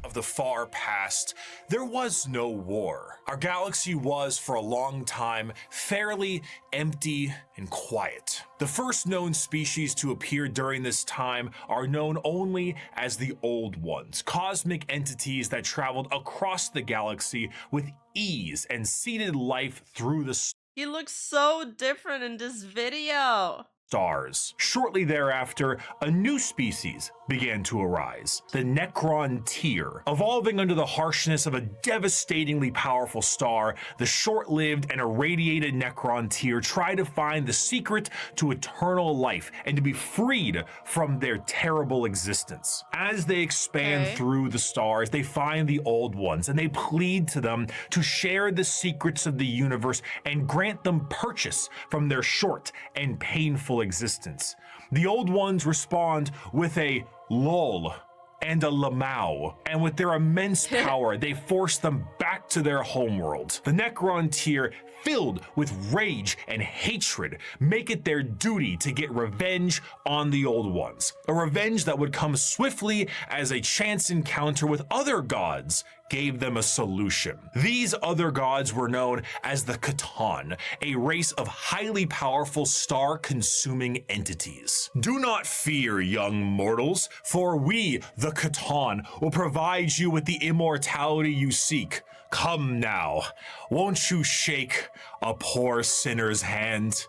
of the far past, there was no war. Our galaxy was, for a long time, fairly empty and quiet. The first known species to appear during this time are known only as the Old Ones, cosmic entities that traveled across the galaxy with ease and seeded life through the He looks so different in this video. stars. Shortly thereafter, a new species began to arise, the Necron tier. Evolving under the harshness of a devastatingly powerful star, the short-lived and irradiated Necron tier try to find the secret to eternal life and to be freed from their terrible existence. As they expand through the stars, they find the Old Ones and they plead to them to share the secrets of the universe and grant them purchase from their short and painful existence. The Old Ones respond with a lol and a lamau, and with their immense power, they force them back to their homeworld. The Necron tier, filled with rage and hatred, make it their duty to get revenge on the Old Ones, a revenge that would come swiftly as a chance encounter with other gods gave them a solution. These other gods were known as the Votann, a race of highly powerful star-consuming entities. Do not fear, young mortals, for we, the Votann, will provide you with the immortality you seek. Come now, won't you shake a poor sinner's hand?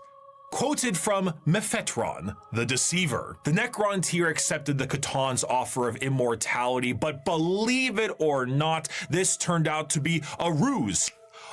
Quoted from Mephetron, the Deceiver. The Necron tier accepted the Cthulhu's offer of immortality, but believe it or not, this turned out to be a ruse.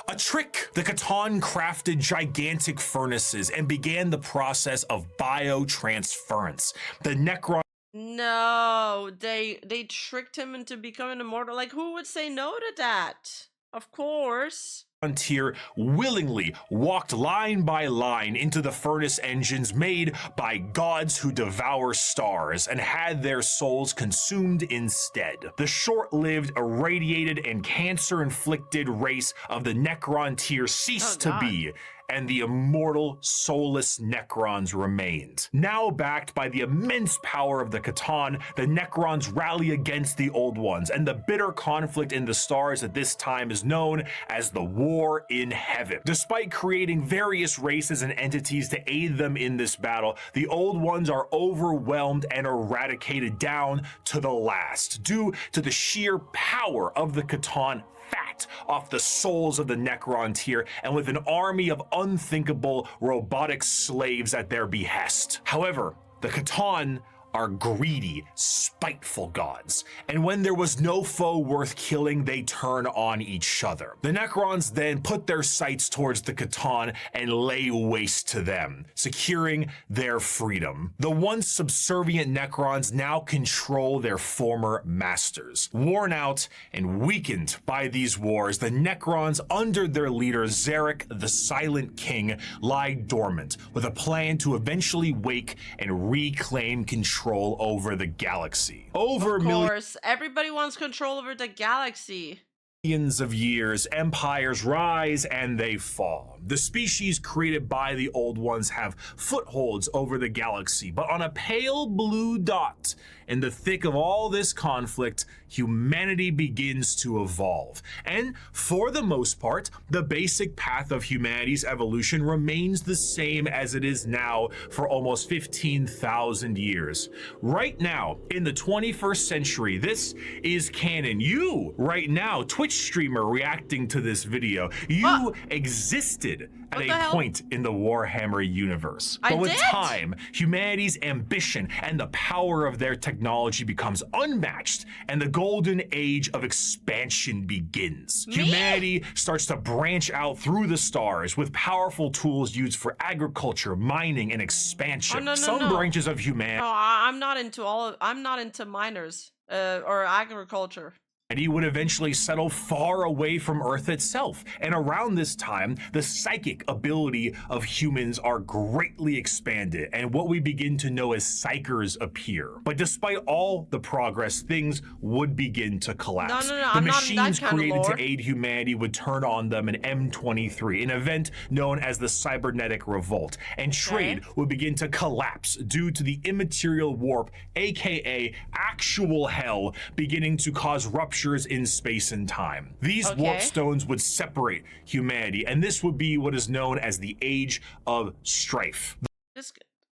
A trick. The Cthulhu crafted gigantic furnaces and began the process of biotransference. The Necron No, they tricked him into becoming immortal. Like, who would say no to that? Of course. Tier willingly walked line by line into the furnace engines made by gods who devour stars and had their souls consumed instead. The short-lived, irradiated, and cancer-inflicted race of the Necron tier ceased to be, and the immortal, soulless Necrons remained. Now backed by the immense power of the Votann, the Necrons rally against the Old Ones, and the bitter conflict in the stars at this time is known as the War in Heaven. Despite creating various races and entities to aid them in this battle, the Old Ones are overwhelmed and eradicated down to the last, due to the sheer power of the Votann fat off the souls of the Necron tier, and with an army of unthinkable robotic slaves at their behest. However, the Votann are greedy, spiteful gods, and when there was no foe worth killing, they turn on each other. The Necrons then put their sights towards the Votann and lay waste to them, securing their freedom. The once subservient Necrons now control their former masters. Worn out and weakened by these wars, the Necrons, under their leader Zarek, the Silent King, lie dormant, with a plan to eventually wake and reclaim control over the galaxy. Over Of course, everybody wants control over the galaxy. millions of years, empires rise and they fall. The species created by the Old Ones have footholds over the galaxy, but on a pale blue dot in the thick of all this conflict, humanity begins to evolve. And for the most part, the basic path of humanity's evolution remains the same as it is now for almost 15,000 years. Right now, in the 21st century, this is canon. You, right now, Twitch streamer reacting to this video, you existed at a point in the Warhammer universe. But with time, humanity's ambition and the power of their technology becomes unmatched, and the golden age of expansion begins. Humanity starts to branch out through the stars with powerful tools used for agriculture, mining, and expansion. Some branches of humanity I'm not into miners or agriculture. And he would eventually settle far away from Earth itself. And around this time, the psychic ability of humans are greatly expanded, and what we begin to know as psychers appear. But despite all the progress, things would begin to collapse. The machines created to aid humanity would turn on them in M23, an event known as the Cybernetic Revolt, and trade would begin to collapse due to the immaterial warp, aka actual hell, beginning to cause rupture fractures in space and time. These warp stones would separate humanity, and this would be what is known as the Age of Strife.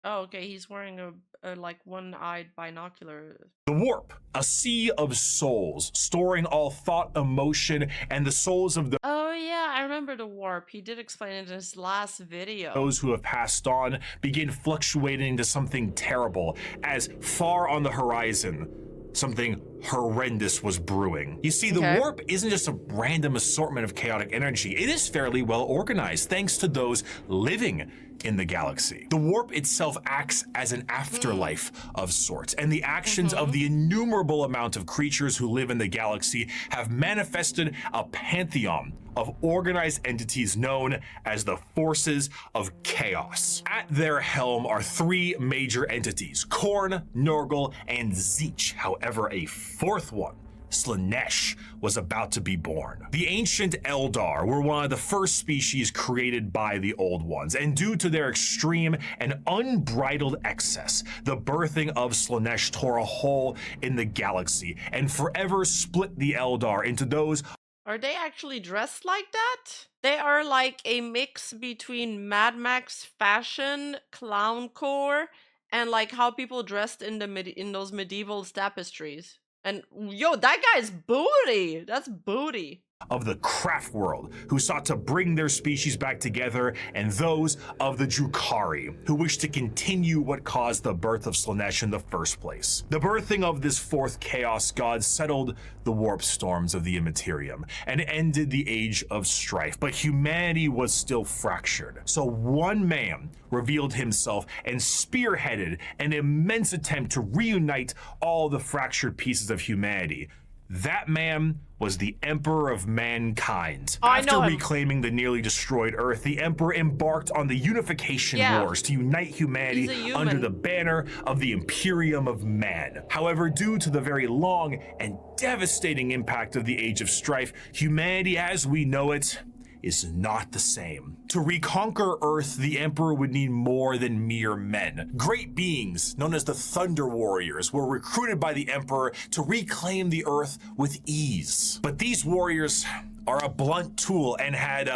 Oh, okay, he's wearing a like one-eyed binocular. The warp, a sea of souls, storing all thought, emotion, and the souls of Oh yeah, I remember the warp. He did explain it in his last video. those who have passed on begin fluctuating into something terrible, as far on the horizon, something horrendous was brewing. You see, the warp isn't just a random assortment of chaotic energy. It is fairly well organized, thanks to those living in the galaxy. The warp itself acts as an afterlife of sorts, and the actions of the innumerable amount of creatures who live in the galaxy have manifested a pantheon of organized entities known as the Forces of Chaos. At their helm are three major entities: Khorne, Nurgle, and Tzeentch. However, a fourth one, Slaanesh, was about to be born. The ancient Eldar were one of the first species created by the Old Ones, and due to their extreme and unbridled excess, the birthing of Slaanesh tore a hole in the galaxy and forever split the Eldar into those. Are they actually dressed like that? They are like a mix between Mad Max fashion, clowncore, and like how people dressed in in those medieval tapestries. And yo, that guy's booty. That's booty. Of the craft world, who sought to bring their species back together, and those of the Drukari, who wished to continue what caused the birth of Slaanesh in the first place. The birthing of this fourth chaos god settled the warp storms of the Immaterium and ended the Age of Strife, but humanity was still fractured. So one man revealed himself and spearheaded an immense attempt to reunite all the fractured pieces of humanity. That man was the Emperor of Mankind. After reclaiming the nearly destroyed Earth, the Emperor embarked on the Unification Wars to unite humanity under the banner of the Imperium of Man. However, due to the very long and devastating impact of the Age of Strife, humanity as we know it is not the same. To reconquer Earth, the Emperor would need more than mere men. Great beings, known as the Thunder Warriors, were recruited by the Emperor to reclaim the Earth with ease. But these warriors are a blunt tool and had,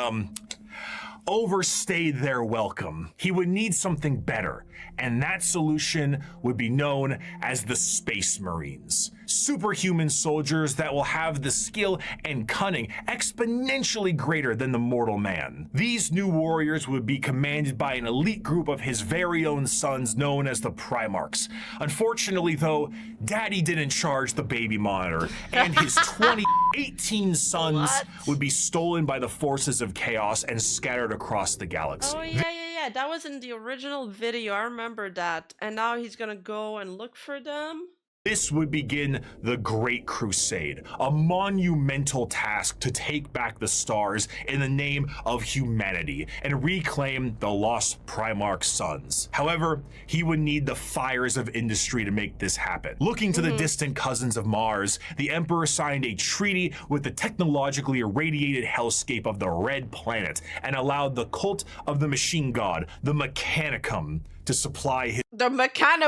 overstayed their welcome. He would need something better, and that solution would be known as the Space Marines. Superhuman soldiers that will have the skill and cunning exponentially greater than the mortal man. These new warriors would be commanded by an elite group of his very own sons known as the Primarchs. Unfortunately though, Daddy didn't charge the baby monitor, and his 2018 sons would be stolen by the forces of chaos and scattered across the galaxy. Oh yeah, that was in the original video, I remember that. And now he's gonna go and look for them? This would begin the Great Crusade, a monumental task to take back the stars in the name of humanity and reclaim the lost Primarch sons. However, he would need the fires of industry to make this happen. Looking to the distant cousins of Mars, the Emperor signed a treaty with the technologically irradiated hellscape of the Red Planet and allowed the cult of the machine god, the Mechanicum, to supply his— The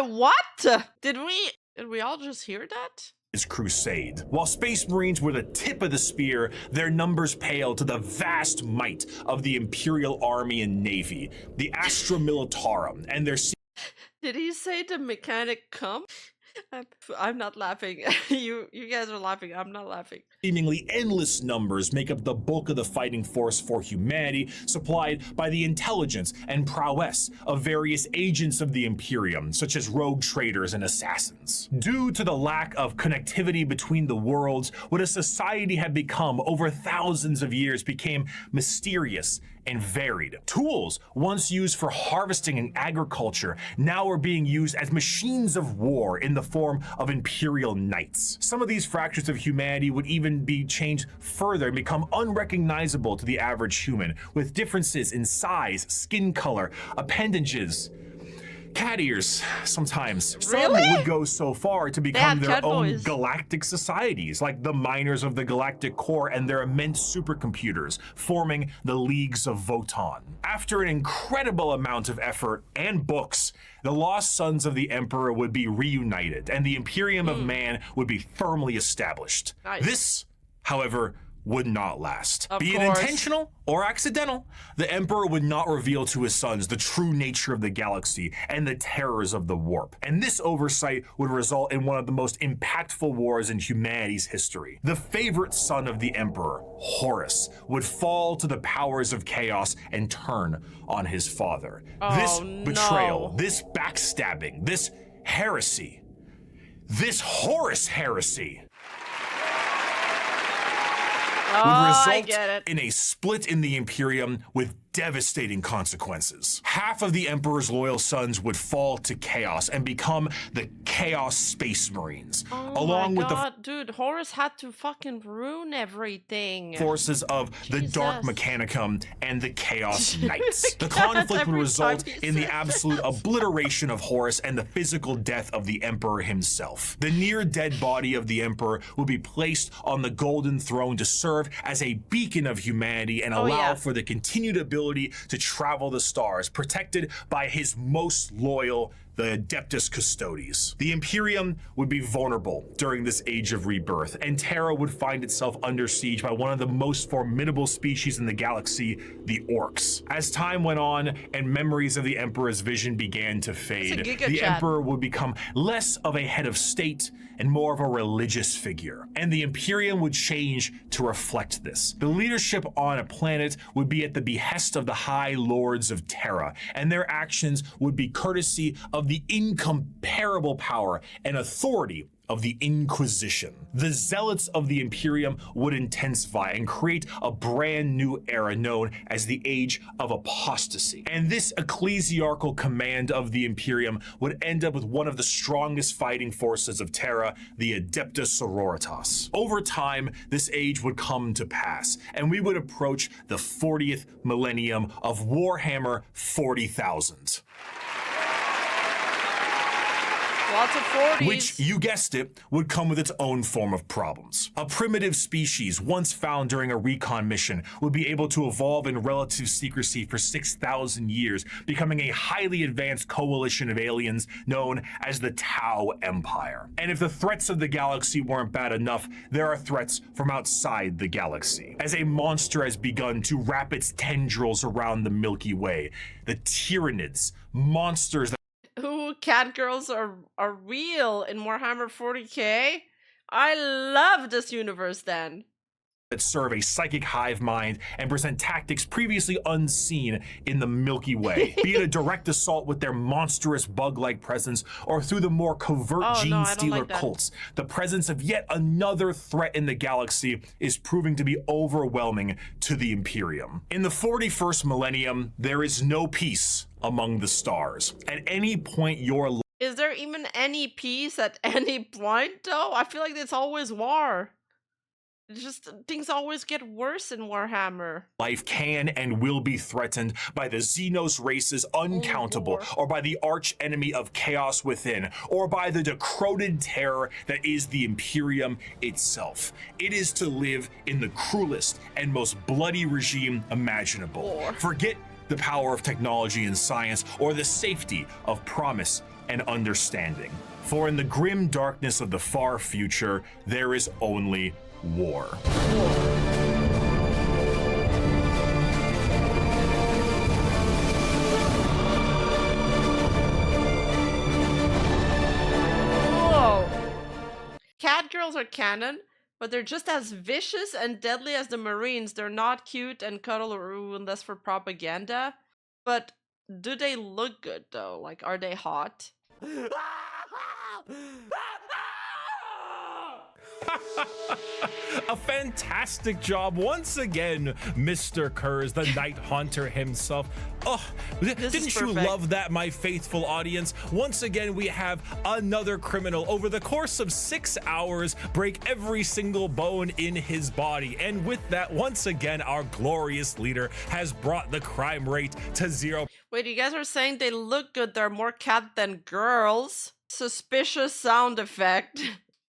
what? Did we all just hear that? His crusade. While Space Marines were the tip of the spear, their numbers paled to the vast might of the Imperial Army and Navy, the Astra Militarum, and their— Did he say the mechanic come? I'm not laughing. You guys are laughing. I'm not laughing. Seemingly endless numbers make up the bulk of the fighting force for humanity, supplied by the intelligence and prowess of various agents of the Imperium, such as rogue traders and assassins. Due to the lack of connectivity between the worlds, what a society had become over thousands of years became mysterious and varied. Tools once used for harvesting and agriculture now are being used as machines of war in the form of Imperial Knights. Some of these fractures of humanity would even be changed further and become unrecognizable to the average human, with differences in size, skin color, appendages, cat ears, sometimes. Really? Some would go so far to become had their cat own boys. galactic societies, like the miners of the Galactic Core and their immense supercomputers, forming the Leagues of Votann. After an incredible amount of effort and books, the lost sons of the Emperor would be reunited, and the Imperium of Man would be firmly established. Nice. This, however, would not last. Of Be it course. intentional or accidental, the Emperor would not reveal to his sons the true nature of the galaxy and the terrors of the warp. And this oversight would result in one of the most impactful wars in humanity's history. The favorite son of the Emperor, Horus, would fall to the powers of chaos and turn on his father. This betrayal, no. this backstabbing, this heresy, this Horus Heresy would I get result it. in a split in the Imperium with devastating consequences. Half of the Emperor's loyal sons would fall to chaos and become the Chaos Space Marines, along with the God, dude, Horus had to fucking ruin everything. forces of the Dark Jesus. Mechanicum and the Chaos Knights. The conflict would Every result time he in the says absolute obliteration of Horus and the physical death of the Emperor himself. The near-dead body of the Emperor would be placed on the Golden Throne to serve as a beacon of humanity and allow for the continued ability to travel the stars, protected by his most loyal, the Adeptus Custodes. The Imperium would be vulnerable during this age of rebirth, and Terra would find itself under siege by one of the most formidable species in the galaxy, the Orcs. As time went on and memories of the Emperor's vision began to fade, Giga the Chat. Emperor would become less of a head of state and more of a religious figure, and the Imperium would change to reflect this. The leadership on a planet would be at the behest of the High Lords of Terra, and their actions would be courtesy of the incomparable power and authority of the Inquisition. The zealots of the Imperium would intensify and create a brand new era known as the Age of Apostasy. And this ecclesiarchal command of the Imperium would end up with one of the strongest fighting forces of Terra, the Adeptus Sororitas. Over time, this age would come to pass, and we would approach the 40th millennium of Warhammer 40,000. Lots of 40s. Which, you guessed it, would come with its own form of problems. A primitive species once found during a recon mission would be able to evolve in relative secrecy for 6,000 years, becoming a highly advanced coalition of aliens known as the Tau Empire. And if the threats of the galaxy weren't bad enough, there are threats from outside the galaxy. As a monster has begun to wrap its tendrils around the Milky Way, the Tyranids, monsters that Ooh, cat girls are real in Warhammer 40k. I love this universe then. serve a psychic hive mind and present tactics previously unseen in the Milky Way, be it a direct assault with their monstrous bug-like presence or through the more covert gene stealer cults. The presence of yet another threat in the galaxy is proving to be overwhelming to the Imperium. In the 41st millennium, there is no peace among the stars. At any point is there even any peace at any point though? I feel like it's always war. It's just things always get worse in Warhammer. Life can and will be threatened by the Xenos races uncountable, or by the arch enemy of chaos within, or by the decroded terror that is the Imperium itself. It is to live in the cruelest and most bloody regime imaginable. Forget the power of technology and science, or the safety of promise and understanding. For in the grim darkness of the far future, there is only war. Whoa. Cat girls are canon, but they're just as vicious and deadly as the Marines. They're not cute and cuddle unless for propaganda. But do they look good though? Like, are they hot? A fantastic job once again, Mr. Kurz, the Night Haunter himself. Oh, didn't you love that, my faithful audience? Once again, we have another criminal over the course of 6 hours break every single bone in his body. And with that, once again, our glorious leader has brought the crime rate to 0. Wait, you guys are saying they look good, they're more cat than girls? Suspicious sound effect.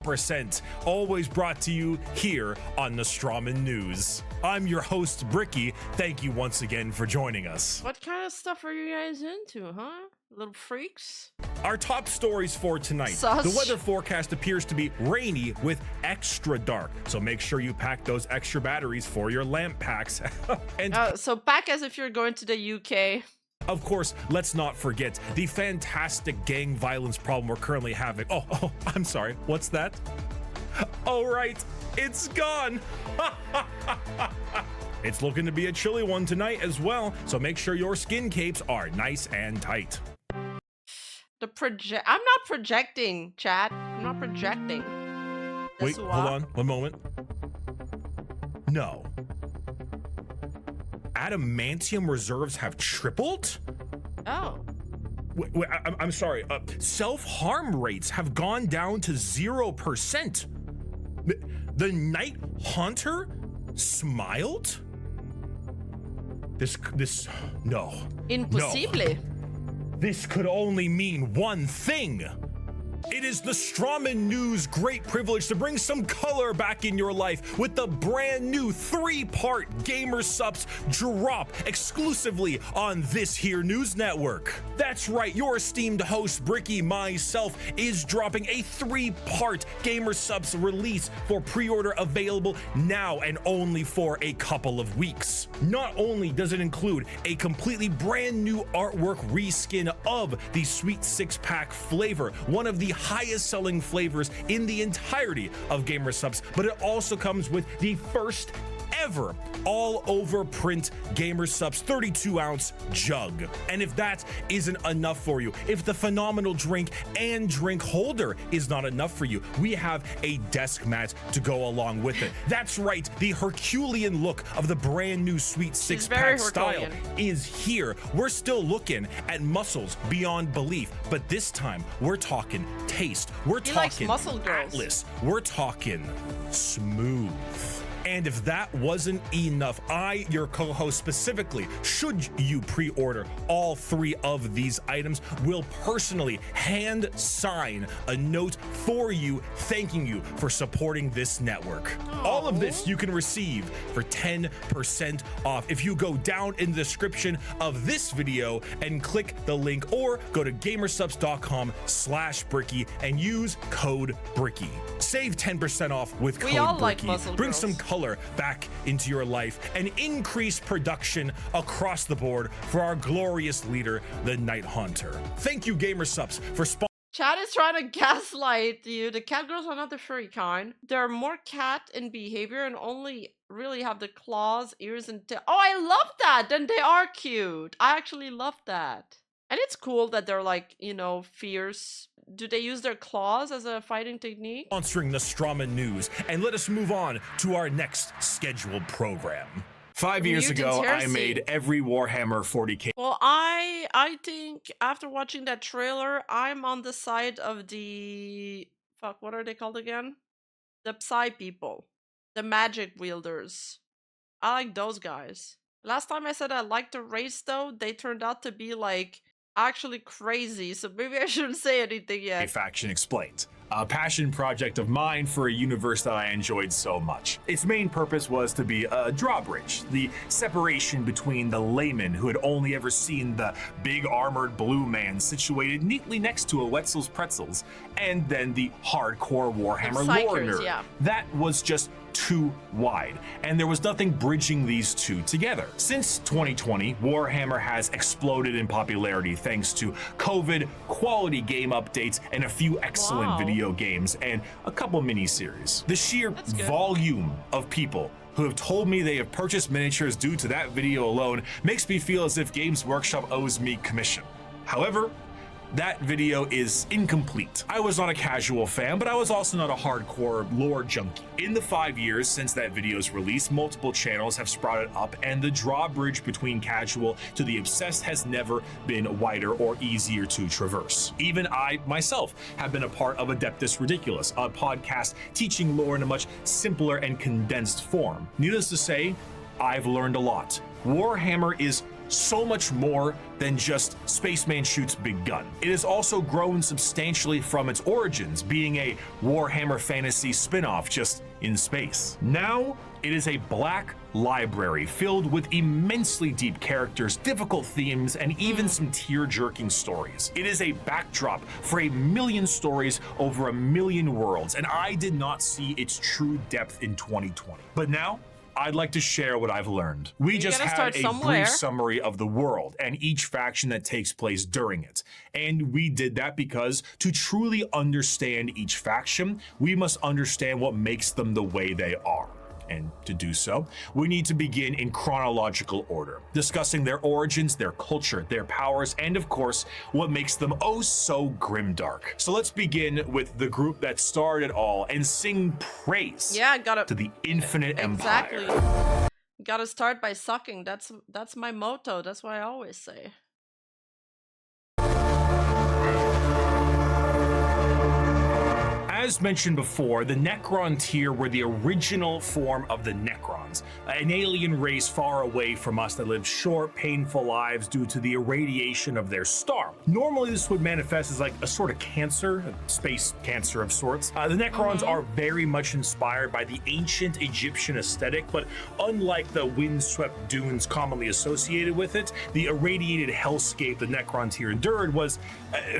Percent, always brought to you here on Nostroman News. I'm your host, Bricky. Thank you once again for joining us. What kind of stuff are you guys into, huh? Little freaks? Our top stories for tonight. Sus. The weather forecast appears to be rainy with extra dark, so make sure you pack those extra batteries for your lamp packs. And So pack as if you're going to the UK. of course, let's not forget the fantastic gang violence problem we're currently having. Oh, I'm sorry. What's that? Oh, right. It's gone. It's looking to be a chilly one tonight as well, so make sure your skin capes are nice and tight. I'm not projecting, chat. I'm not projecting. Wait, hold on. One moment. No. Adamantium reserves have tripled? Oh. Wait, I'm sorry. Self-harm rates have gone down to 0%. The Night Haunter smiled? No. Impossible. No. This could only mean one thing. It is the Nostroman News' great privilege to bring some color back in your life with the brand new 3-part Gamer Supps drop exclusively on this here news network. That's right, your esteemed host Bricky, myself, is dropping a 3-part Gamer Supps release for pre-order available now and only for a couple of weeks. Not only does it include a completely brand new artwork reskin of the Sweet 6-pack flavor, one of the highest selling flavors in the entirety of Gamer Supps, but it also comes with the first ever all over print Gamer Supps 32-ounce jug. And if that isn't enough for you, if the phenomenal drink and drink holder is not enough for you, we have a desk mat to go along with it. That's right, the Herculean look of the brand new Sweet 6-pack style is here. We're still looking at muscles beyond belief, but this time we're talking taste. We're talking Atlas. We're talking smooth. And if that wasn't enough, I, your co-host specifically, should you pre-order all 3 of these items, will personally hand sign a note for you thanking you for supporting this network. Aww. All of this you can receive for 10% off if you go down in the description of this video and click the link, or go to gamersupps.com/Bricky and use code Bricky. Save 10% off with code Bricky. Like bring some color back into your life and increase production across the board for our glorious leader, the Night Haunter. Thank you, Gamer Supps, for Chat is trying to gaslight you. The cat girls are not the furry kind. They're more cat in behavior and only really have the claws, ears, and tail. Oh, I love that! Then they are cute. I actually love that. And it's cool that they're like, you know, fierce. Do they use their claws as a fighting technique? Sponsoring the Nostroman News, and let us move on to our next scheduled program. 5 years ago, I made every Warhammer 40k. Well, I think after watching that trailer, I'm on the side of the... Fuck, what are they called again? The Psy people. The magic wielders. I like those guys. Last time I said I liked the race, though, they turned out to be, like, actually crazy, so maybe I shouldn't say anything yet. A faction explained. A passion project of mine for a universe that I enjoyed so much. Its main purpose was to be a drawbridge, the separation between the layman who had only ever seen the big armored blue man situated neatly next to a Wetzel's Pretzels, and then the hardcore Warhammer lore nerd. Yeah. That was just too wide, and there was nothing bridging these two together. Since 2020, Warhammer has exploded in popularity thanks to COVID, quality game updates, and a few excellent video games and a couple miniseries. The sheer volume of people who have told me they have purchased miniatures due to that video alone makes me feel as if Games Workshop owes me commission. However, that video is incomplete. I was not a casual fan, but I was also not a hardcore lore junkie. In the 5 years since that video's release, multiple channels have sprouted up, and the drawbridge between casual to the obsessed has never been wider or easier to traverse. Even I, myself, have been a part of Adeptus Ridiculous, a podcast teaching lore in a much simpler and condensed form. Needless to say, I've learned a lot. Warhammer is so much more than just Spaceman shoots big gun. It has also grown substantially from its origins, being a Warhammer Fantasy spin-off just in space. Now, it is a black library filled with immensely deep characters, difficult themes, and even some tear-jerking stories. It is a backdrop for 1,000,000 stories over 1,000,000 worlds, and I did not see its true depth in 2020. But now, I'd like to share what I've learned. We just had a brief summary of the world and each faction that takes place during it. And we did that because to truly understand each faction, we must understand what makes them the way they are. And to do so, we need to begin in chronological order, discussing their origins, their culture, their powers, and of course, what makes them oh so grimdark. So let's begin with the group that started it all and sing praise to the infinite empire. Gotta start by sucking. That's my motto. That's what I always say. As mentioned before, the Necron tier were the original form of the Necrons, an alien race far away from us that lived short, painful lives due to the irradiation of their star. Normally, this would manifest as like a sort of cancer, a space cancer of sorts. The Necrons are very much inspired by the ancient Egyptian aesthetic, but unlike the windswept dunes commonly associated with it, the irradiated hellscape the Necron tier endured was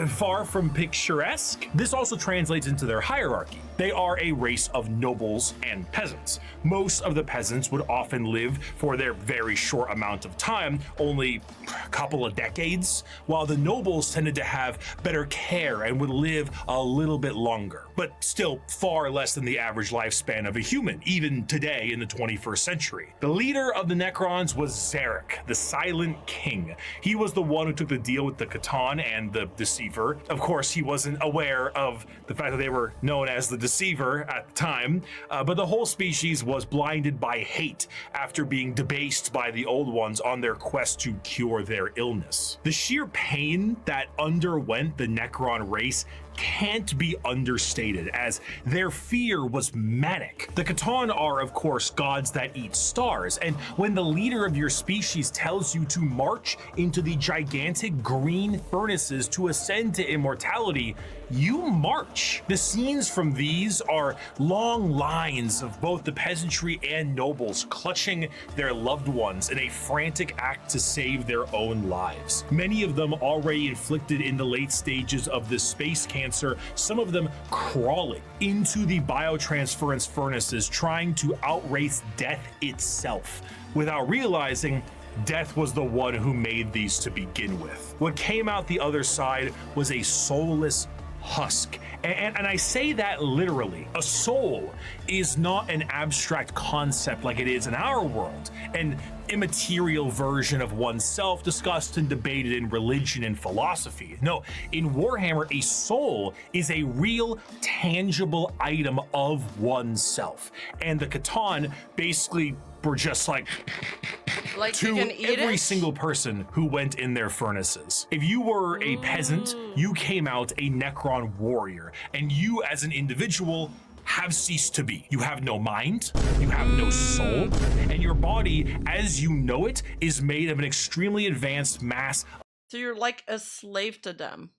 far from picturesque. This also translates into their hierarchy. They are a race of nobles and peasants. Most of the peasants would often live for their very short amount of time, only a couple of decades, while the nobles tended to have better care and would live a little bit longer, but still far less than the average lifespan of a human, even today in the 21st century. The leader of the Necrons was Zarek, the Silent King. He was the one who took the deal with the C'tan and the Deceiver. Of course, he wasn't aware of the fact that they were known as the Deceiver at the time, but the whole species was blinded by hate after being debased by the Old Ones on their quest to cure their illness. The sheer pain that underwent the Necron race can't be understated, as their fear was manic. The C'tan are, of course, gods that eat stars, and when the leader of your species tells you to march into the gigantic green furnaces to ascend to immortality, you march. The scenes from these are long lines of both the peasantry and nobles clutching their loved ones in a frantic act to save their own lives. Many of them already inflicted in the late stages of this space cancer, some of them crawling into the biotransference furnaces, trying to outrace death itself, without realizing death was the one who made these to begin with. What came out the other side was a soulless husk. And I say that literally. A soul is not an abstract concept like it is in our world, an immaterial version of oneself discussed and debated in religion and philosophy. No, in Warhammer, a soul is a real, tangible item of oneself. And the C'tan basically were just like to every single person who went in their furnaces. If you were a peasant, you came out a Necron warrior, and you as an individual have ceased to be. You have no mind, you have no soul, and your body, as you know it, is made of an extremely advanced mass. So you're like a slave to them.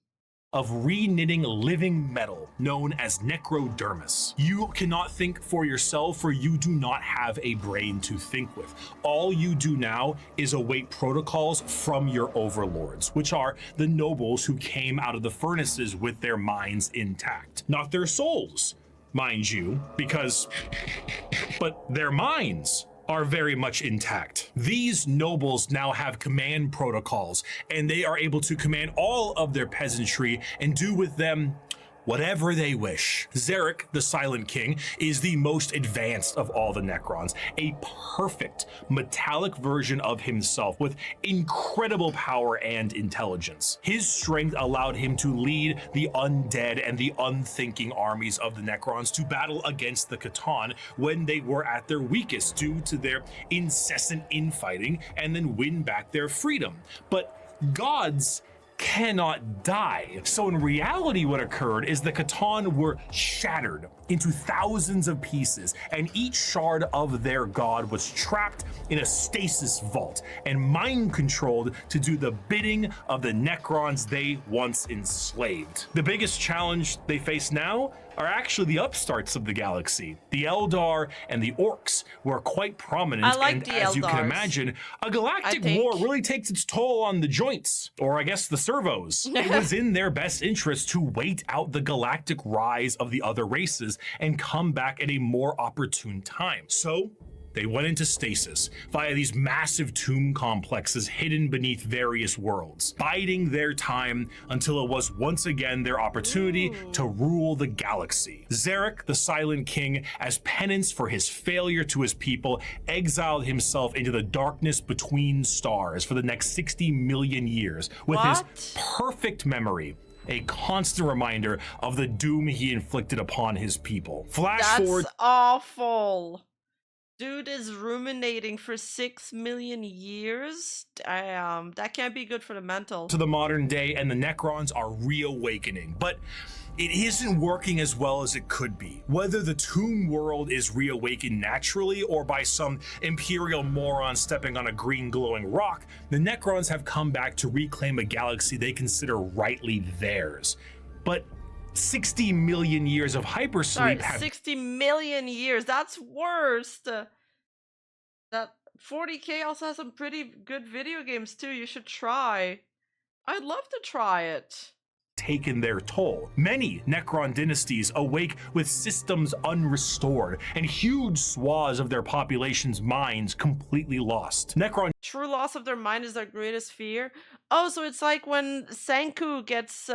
Of re-knitting living metal known as necrodermis. You cannot think for yourself, for you do not have a brain to think with. All you do now is await protocols from your overlords, which are the nobles who came out of the furnaces with their minds intact. Not their souls, mind you, but their minds are very much intact. These nobles now have command protocols, and they are able to command all of their peasantry and do with them whatever they wish. Zarek, the Silent King, is the most advanced of all the Necrons, a perfect metallic version of himself with incredible power and intelligence. His strength allowed him to lead the undead and the unthinking armies of the Necrons to battle against the C'tan when they were at their weakest due to their incessant infighting, and then win back their freedom. But gods cannot die. So in reality, what occurred is the C'tan were shattered into thousands of pieces, and each shard of their god was trapped in a stasis vault and mind controlled to do the bidding of the Necrons they once enslaved. The biggest challenge they face now are actually the upstarts of the galaxy. The Eldar and the Orcs were quite prominent, and as you can imagine, a galactic war really takes its toll on the joints, or I guess the servos. It was in their best interest to wait out the galactic rise of the other races and come back at a more opportune time. So they went into stasis via these massive tomb complexes hidden beneath various worlds, biding their time until it was once again their opportunity to rule the galaxy. Zarek, the Silent King, as penance for his failure to his people, exiled himself into the darkness between stars for the next 60 million years with his perfect memory, a constant reminder of the doom he inflicted upon his people. That's awful. Dude is ruminating for 6 million years? Damn, that can't be good for the mental. To the modern day, and the Necrons are reawakening, but it isn't working as well as it could be. Whether the tomb world is reawakened naturally or by some Imperial moron stepping on a green glowing rock, the Necrons have come back to reclaim a galaxy they consider rightly theirs. But 60 million years of hypersleep have— 60 million years, that's worse. That 40K also has some pretty good video games too. You should try. I'd love to try it. Taken their toll. Many Necron dynasties awake with systems unrestored and huge swaths of their population's minds completely lost. Necron true loss of their mind is their greatest fear. Oh, so it's like when Senku gets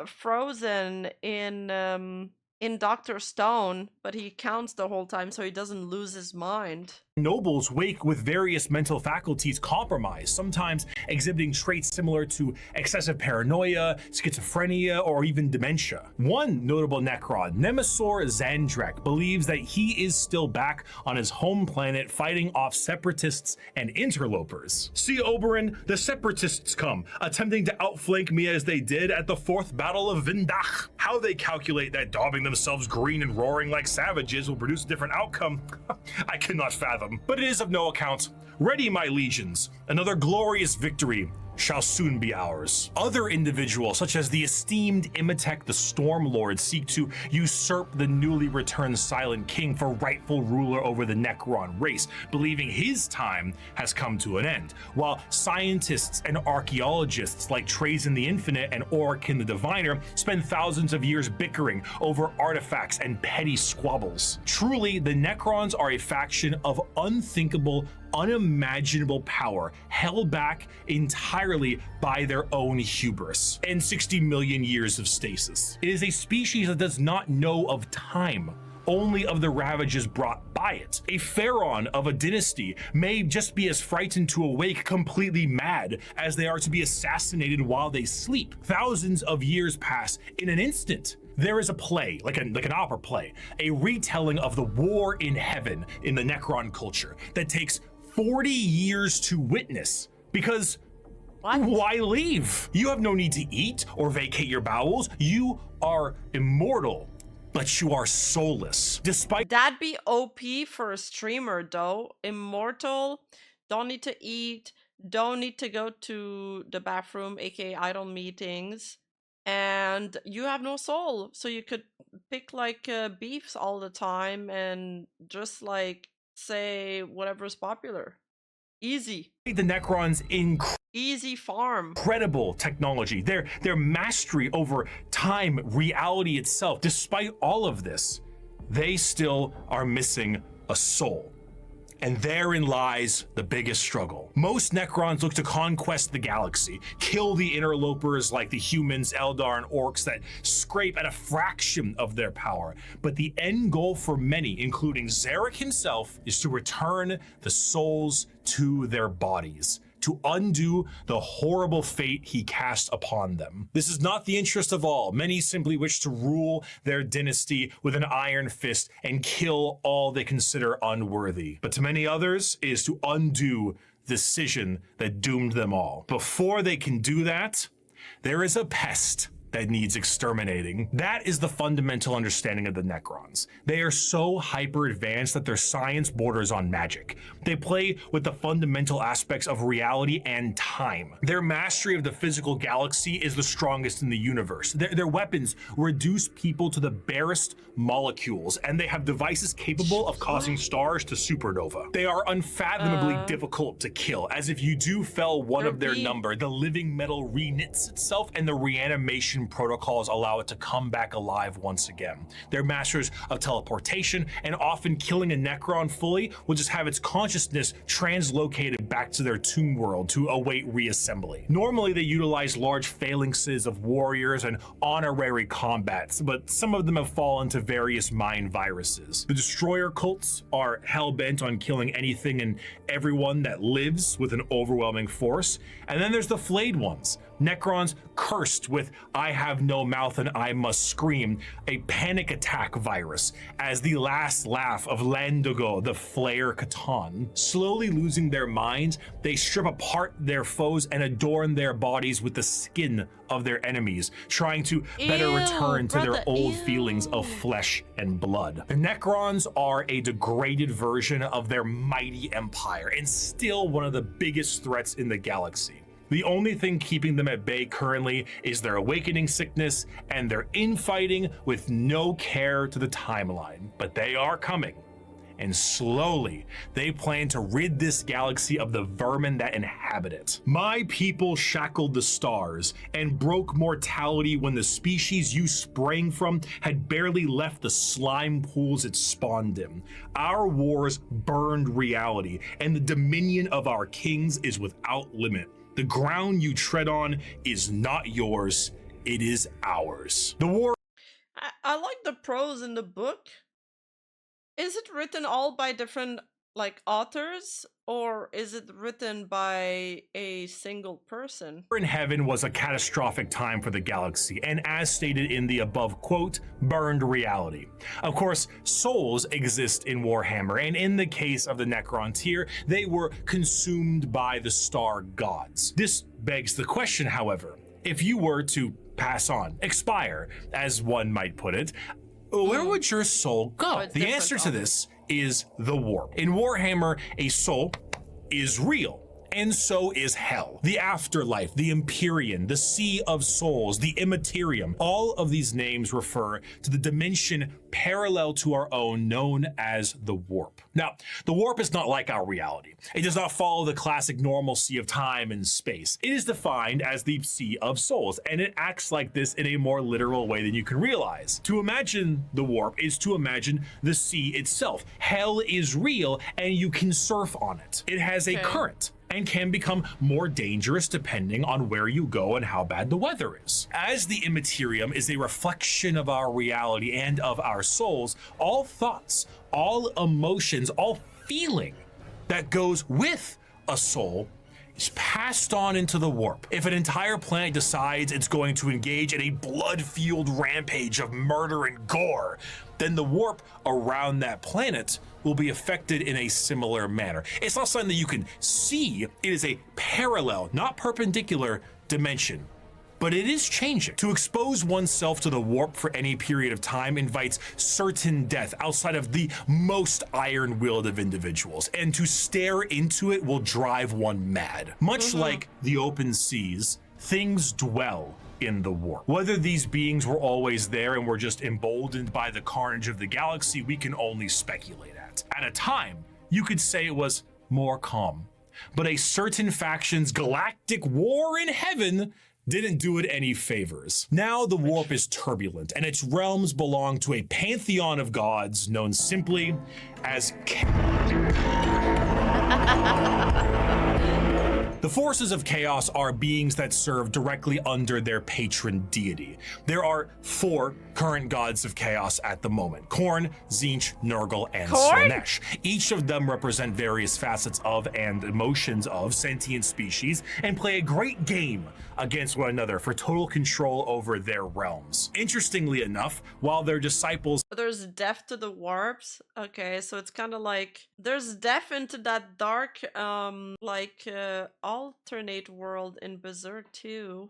frozen in Dr. Stone, but he counts the whole time so he doesn't lose his mind. Nobles wake with various mental faculties compromised, sometimes exhibiting traits similar to excessive paranoia, schizophrenia, or even dementia. One notable Necron, Nemesaur Zandrek, believes that he is still back on his home planet fighting off separatists and interlopers. See, Oberyn, the separatists come, attempting to outflank me as they did at the 4th Battle of Vindach. How they calculate that daubing themselves green and roaring like savages will produce a different outcome, I cannot fathom. But it is of no account. Ready, my legions. Another glorious victory shall soon be ours. Other individuals, such as the esteemed Imhotep the Stormlord, seek to usurp the newly returned Silent King for rightful ruler over the Necron race, believing his time has come to an end, while scientists and archaeologists like Trazen the Infinite and Orikin the Diviner spend thousands of years bickering over artifacts and petty squabbles. Truly, the Necrons are a faction of unthinkable, unimaginable power, held back entirely by their own hubris and 60 million years of stasis. It is a species that does not know of time, only of the ravages brought by it. A pharaoh of a dynasty may just be as frightened to awake completely mad as they are to be assassinated while they sleep. Thousands of years pass in an instant. There is a play, like an opera play, a retelling of the war in heaven in the Necron culture that takes 40 years to witness, because why leave? You have no need to eat or vacate your bowels. You are immortal, but you are soulless. Despite that'd be OP for a streamer though. Immortal, don't need to eat, don't need to go to the bathroom, aka idle meetings, and you have no soul, so you could pick like beefs all the time and just like say whatever's popular. Easy. The Necrons easy farm. Incredible technology, their mastery over time, reality itself. Despite all of this, they still are missing a soul. And therein lies the biggest struggle. Most Necrons look to conquest the galaxy, kill the interlopers like the humans, Eldar, and Orcs that scrape at a fraction of their power. But the end goal for many, including Zarek himself, is to return the souls to their bodies, to undo the horrible fate he cast upon them. This is not the interest of all. Many simply wish to rule their dynasty with an iron fist and kill all they consider unworthy. But to many others, it is to undo the decision that doomed them all. Before they can do that, there is a pest that needs exterminating. That is the fundamental understanding of the Necrons. They are so hyper advanced that their science borders on magic. They play with the fundamental aspects of reality and time. Their mastery of the physical galaxy is the strongest in the universe. Their weapons reduce people to the barest molecules, and they have devices capable of causing stars to supernova. They are unfathomably difficult to kill, as if you do fell one of their number, the living metal reknits itself, and the reanimation protocols allow it to come back alive once again. They're masters of teleportation, and often killing a Necron fully will just have its consciousness translocated back to their tomb world to await reassembly. Normally they utilize large phalanxes of warriors and honorary combats, but some of them have fallen to various mind viruses. The destroyer cults are hell-bent on killing anything and everyone that lives with an overwhelming force. And then there's the flayed ones, Necrons cursed with I have no mouth and I must scream, a panic attack virus, as the last laugh of Landogo, the Flayer Catan. Slowly losing their minds, they strip apart their foes and adorn their bodies with the skin of their enemies, trying to better return to their old feelings of flesh and blood. The Necrons are a degraded version of their mighty empire, and still one of the biggest threats in the galaxy. The only thing keeping them at bay currently is their awakening sickness and their infighting with no care to the timeline. But they are coming, and slowly they plan to rid this galaxy of the vermin that inhabit it. My people shackled the stars and broke mortality when the species you sprang from had barely left the slime pools it spawned in. Our wars burned reality, and the dominion of our kings is without limit. The ground you tread on is not yours, it is ours. The war. I like the prose in the book. Is it written all by different authors, or is it written by a single person? In heaven was a catastrophic time for the galaxy, and as stated in the above quote, burned reality. Of course, souls exist in Warhammer, and in the case of the Necron tier, they were consumed by the star gods. This begs the question, however, if you were to pass on, expire, as one might put it, where would your soul go? The answer to this is the warp. In Warhammer, a soul is real, and so is hell. The afterlife, the Empyrean, the Sea of Souls, the Immaterium, all of these names refer to the dimension parallel to our own known as the warp. Now, the warp is not like our reality. It does not follow the classic normalcy of time and space. It is defined as the Sea of Souls, and it acts like this in a more literal way than you can realize. To imagine the warp is to imagine the sea itself. Hell is real, and you can surf on it. It has a current and can become more dangerous depending on where you go and how bad the weather is. As the Immaterium is a reflection of our reality and of our souls, all thoughts, all emotions, all feeling that goes with a soul is passed on into the warp. If an entire planet decides it's going to engage in a blood-fueled rampage of murder and gore, then the warp around that planet will be affected in a similar manner. It's not something that you can see. It is a parallel, not perpendicular dimension. But it is changing. To expose oneself to the warp for any period of time invites certain death outside of the most iron-willed of individuals, and to stare into it will drive one mad. Much like the open seas, things dwell in the warp. Whether these beings were always there and were just emboldened by the carnage of the galaxy, we can only speculate at. At a time, you could say it was more calm, but a certain faction's galactic war in heaven didn't do it any favors. Now the warp is turbulent, and its realms belong to a pantheon of gods known simply as The forces of chaos are beings that serve directly under their patron deity. There are 4 current gods of chaos at the moment: Khorne, Tzeentch, Nurgle, and Slaanesh. Each of them represent various facets of and emotions of sentient species and play a great game against one another for total control over their realms. Interestingly enough, while their disciples— There's death to the warps. Okay, so it's kind of like there's death into that dark alternate world in Berserk too.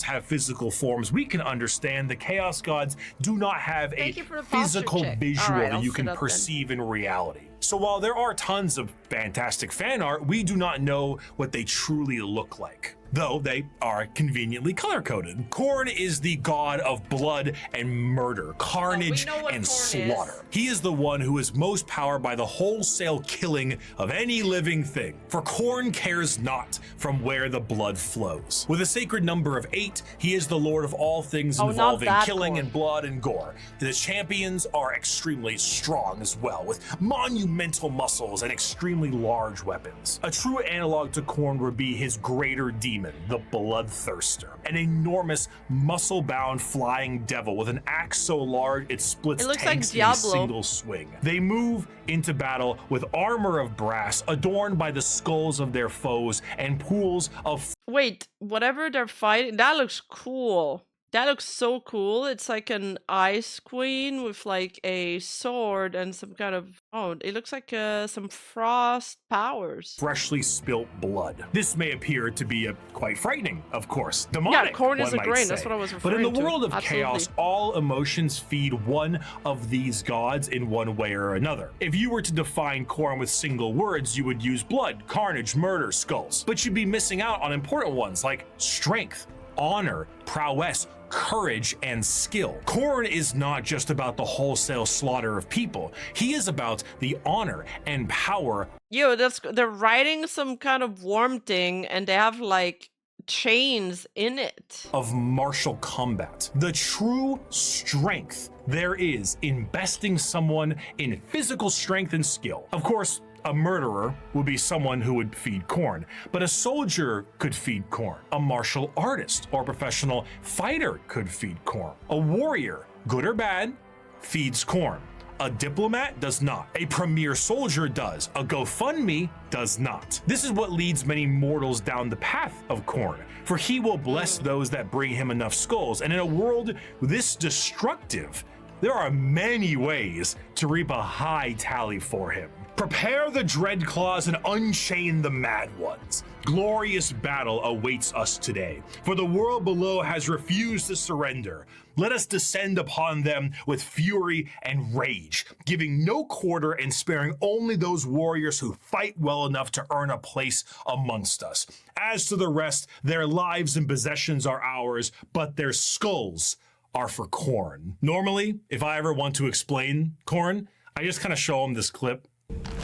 have physical forms we can understand, the Chaos Gods do not have a physical visual that you can perceive in reality. So while there are tons of fantastic fan art, we do not know what they truly look like, though they are conveniently color-coded. Khorne is the god of blood and murder, carnage and slaughter. He is the one who is most powered by the wholesale killing of any living thing, for Khorne cares not from where the blood flows. With a sacred number of 8, he is the lord of all things involving killing and blood and gore. The champions are extremely strong as well, with monumental muscles and extremely large weapons. A true analog to Khorne would be his greater demon, the Bloodthirster, an enormous muscle-bound flying devil with an axe so large it splits tanks in a single swing. They move into battle with armor of brass adorned by the skulls of their foes and pools of— Wait, whatever they're fighting, that looks cool. That looks so cool. It's like an ice queen with like a sword and some kind of, oh, it looks like some frost powers. Freshly spilt blood. This may appear to be quite frightening, of course. Demonic, yeah, Khorne is a grain, that's what I was referring to. But in the world of chaos, all emotions feed one of these gods in one way or another. If you were to define Khorne with single words, you would use blood, carnage, murder, skulls. But you'd be missing out on important ones like strength, honor, prowess, courage, and skill. Khorne is not just about the wholesale slaughter of people. He is about the honor and power. Yo, they're riding some kind of worm thing and they have like chains in it. Of martial combat. The true strength there is in besting someone in physical strength and skill. Of course, a murderer would be someone who would feed Khorne, but a soldier could feed Khorne. A martial artist or professional fighter could feed Khorne. A warrior, good or bad, feeds Khorne. A diplomat does not. A premier soldier does. A GoFundMe does not. This is what leads many mortals down the path of Khorne, for he will bless those that bring him enough skulls. And in a world this destructive, there are many ways to reap a high tally for him. Prepare the Dreadclaws and unchain the Mad Ones. Glorious battle awaits us today, for the world below has refused to surrender. Let us descend upon them with fury and rage, giving no quarter and sparing only those warriors who fight well enough to earn a place amongst us. As to the rest, their lives and possessions are ours, but their skulls are for Khorne. Normally, if I ever want to explain Khorne, I just kind of show them this clip.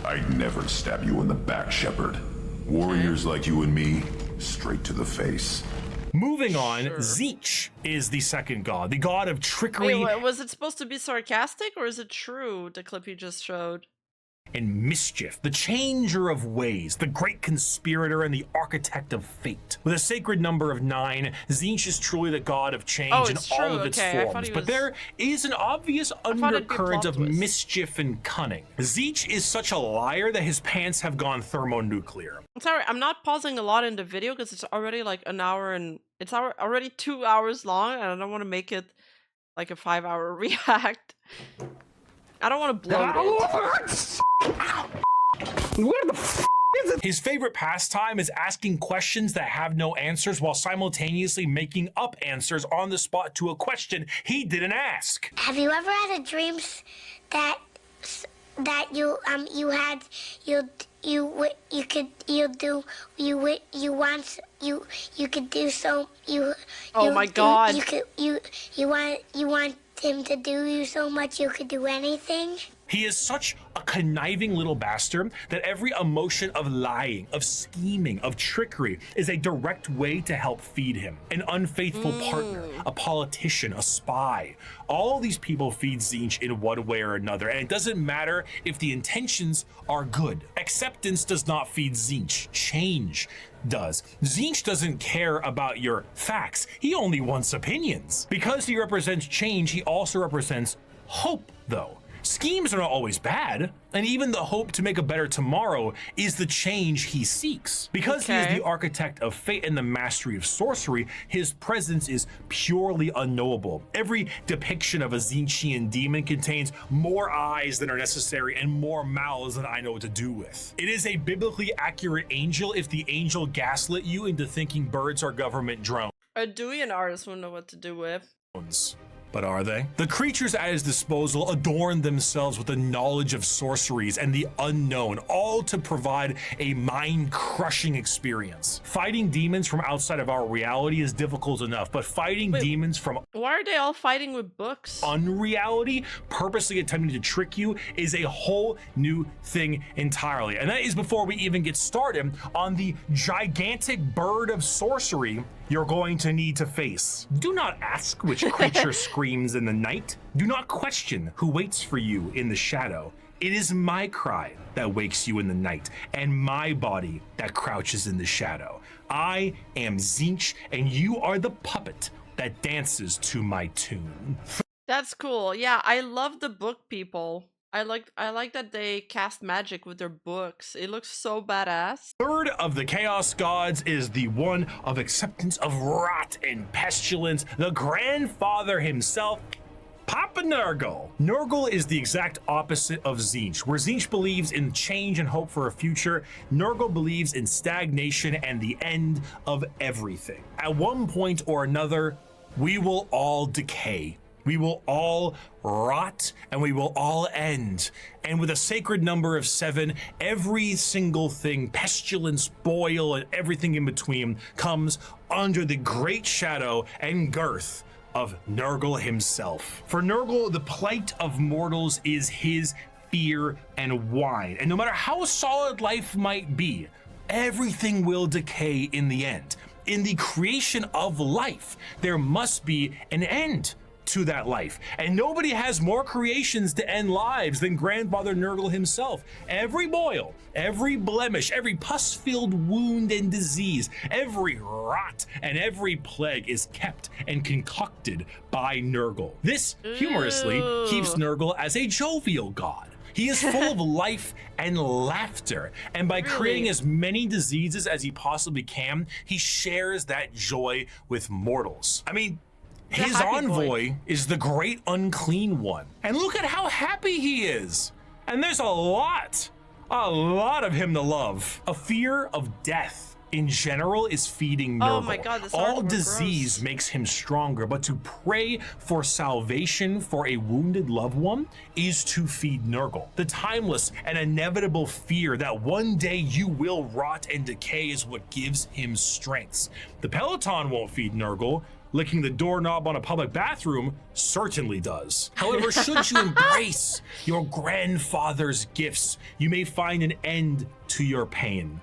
I'd never stab you in the back, Shepard. Warriors like you and me, straight to the face. Moving on, Tzeentch is the second god, the god of trickery. Wait, was it supposed to be sarcastic or is it true, the clip you just showed? And mischief, the changer of ways, the great conspirator and the architect of fate. With a sacred number of 9, Tzeentch is truly the god of change in all of its forms. But there is an obvious undercurrent of mischief and cunning. Tzeentch is such a liar that his pants have gone thermonuclear. I'm sorry, I'm not pausing a lot in the video because it's already like an hour and it's already 2 hours long, and I don't want to make it like a 5-hour react. I don't want to bloat it. Where the f is it? His favorite pastime is asking questions that have no answers while simultaneously making up answers on the spot to a question he didn't ask. Have you ever had a dream that you could do so you Oh my god. You want him to do you so much you could do anything? He is such a conniving little bastard that every emotion of lying, of scheming, of trickery is a direct way to help feed him. An unfaithful partner, a politician, a spy. All these people feed Tzeentch in one way or another, and it doesn't matter if the intentions are good. Acceptance does not feed Tzeentch. Change does. Tzeentch doesn't care about your facts. He only wants opinions. Because he represents change, he also represents hope, though. Schemes are not always bad, and even the hope to make a better tomorrow is the change he seeks. Because he is the architect of fate and the mastery of sorcery, his presence is purely unknowable. Every depiction of a Tzeentchian demon contains more eyes than are necessary and more mouths than I know what to do with. It is a biblically accurate angel if the angel gaslit you into thinking birds are government drones. A Dewey and artist will know what to do with. But are they? The creatures at his disposal adorn themselves with the knowledge of sorceries and the unknown, all to provide a mind-crushing experience. Fighting demons from outside of our reality is difficult enough, but fighting demons from Why are they all fighting with books? unreality, purposely attempting to trick you, is a whole new thing entirely. And that is before we even get started on the gigantic bird of sorcery you're going to need to face. Do not ask which creature screams in the night. Do not question who waits for you in the shadow. It is my cry that wakes you in the night, and my body that crouches in the shadow. I am Tzeentch, and you are the puppet that dances to my tune. That's cool. Yeah, I love the book people. I like that they cast magic with their books. It looks so badass. Third of the Chaos Gods is the one of acceptance of rot and pestilence, the grandfather himself, Papa Nurgle. Nurgle is the exact opposite of Tzeentch. Where Tzeentch believes in change and hope for a future, Nurgle believes in stagnation and the end of everything. At one point or another, we will all decay. We will all rot and we will all end. And with a sacred number of 7, every single thing, pestilence, boil, and everything in between, comes under the great shadow and girth of Nurgle himself. For Nurgle, the plight of mortals is his fear and wine. And no matter how solid life might be, everything will decay in the end. In the creation of life, there must be an end to that life. And nobody has more creations to end lives than Grandfather Nurgle himself. Every boil, every blemish, every pus-filled wound and disease, every rot and every plague is kept and concocted by Nurgle. This, humorously, keeps Nurgle as a jovial god. He is full of life and laughter, and by creating as many diseases as he possibly can, he shares that joy with mortals. I mean, his envoy is the great unclean one. And look at how happy he is. And there's a lot of him to love. A fear of death in general is feeding Nurgle. Oh my God, this all artwork disease gross. Makes him stronger, but to pray for salvation for a wounded loved one is to feed Nurgle. The timeless and inevitable fear that one day you will rot and decay is what gives him strengths. The Peloton won't feed Nurgle. Licking the doorknob on a public bathroom certainly does. However, should you embrace your grandfather's gifts, you may find an end to your pain.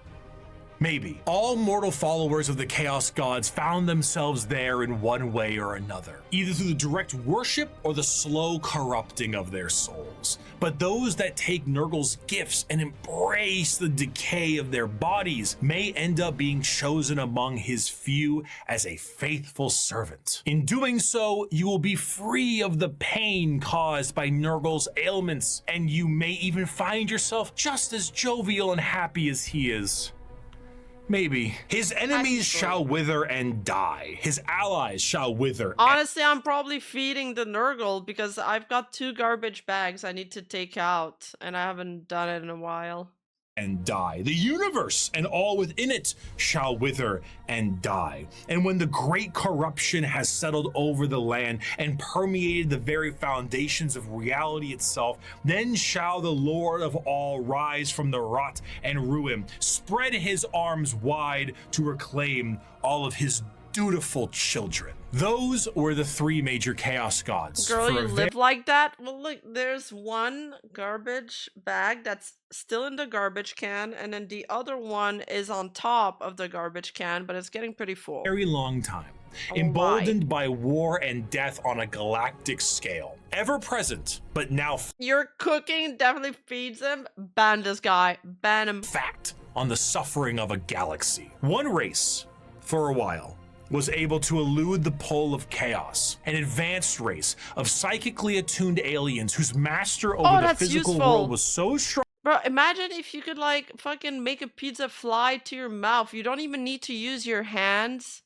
Maybe. All mortal followers of the Chaos Gods found themselves there in one way or another, either through the direct worship or the slow corrupting of their souls. But those that take Nurgle's gifts and embrace the decay of their bodies may end up being chosen among his few as a faithful servant. In doing so, you will be free of the pain caused by Nurgle's ailments, and you may even find yourself just as jovial and happy as he is. Maybe. His enemies shall wither and die. His allies shall wither. Honestly, I'm probably feeding the Nurgle because I've got 2 garbage bags I need to take out, and I haven't done it in a while. And die. The universe and all within it shall wither and die. And when the great corruption has settled over the land and permeated the very foundations of reality itself, then shall the Lord of all rise from the rot and ruin, spread his arms wide to reclaim all of his dutiful children. Those were the 3 major Chaos Gods. Girl, you live like that? Well, look, there's one garbage bag that's still in the garbage can, and then the other one is on top of the garbage can, but it's getting pretty full. Very long time. Oh, Emboldened by war and death on a galactic scale. Ever present, but now Your cooking definitely feeds him. Ban this guy. Ban him. fact on the suffering of a galaxy. One race, for a while, was able to elude the pull of chaos. An advanced race of psychically attuned aliens whose master over the physical world was so strong. Bro, imagine if you could like fucking make a pizza fly to your mouth. You don't even need to use your hands.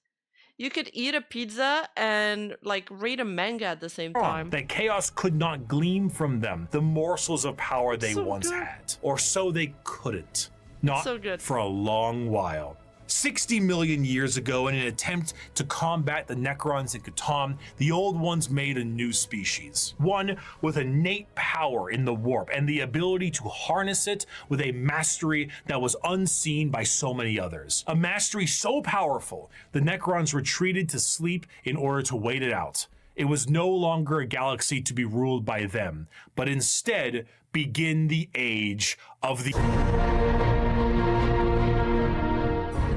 You could eat a pizza and like read a manga at the same time. That chaos could not glean from them the morsels of power they once had. Or so they couldn't. Not So good. for a long while. 60 million years ago, in an attempt to combat the Necrons in Catan, the Old Ones made a new species. One with innate power in the warp and the ability to harness it with a mastery that was unseen by so many others. A mastery so powerful, the Necrons retreated to sleep in order to wait it out. It was no longer a galaxy to be ruled by them, but instead begin the age of the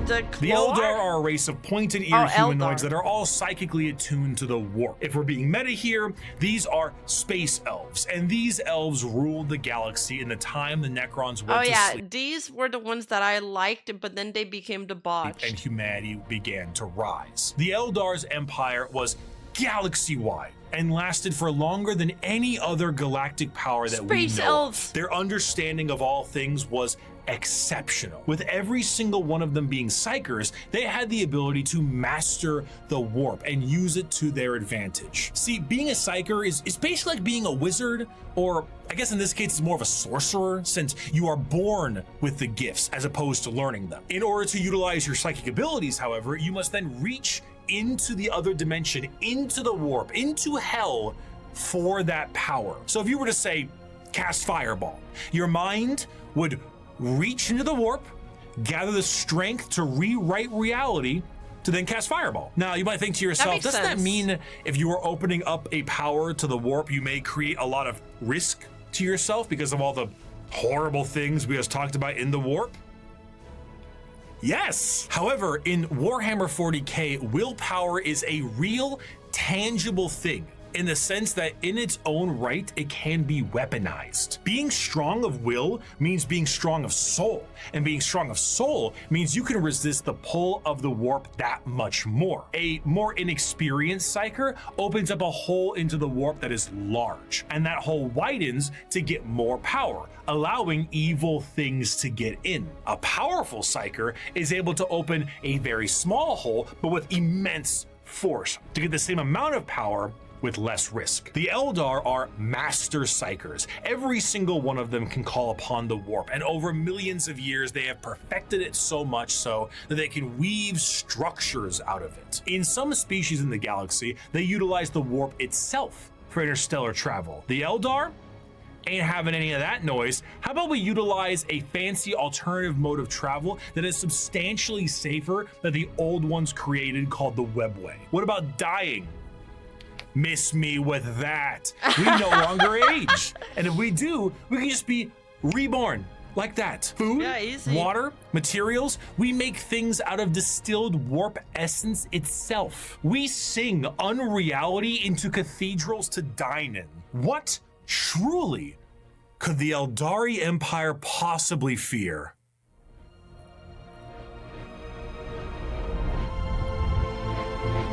Eldar are a race of pointed-eared humanoids that are all psychically attuned to the warp. If we're being meta here, these are space elves, and these elves ruled the galaxy in the time the Necrons went to sleep. These were the ones that I liked, but then they became debauched. And humanity began to rise. The Eldar's empire was galaxy-wide and lasted for longer than any other galactic power that we know of. Their understanding of all things was exceptional. With every single one of them being psychers, they had the ability to master the warp and use it to their advantage. See, being a psyker is basically like being a wizard, or I guess in this case it's more of a sorcerer, since you are born with the gifts as opposed to learning them. In order to utilize your psychic abilities, however, you must then reach into the other dimension, into the warp, into hell for that power. So if you were to say, cast Fireball, your mind would reach into the warp, gather the strength to rewrite reality, to then cast Fireball. Now, you might think to yourself, doesn't that mean if you are opening up a power to the warp, you may create a lot of risk to yourself because of all the horrible things we just talked about in the warp? Yes! However, in Warhammer 40k, willpower is a real, tangible thing, in the sense that in its own right, it can be weaponized. Being strong of will means being strong of soul, and being strong of soul means you can resist the pull of the warp that much more. A more inexperienced psyker opens up a hole into the warp that is large, and that hole widens to get more power, allowing evil things to get in. A powerful psyker is able to open a very small hole, but with immense force, to get the same amount of power with less risk. The Eldar are master psychers. Every single one of them can call upon the warp, and over millions of years they have perfected it so much so that they can weave structures out of it. In some species in the galaxy, they utilize the warp itself for interstellar travel. The Eldar ain't having any of that noise. How about we utilize a fancy alternative mode of travel that is substantially safer than the old ones created, called the webway? What about dying? Miss me with that. We no longer age. And if we do, we can just be reborn like that. Food, water, materials, we make things out of distilled warp essence itself. We sing unreality into cathedrals to dine in. What truly could the Eldari Empire possibly fear?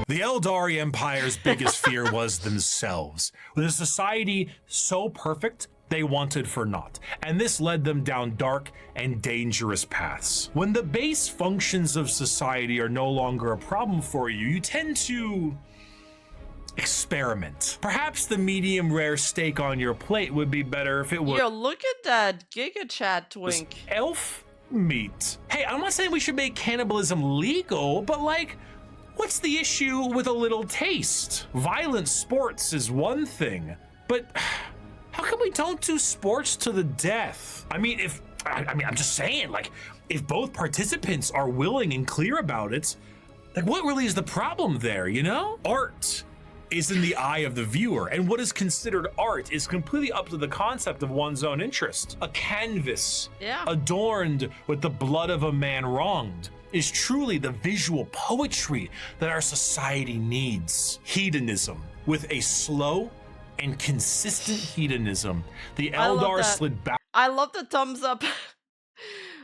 The Eldari Empire's biggest fear was themselves, with a society so perfect they wanted for naught, and this led them down dark and dangerous paths. When the base functions of society are no longer a problem for you, you tend to experiment. Perhaps the medium rare steak on your plate would be better if it were— Yo, look at that Giga Chat twink. Elf meat. Hey, I'm not saying we should make cannibalism legal, but like, what's the issue with a little taste? Violent sports is one thing, but how come we don't do sports to the death? I mean, I'm just saying, like, if both participants are willing and clear about it, like, what really is the problem there, you know? Art is in the eye of the viewer, and what is considered art is completely up to the concept of one's own interest. A canvas adorned with the blood of a man wronged is truly the visual poetry that our society needs. Hedonism, with a slow and consistent hedonism, the Eldar slid back. I love the thumbs up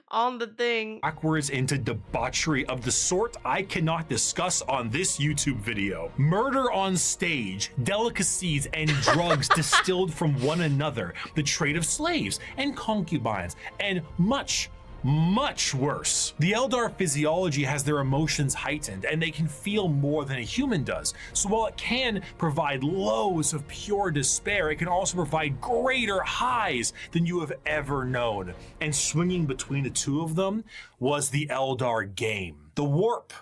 on the thing. Backwards into debauchery of the sort I cannot discuss on this YouTube video. Murder on stage, delicacies and drugs distilled from one another, the trade of slaves and concubines, and much, much worse. The Eldar physiology has their emotions heightened, and they can feel more than a human does. So while it can provide lows of pure despair, it can also provide greater highs than you have ever known. And swinging between the two of them was the Eldar game. The Warp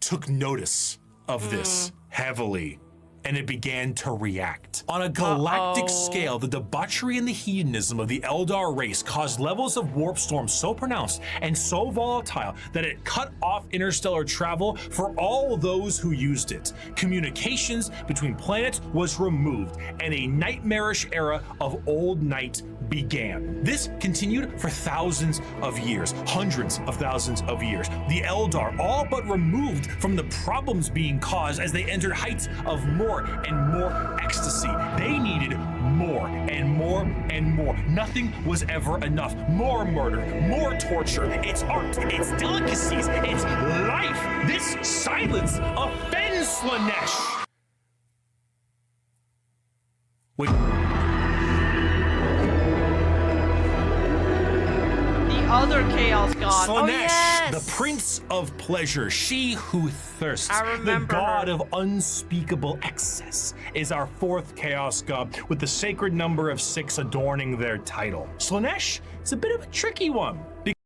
took notice of this heavily, and it began to react. On a galactic scale, the debauchery and the hedonism of the Eldar race caused levels of warp storm so pronounced and so volatile that it cut off interstellar travel for all those who used it. Communications between planets was removed, and a nightmarish era of Old Night began. This continued for thousands of years, hundreds of thousands of years. The Eldar all but removed from the problems being caused as they entered heights of more and more ecstasy. They needed more and more and more. Nothing was ever enough. More murder, more torture. It's art, it's delicacies, it's life. This silence offends Slaanesh. Wait. Other chaos god. Slaanesh, Oh, yes. the prince of pleasure, she who thirsts, I the remember god her. of unspeakable excess, is our fourth chaos god with the sacred number of 6 adorning their title. Slaanesh is a bit of a tricky one.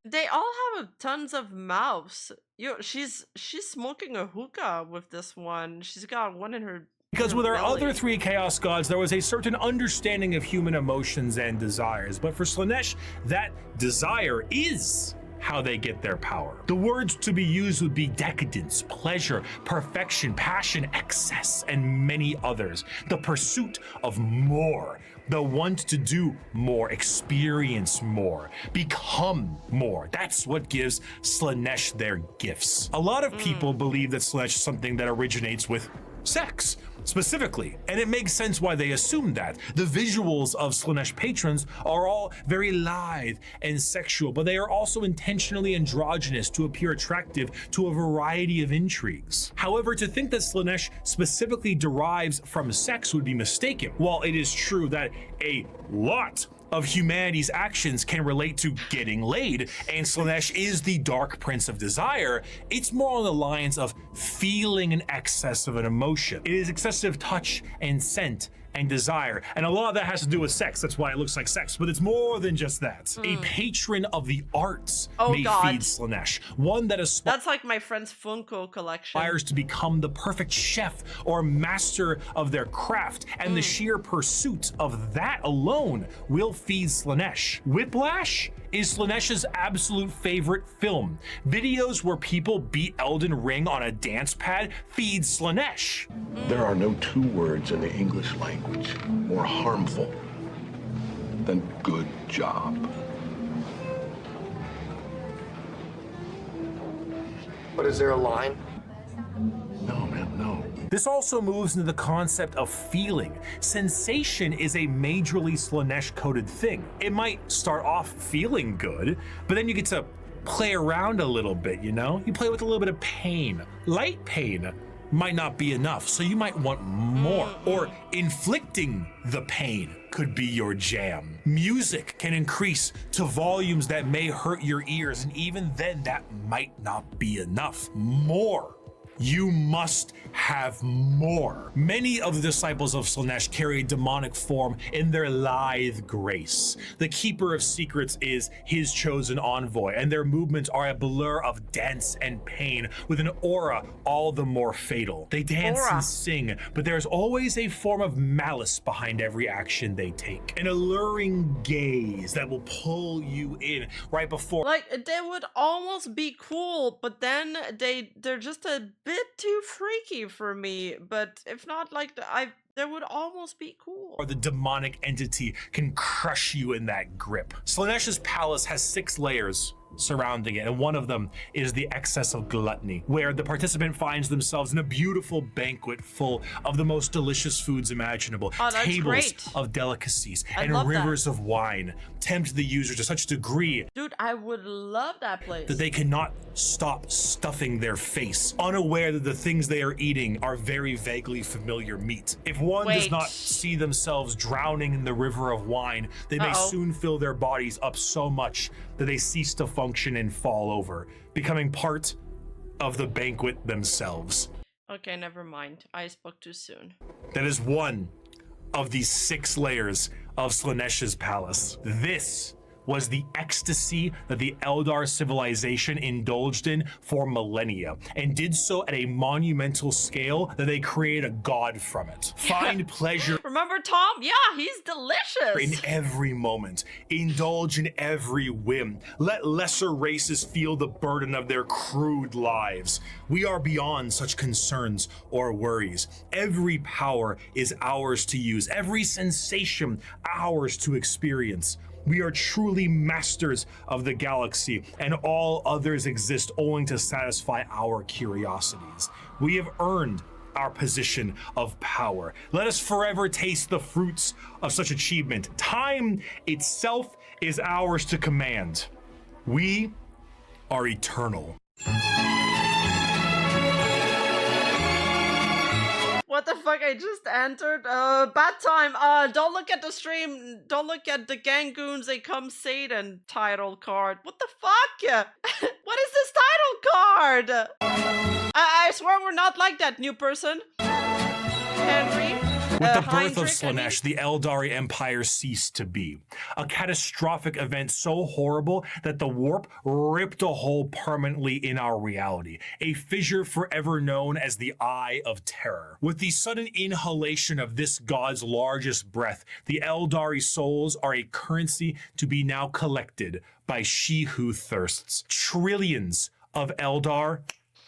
They all have tons of mouths. She's smoking a hookah with this one. She's got one in her. Because with our belly. other 3 chaos gods, there was a certain understanding of human emotions and desires. But for Slaanesh, that desire is how they get their power. The words to be used would be decadence, pleasure, perfection, passion, excess, and many others. The pursuit of more, the want to do more, experience more, become more. That's what gives Slaanesh their gifts. A lot of people believe that Slaanesh is something that originates with sex, specifically, and it makes sense why they assume that. The visuals of Slaanesh patrons are all very lithe and sexual, but they are also intentionally androgynous to appear attractive to a variety of intrigues. However, to think that Slaanesh specifically derives from sex would be mistaken. While it is true that a lot of humanity's actions can relate to getting laid, and Slaanesh is the dark prince of desire, it's more on the lines of feeling an excess of an emotion. It is excessive touch and scent and desire, and a lot of that has to do with sex. That's why it looks like sex, but it's more than just that. A patron of the arts may feed Slaanesh, one that That's like my friend's Funko collection. aspires to become the perfect chef or master of their craft, and the sheer pursuit of that alone will feed Slaanesh. Whiplash is Slaanesh's absolute favorite film. Videos where people beat Elden Ring on a dance pad feed Slaanesh. There are no 2 words in the English language more harmful than good job. But is there a line? No, man, no. This also moves into the concept of feeling. Sensation is a majorly Slaanesh-coded thing. It might start off feeling good, but then you get to play around a little bit, you know? You play with a little bit of pain. Light pain might not be enough, so you might want more. Or inflicting the pain could be your jam. Music can increase to volumes that may hurt your ears, and even then that might not be enough. More. You must have more. Many of the disciples of Slaanesh carry a demonic form in their lithe grace. The Keeper of Secrets is his chosen envoy, and their movements are a blur of dance and pain with an aura all the more fatal. They dance and sing, but there's always a form of malice behind every action they take. An alluring gaze that will pull you in right before. Like, they would almost be cool, but then they're just a bit too freaky for me. But if not, like, they would almost be cool. Or the demonic entity can crush you in that grip. Slaanesh's palace has 6 layers surrounding it, and one of them is the excess of gluttony, where the participant finds themselves in a beautiful banquet full of the most delicious foods imaginable. Tables great. of delicacies I and love rivers of wine tempt the user to such a degree Dude, I would love that place. that they cannot stop stuffing their face, unaware that the things they are eating are very vaguely familiar meat. If one does not see themselves drowning in the river of wine, they may soon fill their bodies up so much that they cease to function and fall over, becoming part of the banquet themselves. Okay, never mind. I spoke too soon. That is one of the 6 layers of Slaanesh's palace. This was the ecstasy that the Eldar civilization indulged in for millennia, and did so at a monumental scale that they created a god from it. Find pleasure. Remember Tom? Yeah, he's delicious. In every moment, indulge in every whim. Let lesser races feel the burden of their crude lives. We are beyond such concerns or worries. Every power is ours to use, every sensation ours to experience. We are truly masters of the galaxy, and all others exist only to satisfy our curiosities. We have earned our position of power. Let us forever taste the fruits of such achievement. Time itself is ours to command. We are eternal. What the fuck? I just entered. Bad time. Don't look at the stream. Don't look at the Gangoons. They come Satan title card. What the fuck? What is this title card? I swear we're not like that, new person. Henry. With the birth of Heinrich, Slaanesh, the Eldari Empire ceased to be. A catastrophic event so horrible that the warp ripped a hole permanently in our reality. A fissure forever known as the Eye of Terror. With the sudden inhalation of this god's largest breath, the Eldari souls are a currency to be now collected by she who thirsts. Trillions of Eldar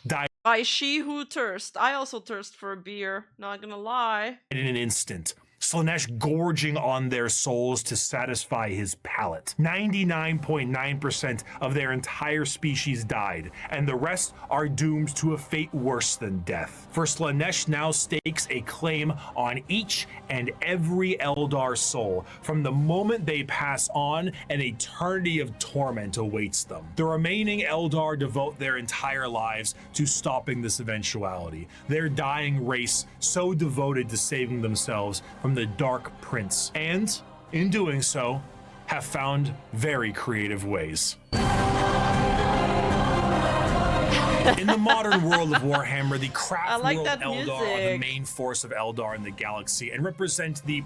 died by she who thirst. I also thirst for a beer, not gonna lie. in an instant. Slaanesh gorging on their souls to satisfy his palate. 99.9% of their entire species died, and the rest are doomed to a fate worse than death. For Slaanesh now stakes a claim on each and every Eldar soul. From the moment they pass on, an eternity of torment awaits them. The remaining Eldar devote their entire lives to stopping this eventuality. Their dying race so devoted to saving themselves from the Dark Prince, and in doing so, have found very creative ways. In the modern world of Warhammer, the craft world Eldar are the main force of Eldar in the galaxy and represent the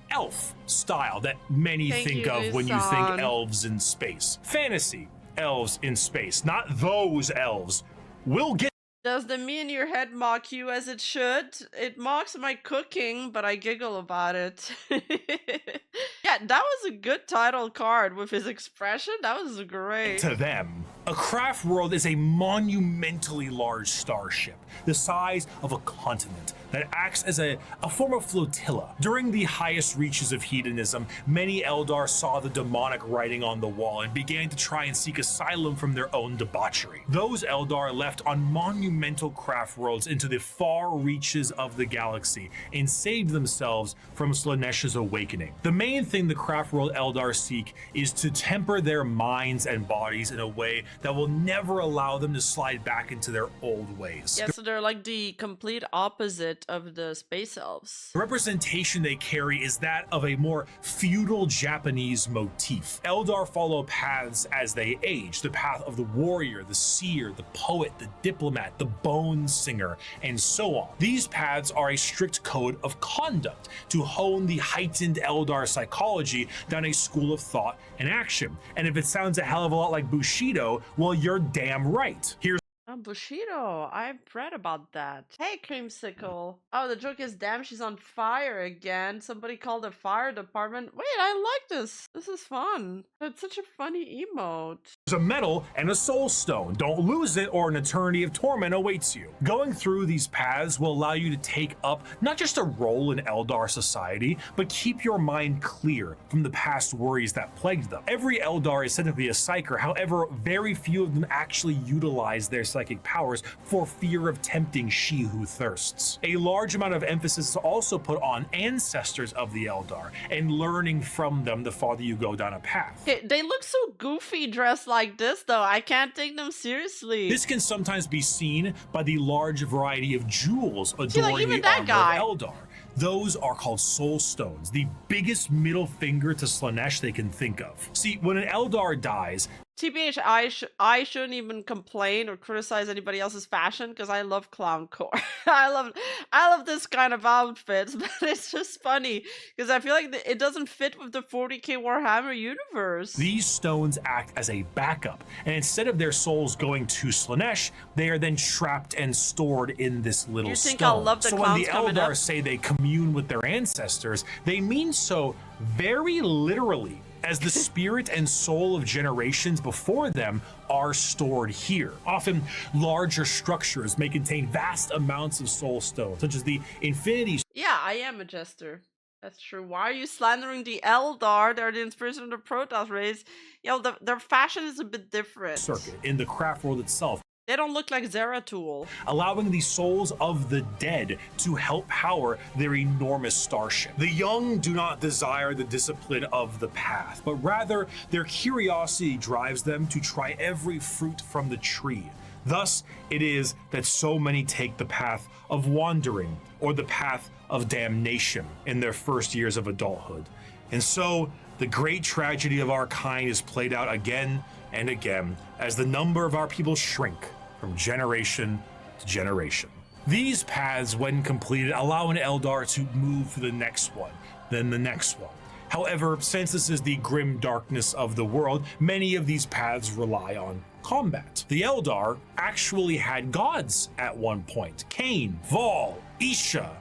elf style that many think of when you think elves in space. Fantasy elves in space, not those elves. We'll get. Does the me in your head mock you as it should? It mocks my cooking, but I giggle about it. Yeah, that was a good title card with his expression. That was great. To them, a craft world is a monumentally large starship, the size of a continent, that acts as a form of flotilla. During the highest reaches of hedonism, many Eldar saw the demonic writing on the wall and began to try and seek asylum from their own debauchery. Those Eldar left on monumental craft worlds into the far reaches of the galaxy and saved themselves from Slaanesh's awakening. The main thing the craft world Eldar seek is to temper their minds and bodies in a way that will never allow them to slide back into their old ways. Yeah, so they're like the complete opposite of the space elves. The representation they carry is that of a more feudal Japanese motif. Eldar follow paths as they age, the path of the warrior, the seer, the poet, the diplomat, the bone singer, and so on. These paths are a strict code of conduct to hone the heightened Eldar psychology down a school of thought and action. And if it sounds a hell of a lot like Bushido, well, you're damn right. Here's Bushido, I've read about that. Hey, Creamsicle. Oh, the joke is, damn, she's on fire again. Somebody called the fire department. Wait, I like this. This is fun. It's such a funny emote. a medal and a soul stone. Don't lose it or an eternity of torment awaits you. Going through these paths will allow you to take up not just a role in Eldar society, but keep your mind clear from the past worries that plagued them. Every Eldar is said to be a psyker, however, very few of them actually utilize their psychology psychic powers for fear of tempting she who thirsts. A large amount of emphasis is also put on ancestors of the Eldar and learning from them the farther you go down a path. They look so goofy dressed like this, though. I can't take them seriously. This can sometimes be seen by the large variety of jewels adorning even the that armor guy. of Eldar. Those are called soul stones, the biggest middle finger to Slaanesh they can think of. See, when an Eldar dies, TBH, I shouldn't even complain or criticize anybody else's fashion because I love clown core. I love this kind of outfits, but it's just funny because I feel like it doesn't fit with the 40k Warhammer universe. these stones act as a backup, and instead of their souls going to Slaanesh, they are then trapped and stored in this little You think stone. I'll love the so when clowns the coming Eldar up? say they commune with their ancestors, they mean so very literally, as the spirit and soul of generations before them are stored here. Often, larger structures may contain vast amounts of soul stones, such as the Infinity Yeah, I am a jester. That's true. Why are you slandering the Eldar? They're the inspiration of the Protoss race. You know, their fashion is a bit different. Circuit in the craft world itself, They don't look like Zeratul. allowing the souls of the dead to help power their enormous starship. The young do not desire the discipline of the path, but rather their curiosity drives them to try every fruit from the tree. Thus, it is that so many take the path of wandering or the path of damnation in their first years of adulthood. And so, the great tragedy of our kind is played out again and again as the number of our people shrink from generation to generation. These paths, when completed, allow an Eldar to move to the next one, then the next one. However, since this is the grim darkness of the world, many of these paths rely on combat. The Eldar actually had gods at one point: Cain, Vol, Isha,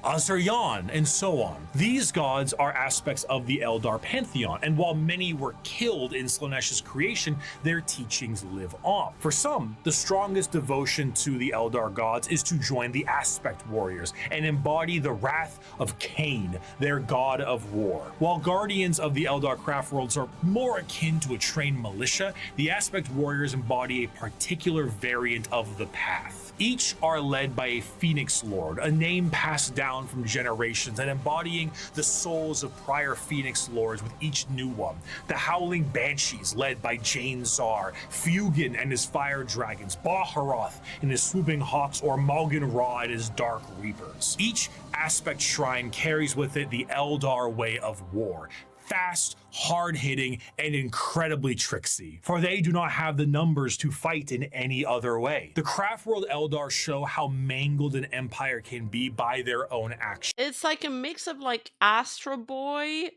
Azaryan, and so on. These gods are aspects of the Eldar pantheon, and while many were killed in Slaanesh's creation, their teachings live on. For some, the strongest devotion to the Eldar gods is to join the Aspect Warriors and embody the wrath of Cain, their god of war. While guardians of the Eldar craft worlds are more akin to a trained militia, the Aspect Warriors embody a particular variant of the path. Each are led by a Phoenix Lord, a name passed down from generations and embodying the souls of prior Phoenix Lords with each new one. The Howling Banshees, led by Jane Zar, Fugin and his Fire Dragons, Baharoth and his Swooping Hawks, or Malgan Ra and his Dark Reapers. Each aspect shrine carries with it the Eldar way of war. Fast, hard-hitting, and incredibly tricksy, for they do not have the numbers to fight in any other way. The Craftworld Eldar show how mangled an empire can be by their own actions. It's like a mix of like Astro Boy,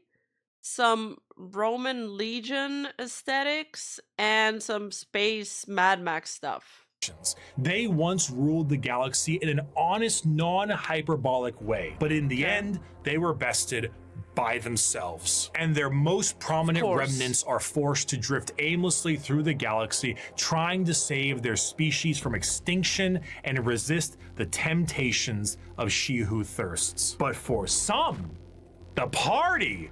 some Roman Legion aesthetics, and some space Mad Max stuff. They once ruled the galaxy in an honest, non-hyperbolic way, but in the end, they were bested by themselves, and their most prominent remnants are forced to drift aimlessly through the galaxy, trying to save their species from extinction and resist the temptations of she who thirsts. But for some, the party,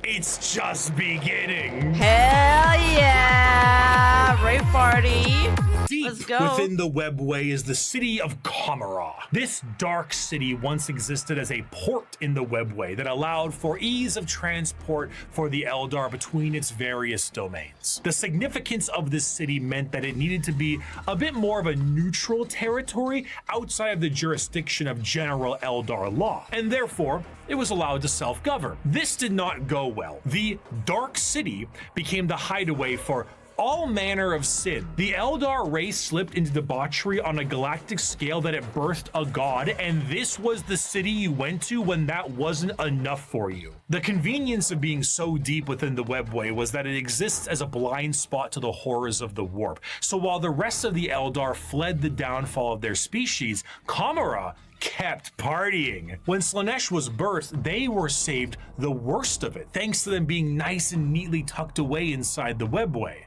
it's just beginning. Hell yeah! Rave party! Deep Let's go. within the webway is the city of Kamara. This dark city once existed as a port in the webway that allowed for ease of transport for the Eldar between its various domains. The significance of this city meant that it needed to be a bit more of a neutral territory outside of the jurisdiction of general Eldar law, and therefore it was allowed to self-govern. This did not go well. The Dark City became the hideaway for all manner of sin. The Eldar race slipped into debauchery on a galactic scale that it birthed a god, and this was the city you went to when that wasn't enough for you. The convenience of being so deep within the webway was that it exists as a blind spot to the horrors of the warp. So while the rest of the Eldar fled the downfall of their species, Kamara kept partying. When Slaanesh was birthed, they were saved the worst of it, thanks to them being nice and neatly tucked away inside the webway.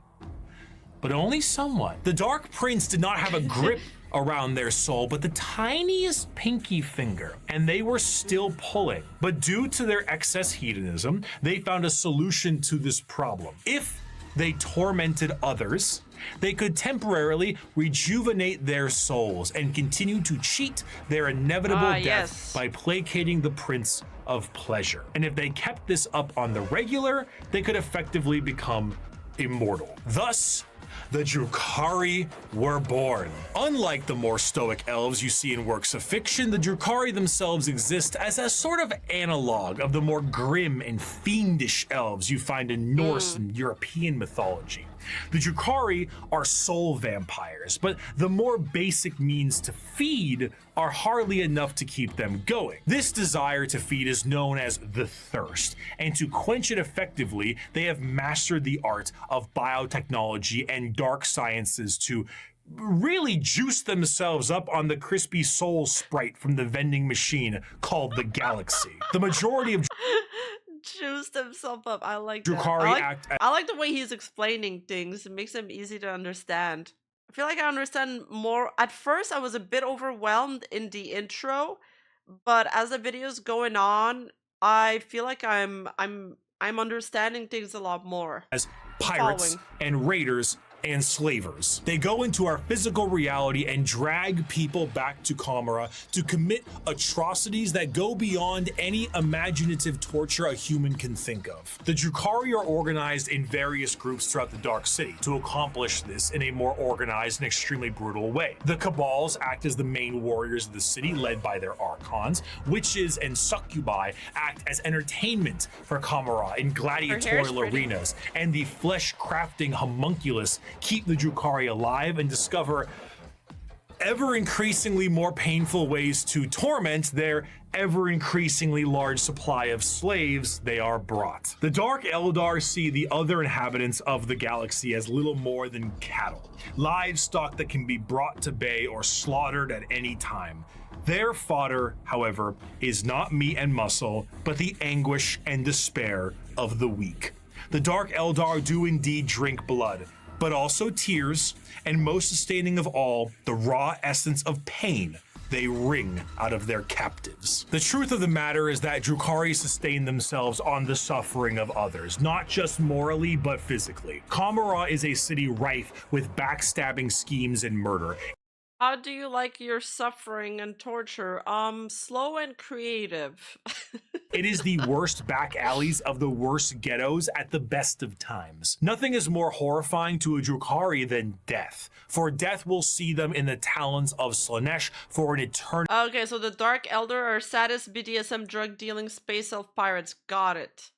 But only somewhat. The Dark Prince did not have a grip around their soul, but the tiniest pinky finger, and they were still pulling. But due to their excess hedonism, they found a solution to this problem. If they tormented others, they could temporarily rejuvenate their souls and continue to cheat their inevitable death by placating the Prince of Pleasure. And if they kept this up on the regular, they could effectively become immortal. Thus, the Drukari were born. Unlike the more stoic elves you see in works of fiction, the Drukari themselves exist as a sort of analog of the more grim and fiendish elves you find in Norse and European mythology. The Drukari are soul vampires, but the more basic means to feed are hardly enough to keep them going. This desire to feed is known as the thirst, and to quench it effectively, they have mastered the art of biotechnology and dark sciences to really juice themselves up on the crispy soul sprite from the vending machine called the Galaxy. The majority of juiced himself up. I like Drukari that. I like the way he's explaining things. It makes them easy to understand. I feel like I understand more. At first, I was a bit overwhelmed in the intro, but as the video's going on, I feel like I'm understanding things a lot more. As pirates and raiders and slavers. They go into our physical reality and drag people back to Kamara to commit atrocities that go beyond any imaginative torture a human can think of. The Drukari are organized in various groups throughout the Dark City to accomplish this in a more organized and extremely brutal way. The Cabals act as the main warriors of the city, led by their archons. Witches and succubi act as entertainment for Kamara in gladiatorial arenas, and the flesh-crafting homunculus keep the Drukari alive and discover ever increasingly more painful ways to torment their ever increasingly large supply of slaves they are brought. The Dark Eldar see the other inhabitants of the galaxy as little more than cattle, livestock that can be brought to bay or slaughtered at any time. Their fodder, however, is not meat and muscle, but the anguish and despair of the weak. The Dark Eldar do indeed drink blood, but also tears, and most sustaining of all, the raw essence of pain they wring out of their captives. The truth of the matter is that Drukari sustain themselves on the suffering of others, not just morally, but physically. Kamara is a city rife with backstabbing schemes and murder. How do you like your suffering and torture? Slow and creative. It is the worst back alleys of the worst ghettos at the best of times. Nothing is more horrifying to a Drukari than death, for death will see them in the talons of Slaanesh for an eternity. Okay, so the Dark Eldar are sadist BDSM drug-dealing space elf pirates. Got it.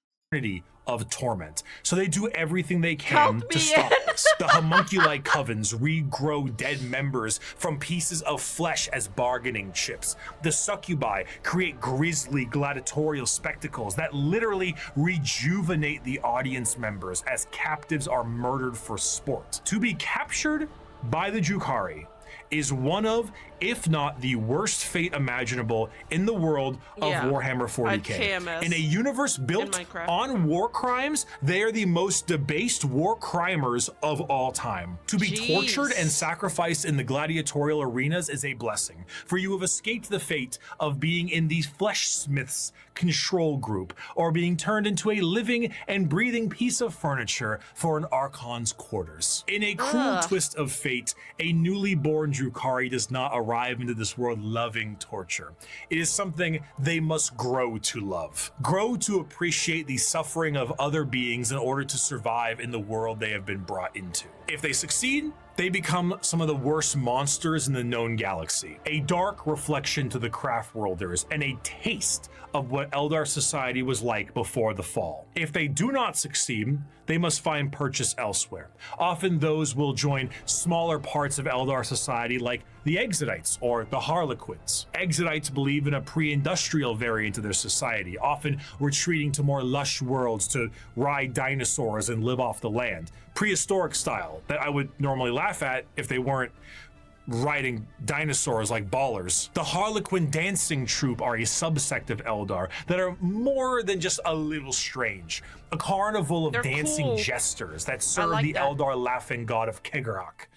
Of torment. So they do everything they can to stop this. The homunculi covens regrow dead members from pieces of flesh as bargaining chips. The succubi create grisly gladiatorial spectacles that literally rejuvenate the audience members as captives are murdered for sport. To be captured by the Drukari is one of, if not the worst fate imaginable in the world of Warhammer 40k. In a universe built on war crimes, they are the most debased war crimers of all time. To be tortured and sacrificed in the gladiatorial arenas is a blessing, for you have escaped the fate of being in the Fleshsmith's control group, or being turned into a living and breathing piece of furniture for an Archon's quarters. In a cruel twist of fate, a newly born Drukari does not arrive into this world loving torture. It is something they must grow to love. Grow to appreciate the suffering of other beings in order to survive in the world they have been brought into. If they succeed, they become some of the worst monsters in the known galaxy, a dark reflection to the craft worlders and a taste of what Eldar society was like before the fall. If they do not succeed, they must find purchase elsewhere. Often those will join smaller parts of Eldar society like the Exodites or the Harlequins. Exodites believe in a pre-industrial variant of their society, often retreating to more lush worlds to ride dinosaurs and live off the land. Prehistoric style that I would normally laugh at if they weren't riding dinosaurs like ballers. The Harlequin dancing troupe are a subsect of Eldar that are more than just a little strange. A carnival of dancing jesters that serve the Eldar laughing god of Kegarak.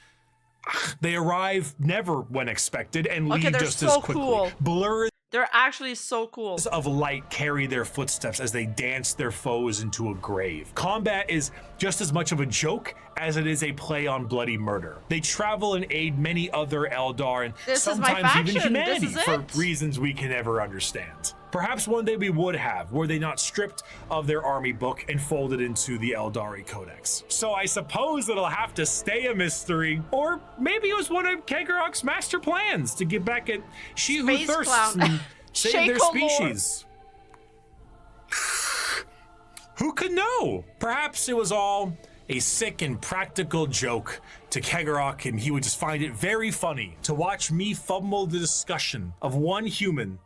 They arrive never when expected and leave just as quickly. Blur. They're actually so cool. Of light carry their footsteps as they dance their foes into a grave. Combat is just as much of a joke as it is a play on bloody murder. They travel and aid many other Eldar and This is my sometimes even faction. humanity This is for it. reasons we can never understand. Perhaps one day we would have, were they not stripped of their army book and folded into the Eldari Codex. So I suppose it'll have to stay a mystery, or maybe it was one of Kegorok's master plans to get back at she who Space thirsts clown. and save their Shaco Lord. species. Who could know? Perhaps it was all a sick and practical joke to Kegorok, and he would just find it very funny to watch me fumble the discussion of one human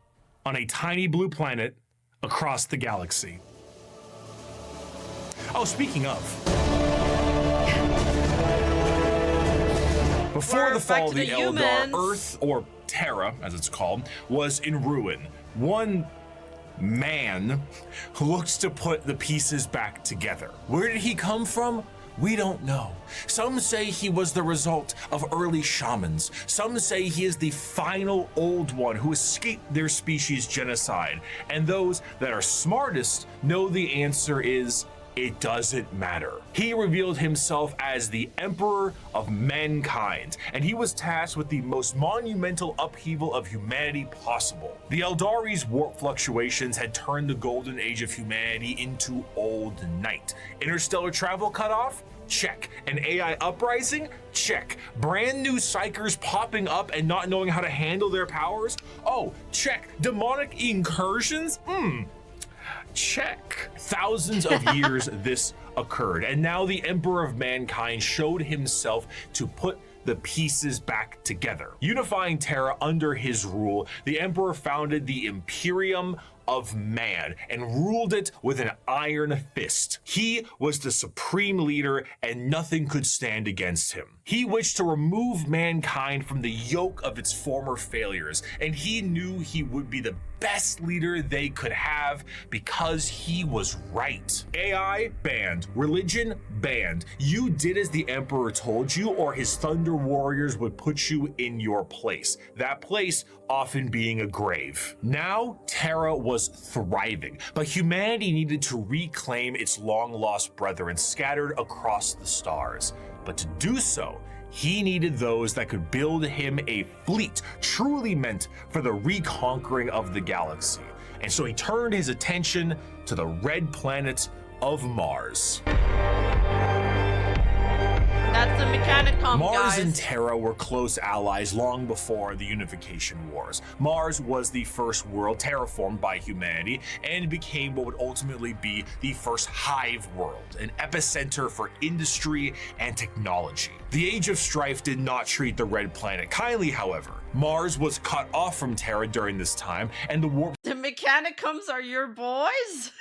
on a tiny blue planet across the galaxy. Oh, speaking of. Before We're the fall back of to the the Eldar, humans. Earth, or Terra, as it's called, was in ruin. One man who looks to put the pieces back together. Where did he come from? We don't know. Some say he was the result of early shamans. Some say he is the final old one who escaped their species genocide. And those that are smartest know the answer is it doesn't matter. He revealed himself as the Emperor of Mankind, and he was tasked with the most monumental upheaval of humanity possible. The Eldari's warp fluctuations had turned the golden age of humanity into old night. Interstellar travel cut off? Check. An AI uprising? Check. Brand new psychers popping up and not knowing how to handle their powers? Oh, check. Demonic incursions? Check. Thousands of years this occurred, and now the Emperor of Mankind showed himself to put the pieces back together. Unifying Terra under his rule, the Emperor founded the Imperium of Man and ruled it with an iron fist. He was the supreme leader and nothing could stand against him. He wished to remove mankind from the yoke of its former failures, and he knew he would be the best leader they could have because he was right. AI banned, religion banned. You did as the Emperor told you, or his Thunder Warriors would put you in your place. That place often being a grave. Now, Terra was thriving, but humanity needed to reclaim its long-lost brethren scattered across the stars. But to do so, he needed those that could build him a fleet truly meant for the reconquering of the galaxy. And so he turned his attention to the red planet of Mars. That's the Mechanicum, Mars guys. and Terra were close allies long before the Unification Wars. Mars was the first world terraformed by humanity and became what would ultimately be the first hive world, an epicenter for industry and technology. The Age of Strife did not treat the Red Planet kindly, however. Mars was cut off from Terra during this time, and the warp The Mechanicums are your boys?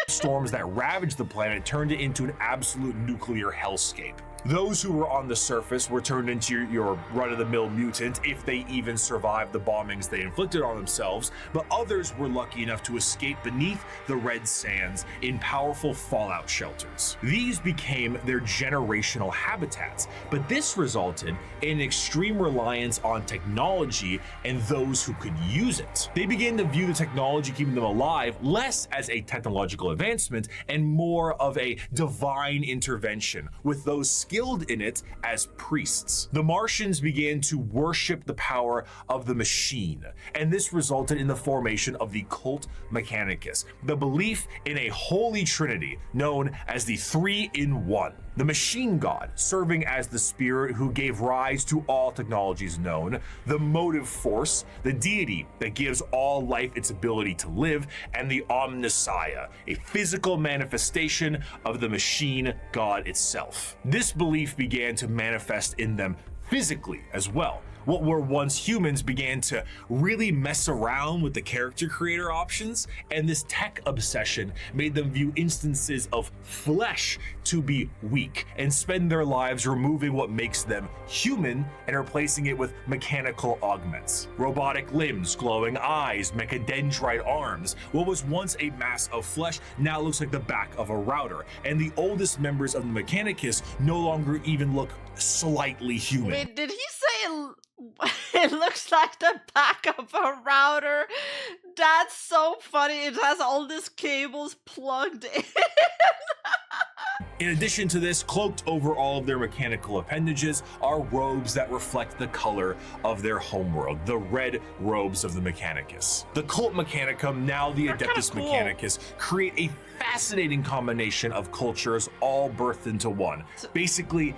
storms that ravaged the planet turned it into an absolute nuclear hellscape. Those who were on the surface were turned into your run-of-the-mill mutant if they even survived the bombings they inflicted on themselves, but others were lucky enough to escape beneath the red sands in powerful fallout shelters. These became their generational habitats, but this resulted in extreme reliance on technology and those who could use it. They began to view the technology keeping them alive less as a technological advancement and more of a divine intervention, with those skilled in it as priests. The Martians began to worship the power of the machine, and this resulted in the formation of the Cult Mechanicus, the belief in a holy trinity known as the Three-in-One. The machine god, serving as the spirit who gave rise to all technologies known, the motive force, the deity that gives all life its ability to live, and the Omnissiah, a physical manifestation of the machine god itself. This belief began to manifest in them physically as well. What were once humans began to really mess around with the character creator options, and this tech obsession made them view instances of flesh to be weak and spend their lives removing what makes them human and replacing it with mechanical augments. Robotic limbs, glowing eyes, mechadendrite arms. What was once a mass of flesh now looks like the back of a router, and the oldest members of the Mechanicus no longer even look slightly human. Wait, did he say it looks like the back of a router. That's so funny. It has all these cables plugged in. In addition to this, cloaked over all of their mechanical appendages are robes that reflect the color of their homeworld, the red robes of the Mechanicus. The Cult Mechanicum, now the Adeptus Mechanicus, create a fascinating combination of cultures all birthed into one. Basically,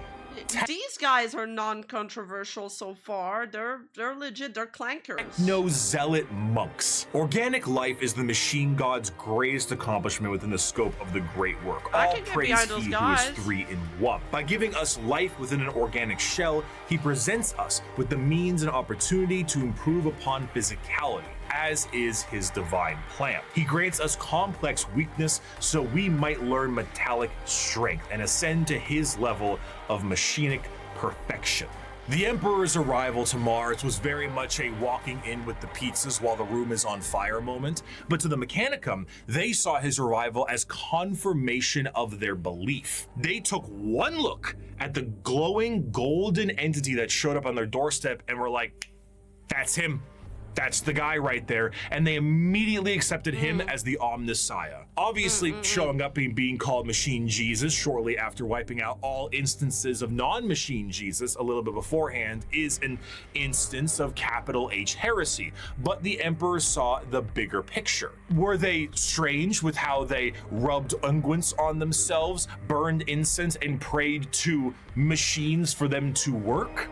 these guys are non-controversial so far. They're legit. They're clankers. No zealot monks. Organic life is the machine god's greatest accomplishment within the scope of the great work. I All can get praise behind those he guys. who is 3 in 1. By giving us life within an organic shell, he presents us with the means and opportunity to improve upon physicality, as is his divine plan. He grants us complex weakness so we might learn metallic strength and ascend to his level of machinic perfection. The Emperor's arrival to Mars was very much a walking in with the pizzas while the room is on fire moment, but to the Mechanicum, they saw his arrival as confirmation of their belief. They took one look at the glowing golden entity that showed up on their doorstep and were like, that's him. That's the guy right there. And they immediately accepted him as the Omnissiah. Obviously, showing up and being called Machine Jesus shortly after wiping out all instances of non-Machine Jesus a little bit beforehand is an instance of capital H heresy. But the Emperor saw the bigger picture. Were they strange with how they rubbed unguents on themselves, burned incense, and prayed to machines for them to work?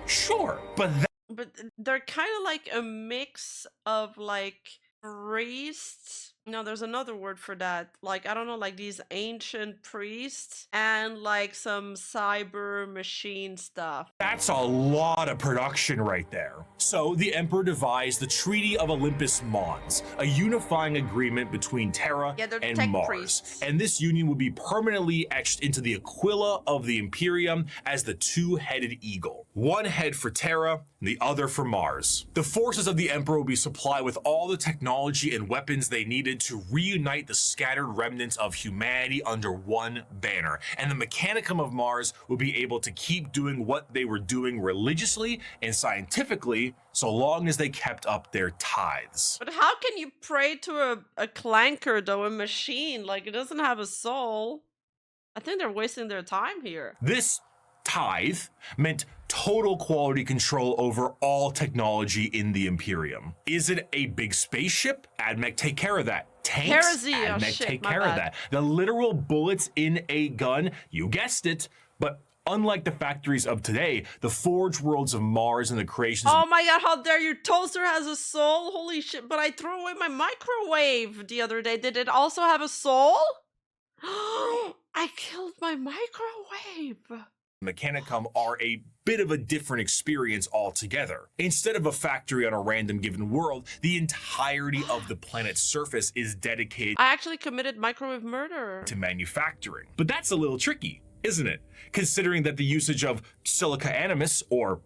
Sure, but But they're kind of like a mix of like priests. No, there's another word for that. Like, I don't know, like these ancient priests and like some cyber machine stuff. that's a lot of production right there. So the Emperor devised the Treaty of Olympus Mons, a unifying agreement between Terra Yeah, they're and tech Mars. priests. And this union would be permanently etched into the Aquila of the Imperium as the two-headed eagle. One head for Terra, and the other for Mars. The forces of the Emperor would be supplied with all the technology and weapons they needed to reunite the scattered remnants of humanity under one banner. And the Mechanicum of Mars would be able to keep doing what they were doing religiously and scientifically, so long as they kept up their tithes. But how can you pray to a clanker, though, a machine? Like, it doesn't have a soul. I think they're wasting their time here. This tithe meant total quality control over all technology in the Imperium. Is it a big spaceship? AdMech take care of that. Tanks? Heresy, oh AdMech shit, take my care of bad. that. The literal bullets in a gun, you guessed it, but unlike the factories of today, the forge worlds of Mars and the creations Oh my god, how dare you! Toaster has a soul? Holy shit, but I threw away my microwave the other day. Did it also have a soul? I killed my microwave. Mechanicum are a bit of a different experience altogether. Instead of a factory on a random given world, the entirety of the planet's surface is dedicated I actually committed microwave murder. to manufacturing. But that's a little tricky, isn't it? Considering that the usage of silica animus, or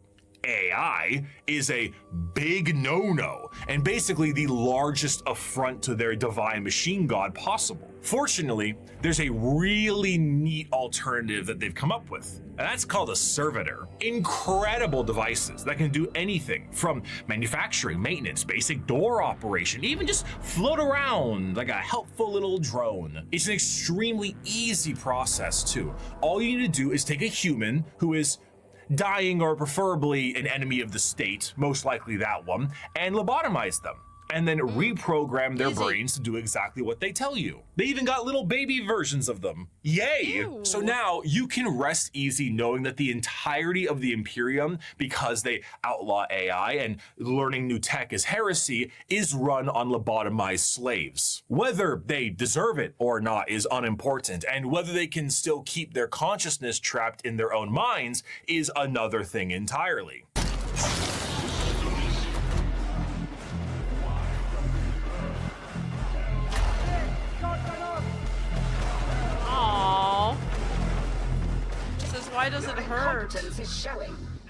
AI, is a big no-no, and basically the largest affront to their divine machine god possible. Fortunately, there's a really neat alternative that they've come up with, and that's called a servitor. Incredible devices that can do anything from manufacturing, maintenance, basic door operation, even just float around like a helpful little drone. It's an extremely easy process too. All you need to do is take a human who is dying or preferably an enemy of the state, most likely that one, and lobotomize them. And then reprogram their Easy. brains to do exactly what they tell you. They even got little baby versions of them. Yay! Ew. So now you can rest easy knowing that the entirety of the Imperium, because they outlaw AI and learning new tech is heresy, is run on lobotomized slaves. Whether they deserve it or not is unimportant, and whether they can still keep their consciousness trapped in their own minds is another thing entirely. Aww. Says, why does it hurt?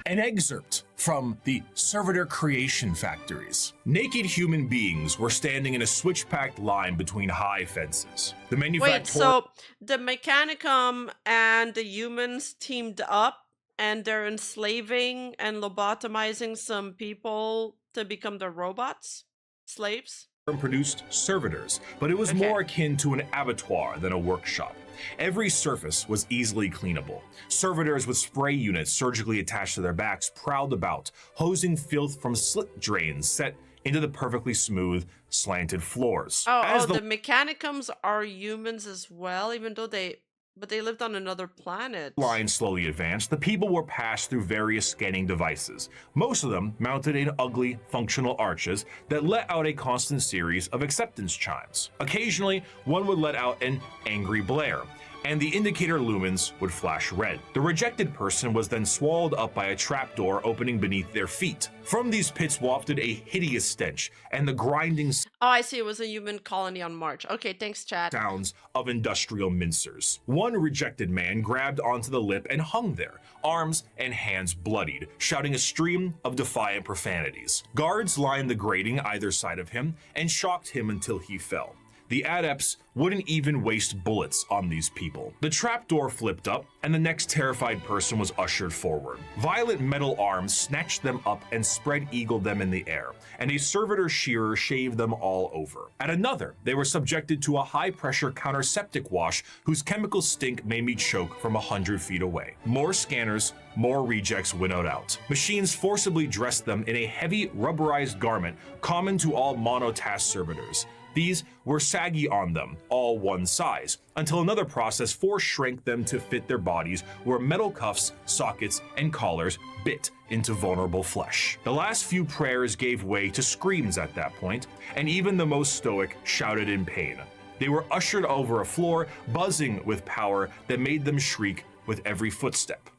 An excerpt from the Servitor creation factories. Naked human beings were standing in a switch-packed line between high fences. The Wait, manufacturer so the Mechanicum and the humans teamed up and they're enslaving and lobotomizing some people to become their robots, slaves. Produced servitors, but it was Okay. more akin to an abattoir than a workshop. Every surface was easily cleanable. Servitors with spray units surgically attached to their backs prowled about, hosing filth from slit drains set into the perfectly smooth, slanted floors. Oh, the Mechanicums are humans as well, even though they lived on another planet. Line slowly advanced, the people were passed through various scanning devices, most of them mounted in ugly, functional arches that let out a constant series of acceptance chimes. Occasionally, one would let out an angry blare, and the indicator lumens would flash red. The rejected person was then swallowed up by a trapdoor opening beneath their feet. From these pits wafted a hideous stench, and the grinding Oh, I see. It was a human colony on Mars. Okay, thanks, chat. sounds of industrial mincers. One rejected man grabbed onto the lip and hung there, arms and hands bloodied, shouting a stream of defiant profanities. Guards lined the grating either side of him and shocked him until he fell. The adepts wouldn't even waste bullets on these people. The trapdoor flipped up, and the next terrified person was ushered forward. Violent metal arms snatched them up and spread-eagled them in the air, and a servitor shearer shaved them all over. At another, they were subjected to a high-pressure counterseptic wash whose chemical stink made me choke from 100 feet away. More scanners, more rejects winnowed out. Machines forcibly dressed them in a heavy rubberized garment common to all monotask servitors. These were saggy on them, all one size, until another process force-shrank them to fit their bodies where metal cuffs, sockets, and collars bit into vulnerable flesh. The last few prayers gave way to screams at that point, and even the most stoic shouted in pain. They were ushered over a floor buzzing with power that made them shriek with every footstep.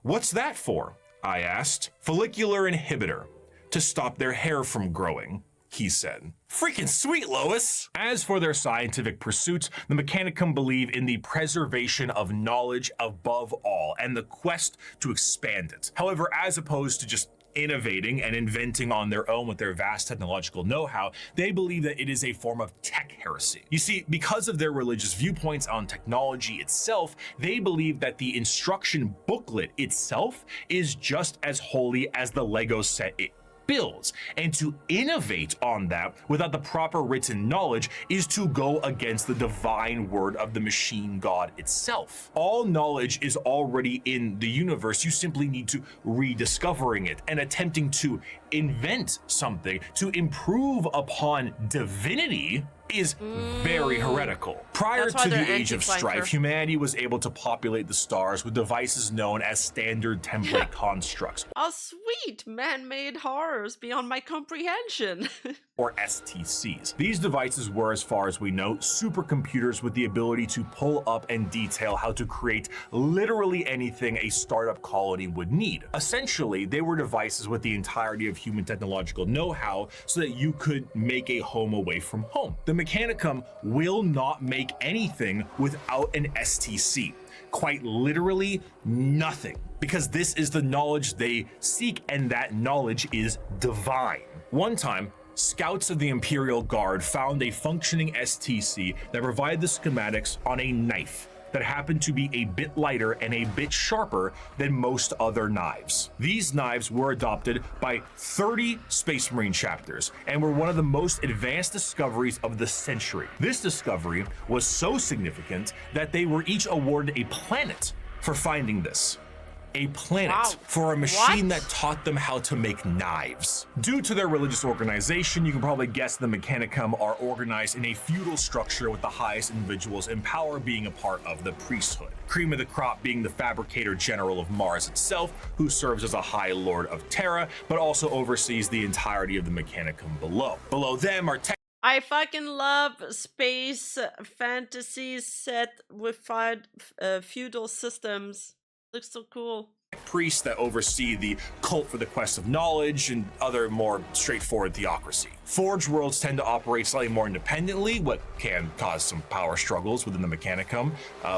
"What's that for?" I asked. "Follicular inhibitor, to stop their hair from growing," he said. Freaking sweet, Lois! As for their scientific pursuits, the Mechanicum believe in the preservation of knowledge above all and the quest to expand it. However, as opposed to just innovating and inventing on their own with their vast technological know-how, they believe that it is a form of tech heresy. You see, because of their religious viewpoints on technology itself, they believe that the instruction booklet itself is just as holy as the Lego set it builds, and to innovate on that without the proper written knowledge is to go against the divine word of the machine god itself. All knowledge is already in the universe. You simply need to rediscovering it and attempting to invent something to improve upon divinity is very heretical. Prior to the Age of Strife, humanity was able to populate the stars with devices known as standard template constructs. Oh, sweet! Man-made horrors beyond my comprehension. Or STCs. These devices were, as far as we know, supercomputers with the ability to pull up and detail how to create literally anything a startup colony would need. Essentially, they were devices with the entirety of human technological know-how so that you could make a home away from home. The Mechanicum will not make anything without an STC. Quite literally nothing, because this is the knowledge they seek, and that knowledge is divine. One time, scouts of the Imperial Guard found a functioning STC that provided the schematics on a knife that happened to be a bit lighter and a bit sharper than most other knives. These knives were adopted by 30 Space Marine chapters and were one of the most advanced discoveries of the century. This discovery was so significant that they were each awarded a planet for finding this. A planet for a machine that taught them how to make knives. Due to their religious organization, you can probably guess the Mechanicum are organized in a feudal structure with the highest individuals in power being a part of the priesthood. Cream of the crop being the fabricator general of Mars itself, who serves as a high lord of Terra, but also oversees the entirety of the Mechanicum below. Below them are I fucking love space fantasy set with feudal systems. Looks so cool. Priests that oversee the cult for the quest of knowledge and other more straightforward theocracy. Forge worlds tend to operate slightly more independently, what can cause some power struggles within the Mechanicum,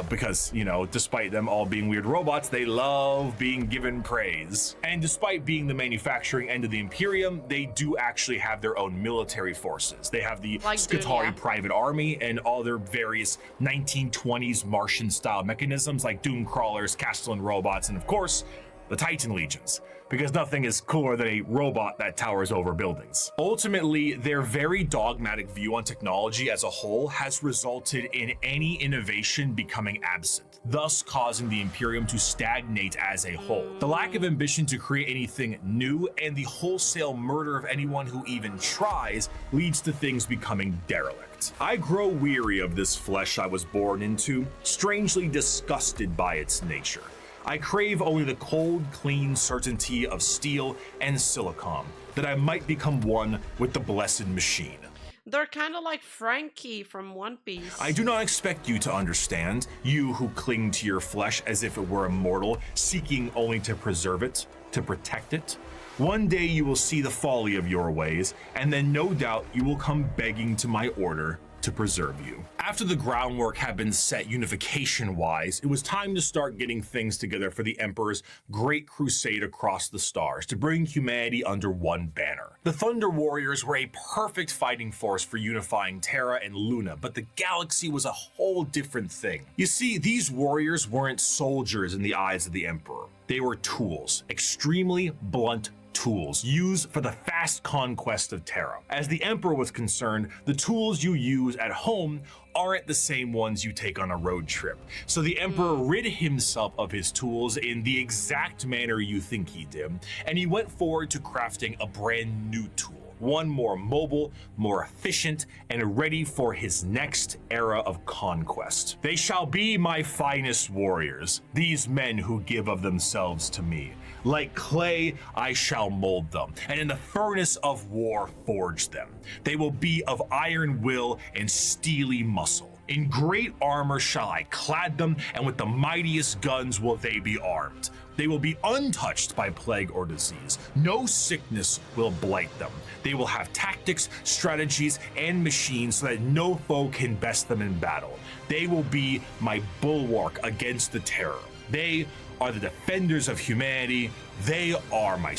because, you know, despite them all being weird robots, they love being given praise. And despite being the manufacturing end of the Imperium, they do actually have their own military forces. They have the Skitarii Private Army and all their various 1920s Martian-style mechanisms like Doom Crawlers, Castellan robots, and of course, the Titan Legions, because nothing is cooler than a robot that towers over buildings. Ultimately, their very dogmatic view on technology as a whole has resulted in any innovation becoming absent, thus causing the Imperium to stagnate as a whole. The lack of ambition to create anything new and the wholesale murder of anyone who even tries leads to things becoming derelict. I grow weary of this flesh I was born into, strangely disgusted by its nature. I crave only the cold, clean certainty of steel and silicon, that I might become one with the blessed machine. They're kind of like Frankie from One Piece. I do not expect you to understand, you who cling to your flesh as if it were immortal, seeking only to preserve it, to protect it. One day you will see the folly of your ways, and then no doubt you will come begging to my order to preserve you. After the groundwork had been set unification-wise, it was time to start getting things together for the Emperor's great crusade across the stars to bring humanity under one banner. The Thunder Warriors were a perfect fighting force for unifying Terra and Luna, but the galaxy was a whole different thing. You see, these warriors weren't soldiers in the eyes of the Emperor. They were tools, extremely blunt tools used for the fast conquest of Terra. As the Emperor was concerned, the tools you use at home aren't the same ones you take on a road trip. So the Emperor rid himself of his tools in the exact manner you think he did, and he went forward to crafting a brand new tool. One more mobile, more efficient, and ready for his next era of conquest. They shall be my finest warriors, these men who give of themselves to me. Like clay, I shall mold them, and in the furnace of war forge them. They will be of iron will and steely muscle. In great armor shall I clad them, and with the mightiest guns will they be armed. They will be untouched by plague or disease. No sickness will blight them. They will have tactics, strategies, and machines so that no foe can best them in battle. They will be my bulwark against the terror. They are the defenders of humanity. They are my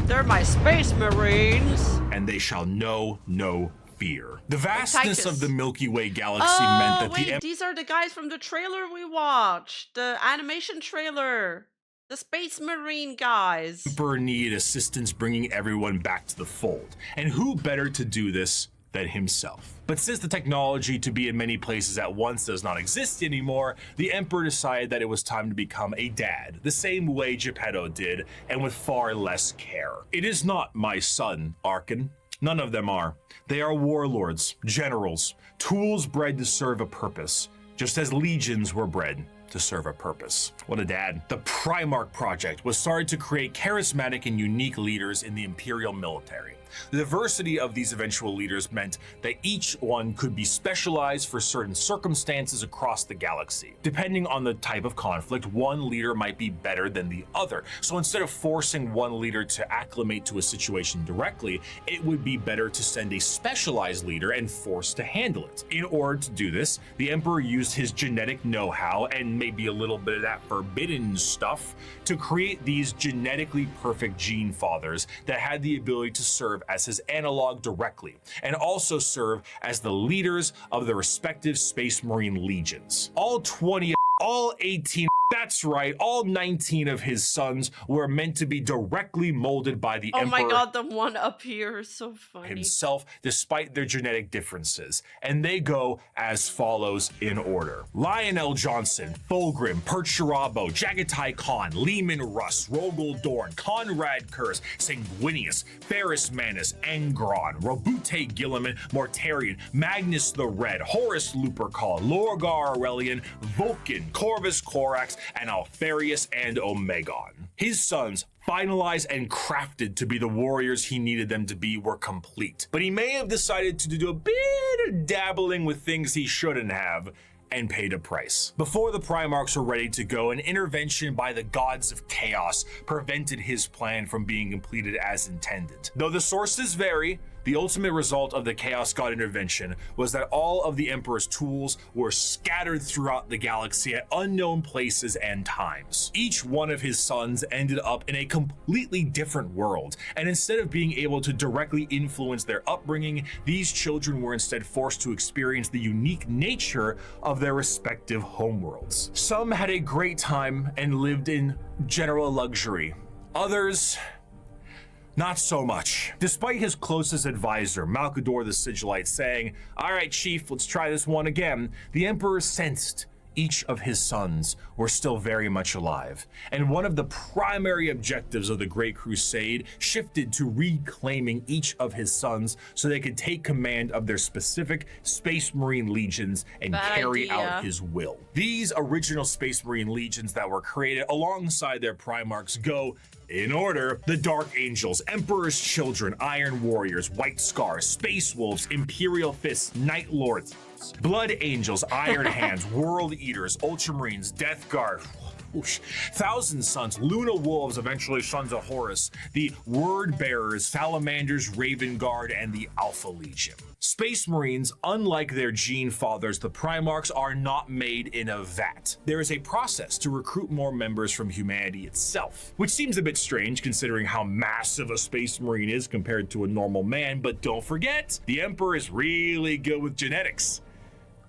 They're my space marines. and they shall know no fear. The vastness of the Milky Way galaxy meant that wait, these are the guys from the trailer we watched. The animation trailer. The Space Marine guys. Emperor needed assistance bringing everyone back to the fold. And who better to do this than himself? But since the technology to be in many places at once does not exist anymore, the Emperor decided that it was time to become a dad, the same way Geppetto did, and with far less care. It is not my son, Archon. None of them are. They are warlords, generals, tools bred to serve a purpose, just as legions were bred to serve a purpose. What a dad. The Primarch Project was started to create charismatic and unique leaders in the Imperial military. The diversity of these eventual leaders meant that each one could be specialized for certain circumstances across the galaxy. Depending on the type of conflict, one leader might be better than the other. So instead of forcing one leader to acclimate to a situation directly, it would be better to send a specialized leader and force to handle it. In order to do this, the Emperor used his genetic know-how and maybe a little bit of that forbidden stuff to create these genetically perfect gene fathers that had the ability to serve as his analog directly, and also serve as the leaders of the respective Space Marine legions. All 20, all 18, that's right, all 19 of his sons were meant to be directly molded by the Emperor. Oh my god, the one up here is so funny. Himself, despite their genetic differences. And they go as follows in order. Lionel Johnson, Fulgrim, Percherabo, Jagatai Khan, Lehman Russ, Rogel Dorn, Conrad Kurz, Sanguinius, Ferris Manus, Angron, Robute Gilliman, Mortarion, Magnus the Red, Horus Lupercal, Lorgar Aurelian, Vulcan, Corvus Corax, and Alfarius and Omegon. His sons, finalized and crafted to be the warriors he needed them to be, were complete. But he may have decided to do a bit of dabbling with things he shouldn't have, and paid a price. Before the Primarchs were ready to go, an intervention by the gods of chaos prevented his plan from being completed as intended. Though the sources vary, The ultimate result of the Chaos God intervention was that all of the Emperor's tools were scattered throughout the galaxy at unknown places and times. Each one of his sons ended up in a completely different world, and instead of being able to directly influence their upbringing, these children were instead forced to experience the unique nature of their respective homeworlds. Some had a great time and lived in general luxury. Others, not so much. Despite his closest advisor, Malkador the Sigillite, saying, "All right, Chief, let's try this one again," the Emperor sensed each of his sons were still very much alive, and one of the primary objectives of the Great Crusade shifted to reclaiming each of his sons so they could take command of their specific Space Marine legions and carry out his will. These original Space Marine legions that were created alongside their Primarchs go in order: the Dark Angels, Emperor's Children, Iron Warriors, White Scars, Space Wolves, Imperial Fists, Night Lords, Blood Angels, Iron Hands, World Eaters, Ultramarines, Death Guard, Thousand Sons, Luna Wolves, eventually Sons of Horus, the Word Bearers, Salamanders, Raven Guard, and the Alpha Legion. Space Marines, unlike their gene fathers, the Primarchs, are not made in a vat. There is a process to recruit more members from humanity itself, which seems a bit strange considering how massive a Space Marine is compared to a normal man, but don't forget, the Emperor is really good with genetics.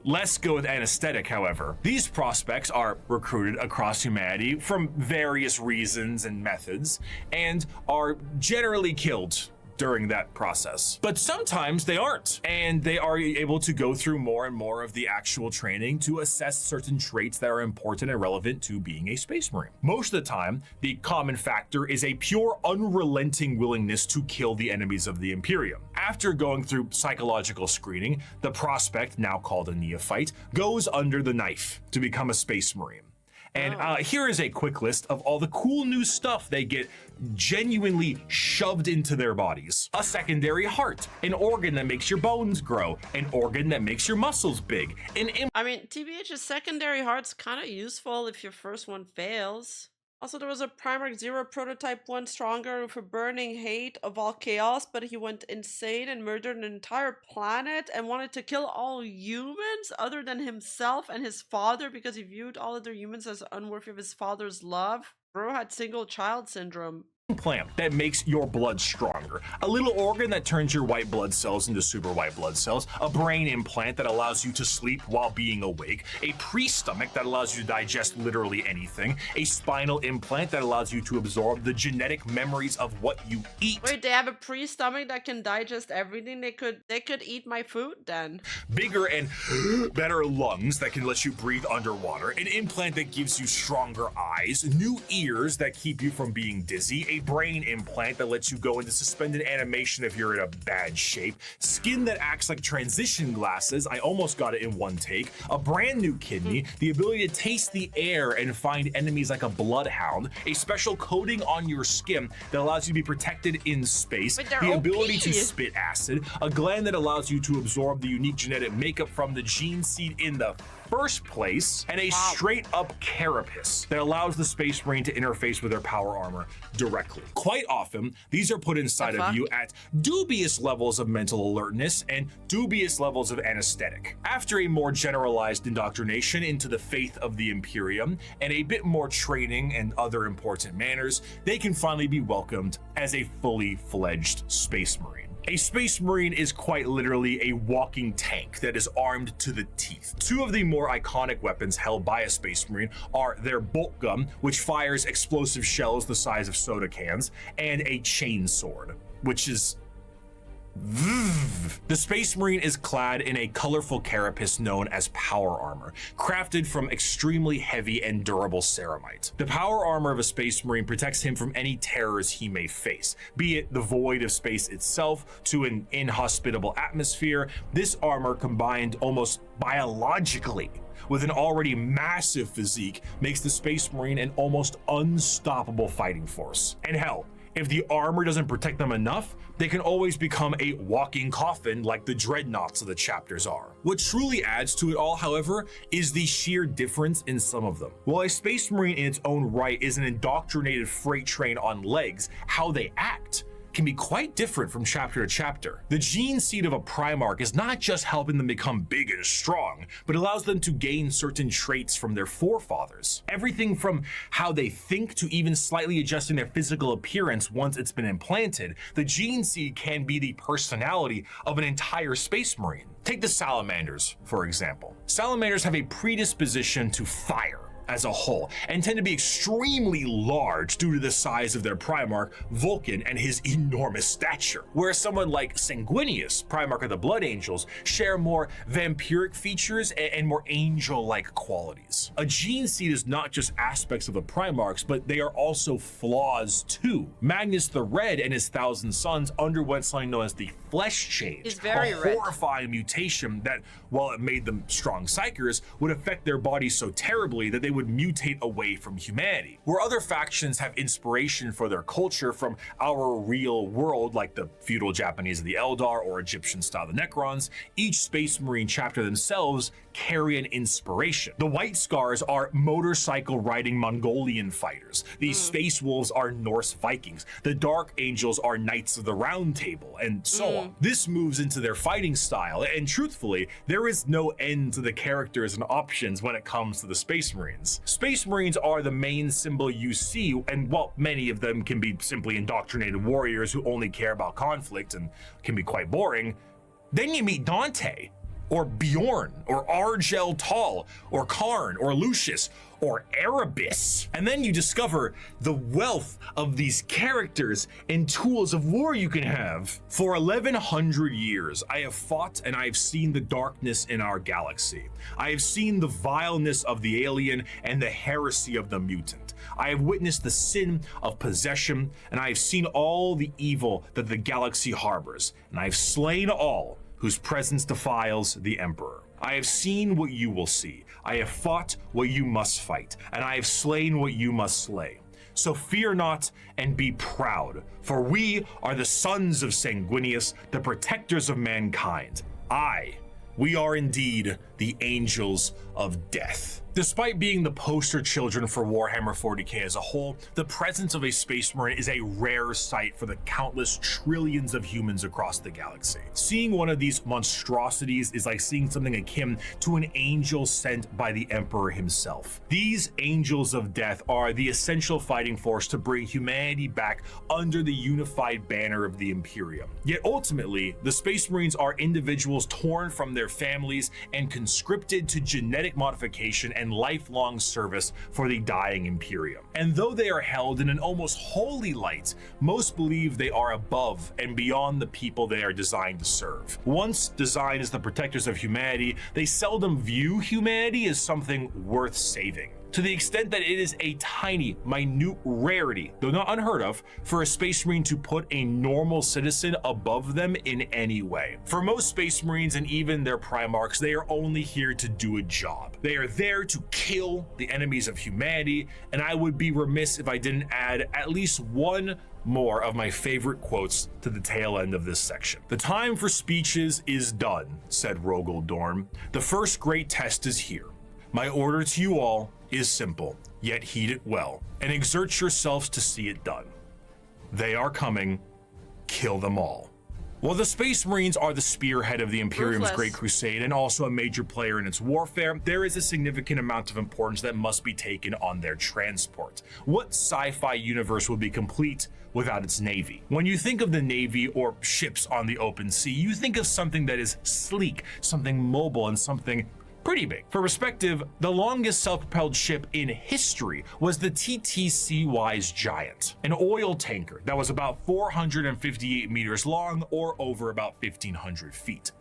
Less good with anesthetic, however. These prospects are recruited across humanity from various reasons and methods, and are generally killed during that process. But sometimes they aren't, and they are able to go through more and more of the actual training to assess certain traits that are important and relevant to being a Space Marine. Most of the time, the common factor is a pure, unrelenting willingness to kill the enemies of the Imperium. After going through psychological screening, the prospect, now called a neophyte, goes under the knife to become a Space Marine. And here is a quick list of all the cool new stuff they get genuinely shoved into their bodies. A secondary heart, an organ that makes your bones grow, an organ that makes your muscles big, I mean, TBH, a secondary heart's kind of useful if your first one fails. Also, there was a Primarch 0 prototype 1 stronger with a burning hate of all chaos, but he went insane and murdered an entire planet and wanted to kill all humans other than himself and his father because he viewed all other humans as unworthy of his father's love. Bro had single child syndrome. Implant that makes your blood stronger, a little organ that turns your white blood cells into super white blood cells, a brain implant that allows you to sleep while being awake, a pre-stomach that allows you to digest literally anything, a spinal implant that allows you to absorb the genetic memories of what you eat. Wait, they have a pre-stomach that can digest everything? They could eat my food then. Bigger and better lungs that can let you breathe underwater, an implant that gives you stronger eyes, new ears that keep you from being dizzy, a brain implant that lets you go into suspended animation if you're in a bad shape, skin that acts like transition glasses, I almost got it in one take, a brand new kidney, the ability to taste the air and find enemies like a bloodhound, a special coating on your skin that allows you to be protected in space, the ability to spit acid, a gland that allows you to absorb the unique genetic makeup from the gene seed in the first place, and a straight up carapace that allows the Space Marine to interface with their power armor directly. Quite often, these are put inside of you at dubious levels of mental alertness and dubious levels of anesthetic. After a more generalized indoctrination into the faith of the Imperium and a bit more training and other important manners, they can finally be welcomed as a fully fledged Space Marine. A Space Marine is quite literally a walking tank that is armed to the teeth. Two of the more iconic weapons held by a Space Marine are their bolt gun, which fires explosive shells the size of soda cans, and a chain sword, which is the Space Marine is clad in a colorful carapace known as power armor, crafted from extremely heavy and durable ceramite. The power armor of a Space Marine protects him from any terrors he may face, be it the void of space itself to an inhospitable atmosphere. This armor, combined almost biologically with an already massive physique, makes the Space Marine an almost unstoppable fighting force. And hell, if the armor doesn't protect them enough, they can always become a walking coffin like the dreadnoughts of the chapters are. What truly adds to it all, however, is the sheer difference in some of them. While a Space Marine in its own right is an indoctrinated freight train on legs, how they act can be quite different from chapter to chapter. The gene seed of a Primarch is not just helping them become big and strong, but allows them to gain certain traits from their forefathers. Everything from how they think to even slightly adjusting their physical appearance once it's been implanted, the gene seed can be the personality of an entire Space Marine. Take the Salamanders, for example. Salamanders have a predisposition to fire as a whole, and tend to be extremely large due to the size of their Primarch, Vulcan, and his enormous stature. Whereas someone like Sanguinius, Primarch of the Blood Angels, share more vampiric features and more angel-like qualities. A gene seed is not just aspects of the Primarchs, but they are also flaws too. Magnus the Red and his 1,000 Sons underwent something known as the Flesh Change, He's very a red. horrifying mutation that, while it made them strong psychers, would affect their bodies so terribly that they would mutate away from humanity. Where other factions have inspiration for their culture from our real world, like the feudal Japanese of the Eldar or Egyptian style the Necrons, each Space Marine chapter themselves carry an inspiration. The White Scars are motorcycle riding Mongolian fighters. These Space Wolves are Norse Vikings. The Dark Angels are Knights of the Round Table, and so on. This moves into their fighting style, and truthfully, there is no end to the characters and options when it comes to the Space Marines. Space Marines are the main symbol you see, and while many of them can be simply indoctrinated warriors who only care about conflict and can be quite boring, then you meet Dante, or Bjorn, or Argel Tal, or Karn, or Lucius, or Erebus. And then you discover the wealth of these characters and tools of war you can have. For 1100 years, I have fought and I have seen the darkness in our galaxy. I have seen the vileness of the alien and the heresy of the mutant. I have witnessed the sin of possession, and I have seen all the evil that the galaxy harbors, and I have slain all whose presence defiles the Emperor. I have seen what you will see. I have fought what you must fight, and I have slain what you must slay. So fear not and be proud, for we are the sons of Sanguinius, the protectors of mankind. We are indeed the angels of death. Despite being the poster children for Warhammer 40k as a whole, the presence of a Space Marine is a rare sight for the countless trillions of humans across the galaxy. Seeing one of these monstrosities is like seeing something akin to an angel sent by the Emperor himself. These angels of death are the essential fighting force to bring humanity back under the unified banner of the Imperium. Yet ultimately, the Space Marines are individuals torn from their families and conscripted to genetic modification and lifelong service for the dying Imperium. And though they are held in an almost holy light, most believe they are above and beyond the people they are designed to serve. Once designed as the protectors of humanity, they seldom view humanity as something worth saving, to the extent that it is a tiny, minute rarity, though not unheard of, for a Space Marine to put a normal citizen above them in any way. For most Space Marines and even their Primarchs, they are only here to do a job. They are there to kill the enemies of humanity, and I would be remiss if I didn't add at least one more of my favorite quotes to the tail end of this section. "The time for speeches is done," said Rogel Dorn. "The first great test is here. My order to you all is simple, yet heed it well, and exert yourselves to see it done. They are coming. Kill them all." While the Space Marines are the spearhead of the Imperium's Ruthless. Great Crusade and also a major player in its warfare, there is a significant amount of importance that must be taken on their transport. What sci-fi universe would be complete without its navy? When you think of the navy or ships on the open sea, you think of something that is sleek, something mobile, and something pretty big. For perspective, the longest self-propelled ship in history was the TTC-Wise Giant, an oil tanker that was about 458 meters long or over about 1,500 feet.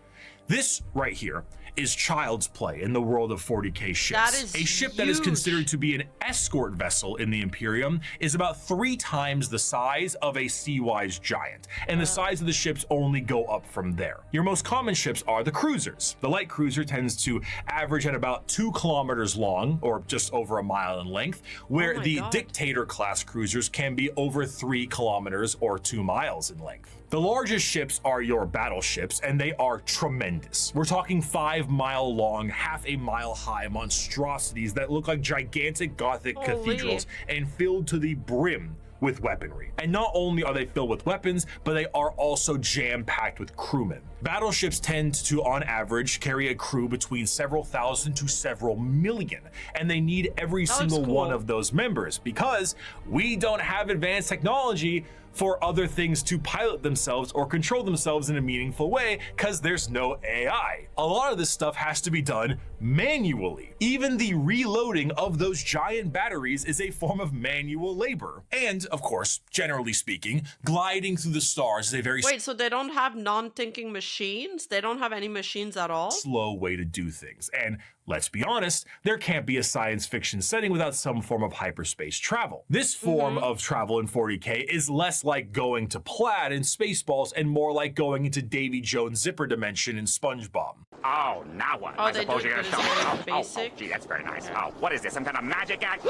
This right here is child's play in the world of 40k ships. That is a ship that is huge. considered to be an escort vessel in the Imperium is about 3 times the size of a Sea-Wise Giant, and the size of the ships only go up from there. Your most common ships are the cruisers. The light cruiser tends to average at about 2 kilometers long, or just over a mile in length, where my the God. Dictator class cruisers can be over 3 kilometers or 2 miles in length. The largest ships are your battleships, and they are tremendous. We're talking 5-mile long, half a mile high monstrosities that look like gigantic Gothic Holy. cathedrals and filled to the brim with weaponry. And not only are they filled with weapons, but they are also jam-packed with crewmen. Battleships tend to, on average, carry a crew between several thousand to several million, and they need every single one of those members because we don't have advanced technology for other things to pilot themselves or control themselves in a meaningful way because there's no AI. A lot of this stuff has to be done manually. Even the reloading of those giant batteries is a form of manual labor. And of course, generally speaking, gliding through the stars is a very Wait, so they don't have non-thinking machines? They don't have any machines at all? slow way to do things. And let's be honest, there can't be a science fiction setting without some form of hyperspace travel. This form of travel in 40K is less like going to Plaid in Spaceballs and more like going into Davy Jones' zipper dimension in SpongeBob. Oh, now what? Oh, I they suppose do you're it gonna show me. as Oh, basic. gee, that's very nice. Oh, what is this? Some kind of magic act?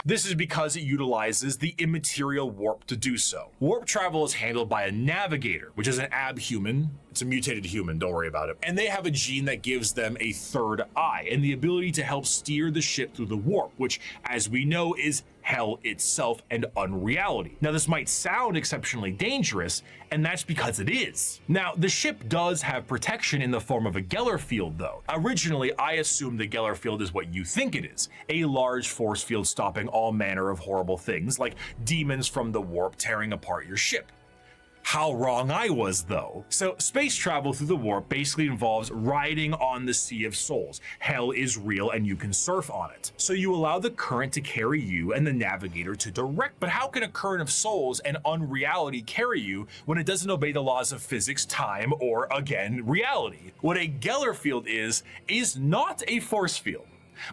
This is because it utilizes the immaterial warp to do so. Warp travel is handled by a navigator, which is an abhuman. It's a mutated human, don't worry about it. And they have a gene that gives them a third eye and the ability to help steer the ship through the warp, which, as we know, is hell itself and unreality. Now, this might sound exceptionally dangerous, and that's because it is. Now, the ship does have protection in the form of a Geller field, though. Originally, I assumed the Geller field is what you think it is, a large force field stopping all manner of horrible things, like demons from the warp tearing apart your ship. How wrong I was, though. So space travel through the warp basically involves riding on the Sea of Souls. Hell is real and you can surf on it. So you allow the current to carry you and the navigator to direct. But how can a current of souls and unreality carry you when it doesn't obey the laws of physics, time, or, again, reality? What a Geller field is not a force field,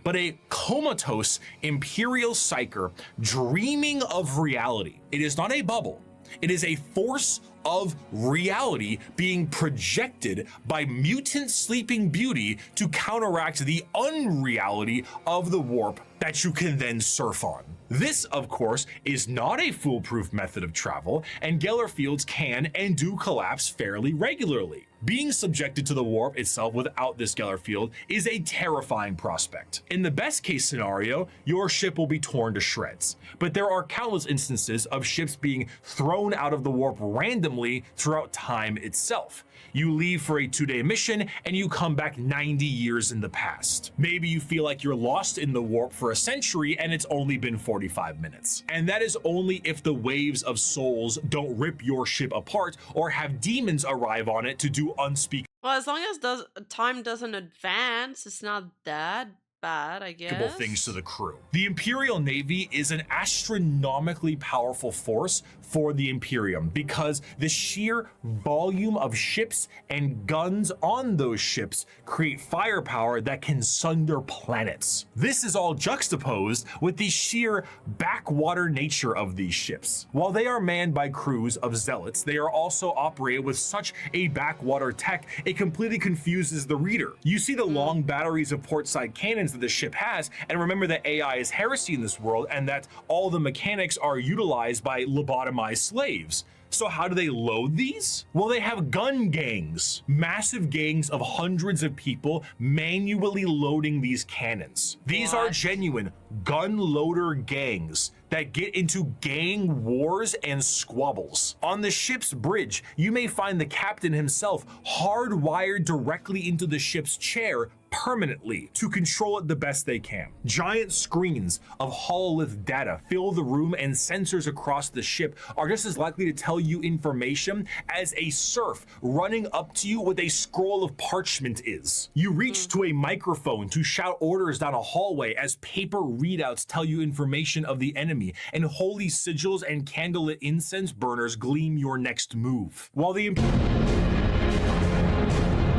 but a comatose Imperial psyker dreaming of reality. It is not a bubble. It is a force of reality being projected by mutant Sleeping Beauty to counteract the unreality of the warp that you can then surf on. This, of course, is not a foolproof method of travel, and Geller fields can and do collapse fairly regularly. Being subjected to the warp itself without this Geller field is a terrifying prospect. In the best case scenario, your ship will be torn to shreds, but there are countless instances of ships being thrown out of the warp randomly throughout time itself. You leave for a 2-day mission and you come back 90 years in the past. Maybe you feel like you're lost in the warp for a century and it's only been 45 minutes. And that is only if the waves of souls don't rip your ship apart or have demons arrive on it to do unspeakable Well, as long as time doesn't advance, it's not that bad, I guess. things to the crew. The Imperial Navy is an astronomically powerful force for the Imperium because the sheer volume of ships and guns on those ships create firepower that can sunder planets. This is all juxtaposed with the sheer backwater nature of these ships. While they are manned by crews of zealots, they are also operated with such a backwater tech, it completely confuses the reader. You see the long batteries of portside cannons that the ship has, and remember that AI is heresy in this world and that all the mechanics are utilized by lobotomized slaves. So how do they load these? Well, they have gun gangs, massive gangs of hundreds of people manually loading these cannons. These are genuine gun loader gangs that get into gang wars and squabbles. On the ship's bridge, you may find the captain himself hardwired directly into the ship's chair permanently to control it the best they can. Giant screens of hololith data fill the room, and sensors across the ship are just as likely to tell you information as a serf running up to you with a scroll of parchment is. You reach to a microphone to shout orders down a hallway as paper readouts tell you information of the enemy, and holy sigils and candlelit incense burners gleam your next move. While the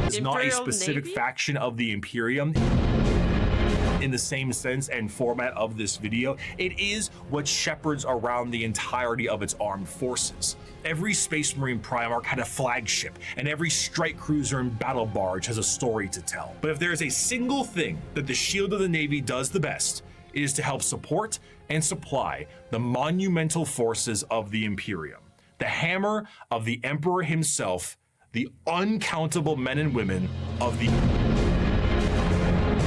is not a specific faction of the Imperium in the same sense and format of this video, it is what shepherds around the entirety of its armed forces. Every Space Marine Primarch had a flagship, and every strike cruiser and battle barge has a story to tell. But if there is a single thing that the Shield of the Navy does the best, it is to help support and supply the monumental forces of the Imperium. The hammer of the Emperor himself, the the uncountable men and women of the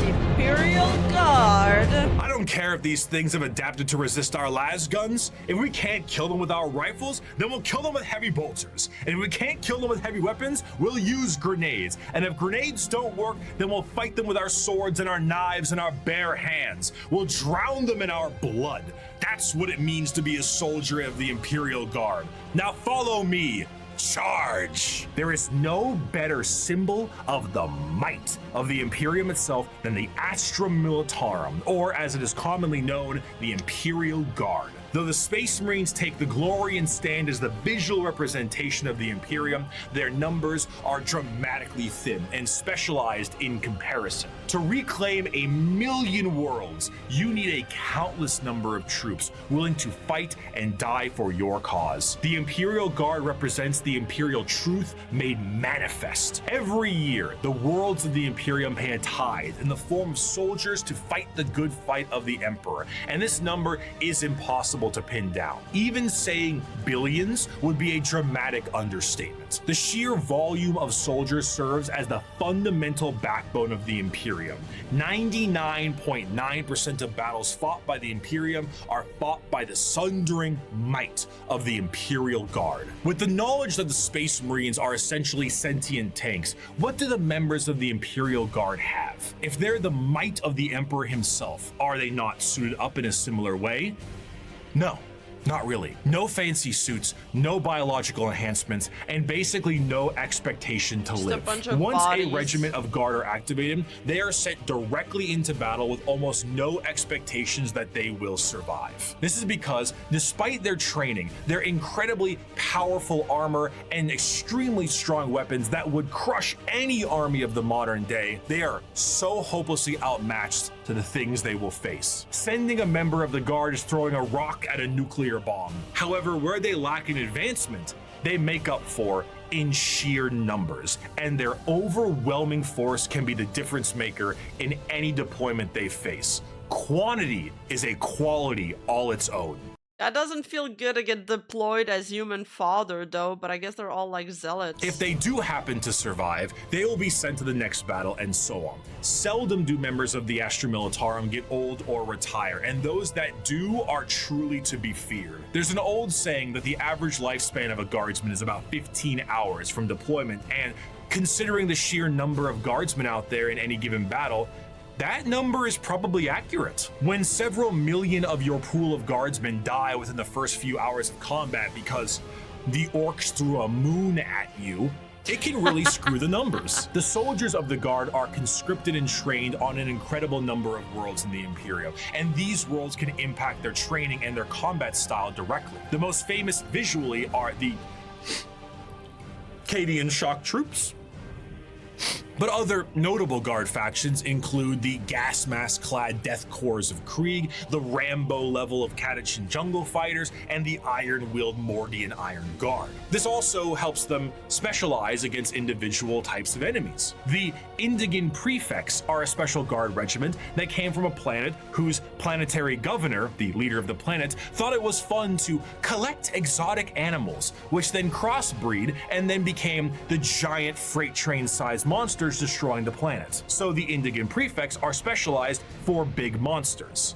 Imperial Guard. I don't care if these things have adapted to resist our las guns. If we can't kill them with our rifles, then we'll kill them with heavy bolters. And if we can't kill them with heavy weapons, we'll use grenades. And if grenades don't work, then we'll fight them with our swords and our knives and our bare hands. We'll drown them in our blood. That's what it means to be a soldier of the Imperial Guard. Now follow me. Charge! There is no better symbol of the might of the Imperium itself than the Astra Militarum, or as it is commonly known, the Imperial Guard. Though the Space Marines take the glory and stand as the visual representation of the Imperium, their numbers are dramatically thin and specialized in comparison. To reclaim 1,000,000 worlds, you need a countless number of troops willing to fight and die for your cause. The Imperial Guard represents the Imperial truth made manifest. Every year, the worlds of the Imperium pay a tithe in the form of soldiers to fight the good fight of the Emperor, and this number is impossible to pin down. Even saying billions would be a dramatic understatement. The sheer volume of soldiers serves as the fundamental backbone of the Imperium. 99.9% of battles fought by the Imperium are fought by the sundering might of the Imperial Guard. With the knowledge that the Space Marines are essentially sentient tanks, what do the members of the Imperial Guard have? If they're the might of the Emperor himself, are they not suited up in a similar way? No, not really. No fancy suits, no biological enhancements, and basically no expectation to live. Once a regiment of guard are activated, they are sent directly into battle with almost no expectations that they will survive. This is because, despite their training, their incredibly powerful armor, and extremely strong weapons that would crush any army of the modern day, they are so hopelessly outmatched to the things they will face. Sending a member of the guard is throwing a rock at a nuclear bomb. However, where they lack in advancement, they make up for in sheer numbers, and their overwhelming force can be the difference maker in any deployment they face. Quantity is a quality all its own. That doesn't feel good to get deployed as human fodder, though, but I guess they're all like zealots. If they do happen to survive, they will be sent to the next battle and so on. Seldom do members of the Astra Militarum get old or retire, and those that do are truly to be feared. There's an old saying that the average lifespan of a guardsman is about 15 hours from deployment, and considering the sheer number of guardsmen out there in any given battle, that number is probably accurate. When several million of your pool of guardsmen die within the first few hours of combat because the orcs threw a moon at you, it can really screw the numbers. The soldiers of the Guard are conscripted and trained on an incredible number of worlds in the Imperium, and these worlds can impact their training and their combat style directly. The most famous visually are the Cadian shock troops. But other notable Guard factions include the gas mask-clad Death Corps of Krieg, the Rambo level of Catachan Jungle Fighters, and the iron-willed Mordian Iron Guard. This also helps them specialize against individual types of enemies. The Indigan Prefects are a special Guard regiment that came from a planet whose planetary governor, the leader of the planet, thought it was fun to collect exotic animals, which then crossbreed and then became the giant freight train-sized monsters destroying the planet. So the Indigan Prefects are specialized for big monsters.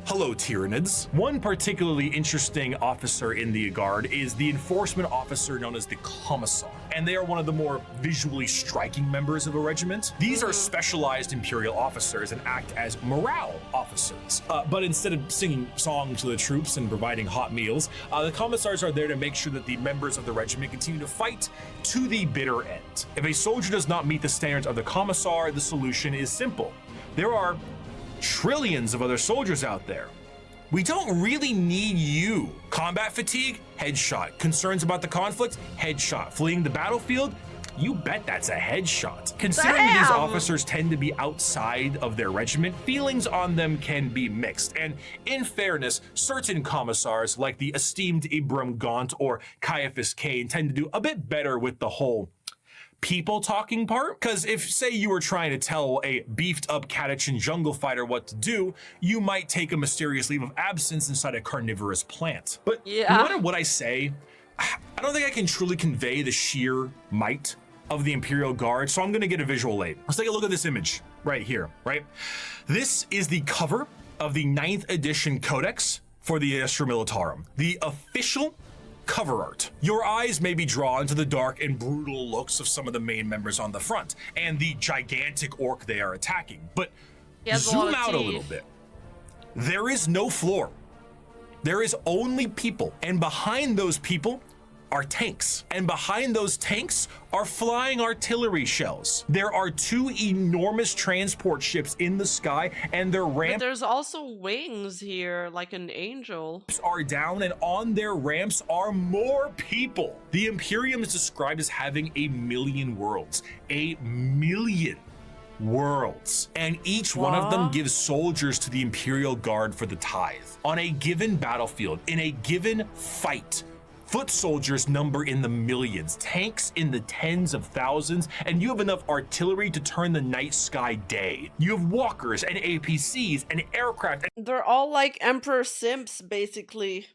Hello, Tyranids. One particularly interesting officer in the Guard is the enforcement officer known as the Commissar, and they are one of the more visually striking members of a regiment. These are specialized Imperial officers and act as morale officers. But instead of singing songs to the troops and providing hot meals, the Commissars are there to make sure that the members of the regiment continue to fight to the bitter end. If a soldier does not meet the standards of the Commissar, the solution is simple. There are trillions of other soldiers out there. We don't really need you. Combat fatigue? Headshot. Concerns about the conflict? Headshot. Fleeing the battlefield? You bet that's a headshot. Considering these officers tend to be outside of their regiment, feelings on them can be mixed. And in fairness, certain commissars like the esteemed Ibram Gaunt or Caiaphas Cain tend to do a bit better with the whole people talking part, because if, say, you were trying to tell a beefed up Catachan jungle fighter what to do, you might take a mysterious leave of absence inside a carnivorous plant. But no matter what I say, I don't think I can truly convey the sheer might of the Imperial Guard, so I'm gonna get a visual aid. Let's take a look at this image right here, right? This is the cover of the 9th edition Codex for the Astra Militarum, the official cover art. Your eyes may be drawn to the dark and brutal looks of some of the main members on the front and the gigantic orc they are attacking, but zoom out a little bit. There is no floor. There is only people, and behind those people are tanks, and behind those tanks are flying artillery shells. There are 2 enormous transport ships in the sky, and their ramps But there's also wings here, like an angel. are down, and on their ramps are more people. The Imperium is described as having 1,000,000 worlds. 1,000,000 worlds. And each one of them gives soldiers to the Imperial Guard for the tithe. On a given battlefield, in a given fight, foot soldiers number in the millions, tanks in the tens of thousands, and you have enough artillery to turn the night sky day. You have walkers and APCs and aircraft They're all like Emperor Simps, basically.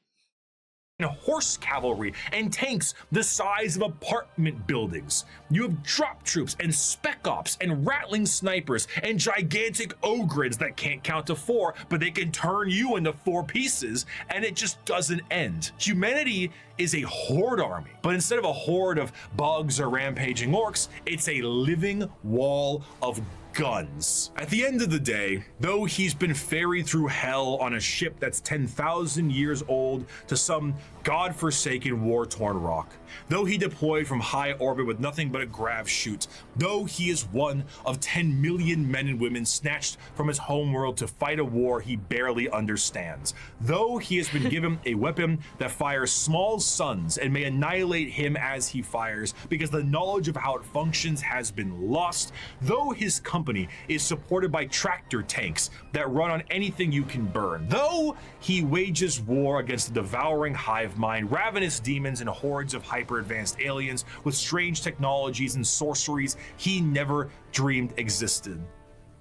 and horse cavalry and tanks the size of apartment buildings. You have drop troops and spec ops and rattling snipers and gigantic ogres that can't count to 4, but they can turn you into 4 pieces, and it just doesn't end. Humanity is a horde army, but instead of a horde of bugs or rampaging orcs, it's a living wall of guns. At the end of the day, though he's been ferried through hell on a ship that's 10,000 years old to some godforsaken war-torn rock, though he deployed from high orbit with nothing but a grav chute, though he is one of 10 million men and women snatched from his homeworld to fight a war he barely understands, though he has been given a weapon that fires small suns and may annihilate him as he fires because the knowledge of how it functions has been lost, though his company is supported by tractor tanks that run on anything you can burn, though he wages war against the devouring hive mind, ravenous demons and hordes of hyper-advanced aliens with strange technologies and sorceries he never dreamed existed.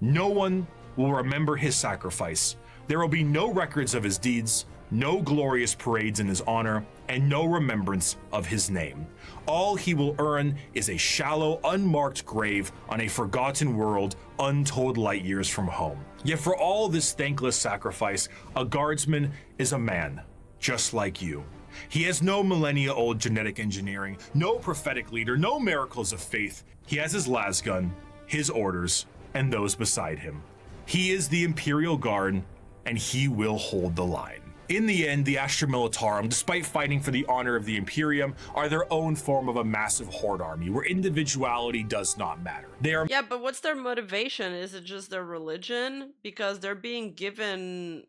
No one will remember his sacrifice. There will be no records of his deeds, no glorious parades in his honor, and no remembrance of his name. All he will earn is a shallow, unmarked grave on a forgotten world untold light years from home. Yet for all this thankless sacrifice, a guardsman is a man, just like you. He has no millennia-old genetic engineering, no prophetic leader, no miracles of faith. He has his lasgun, his orders, and those beside him. He is the Imperial Guard, and he will hold the line. In the end, the Astra Militarum, despite fighting for the honor of the Imperium, are their own form of a massive horde army where individuality does not matter. They are Yeah, but what's their motivation? Is it just their religion? Because they're being given,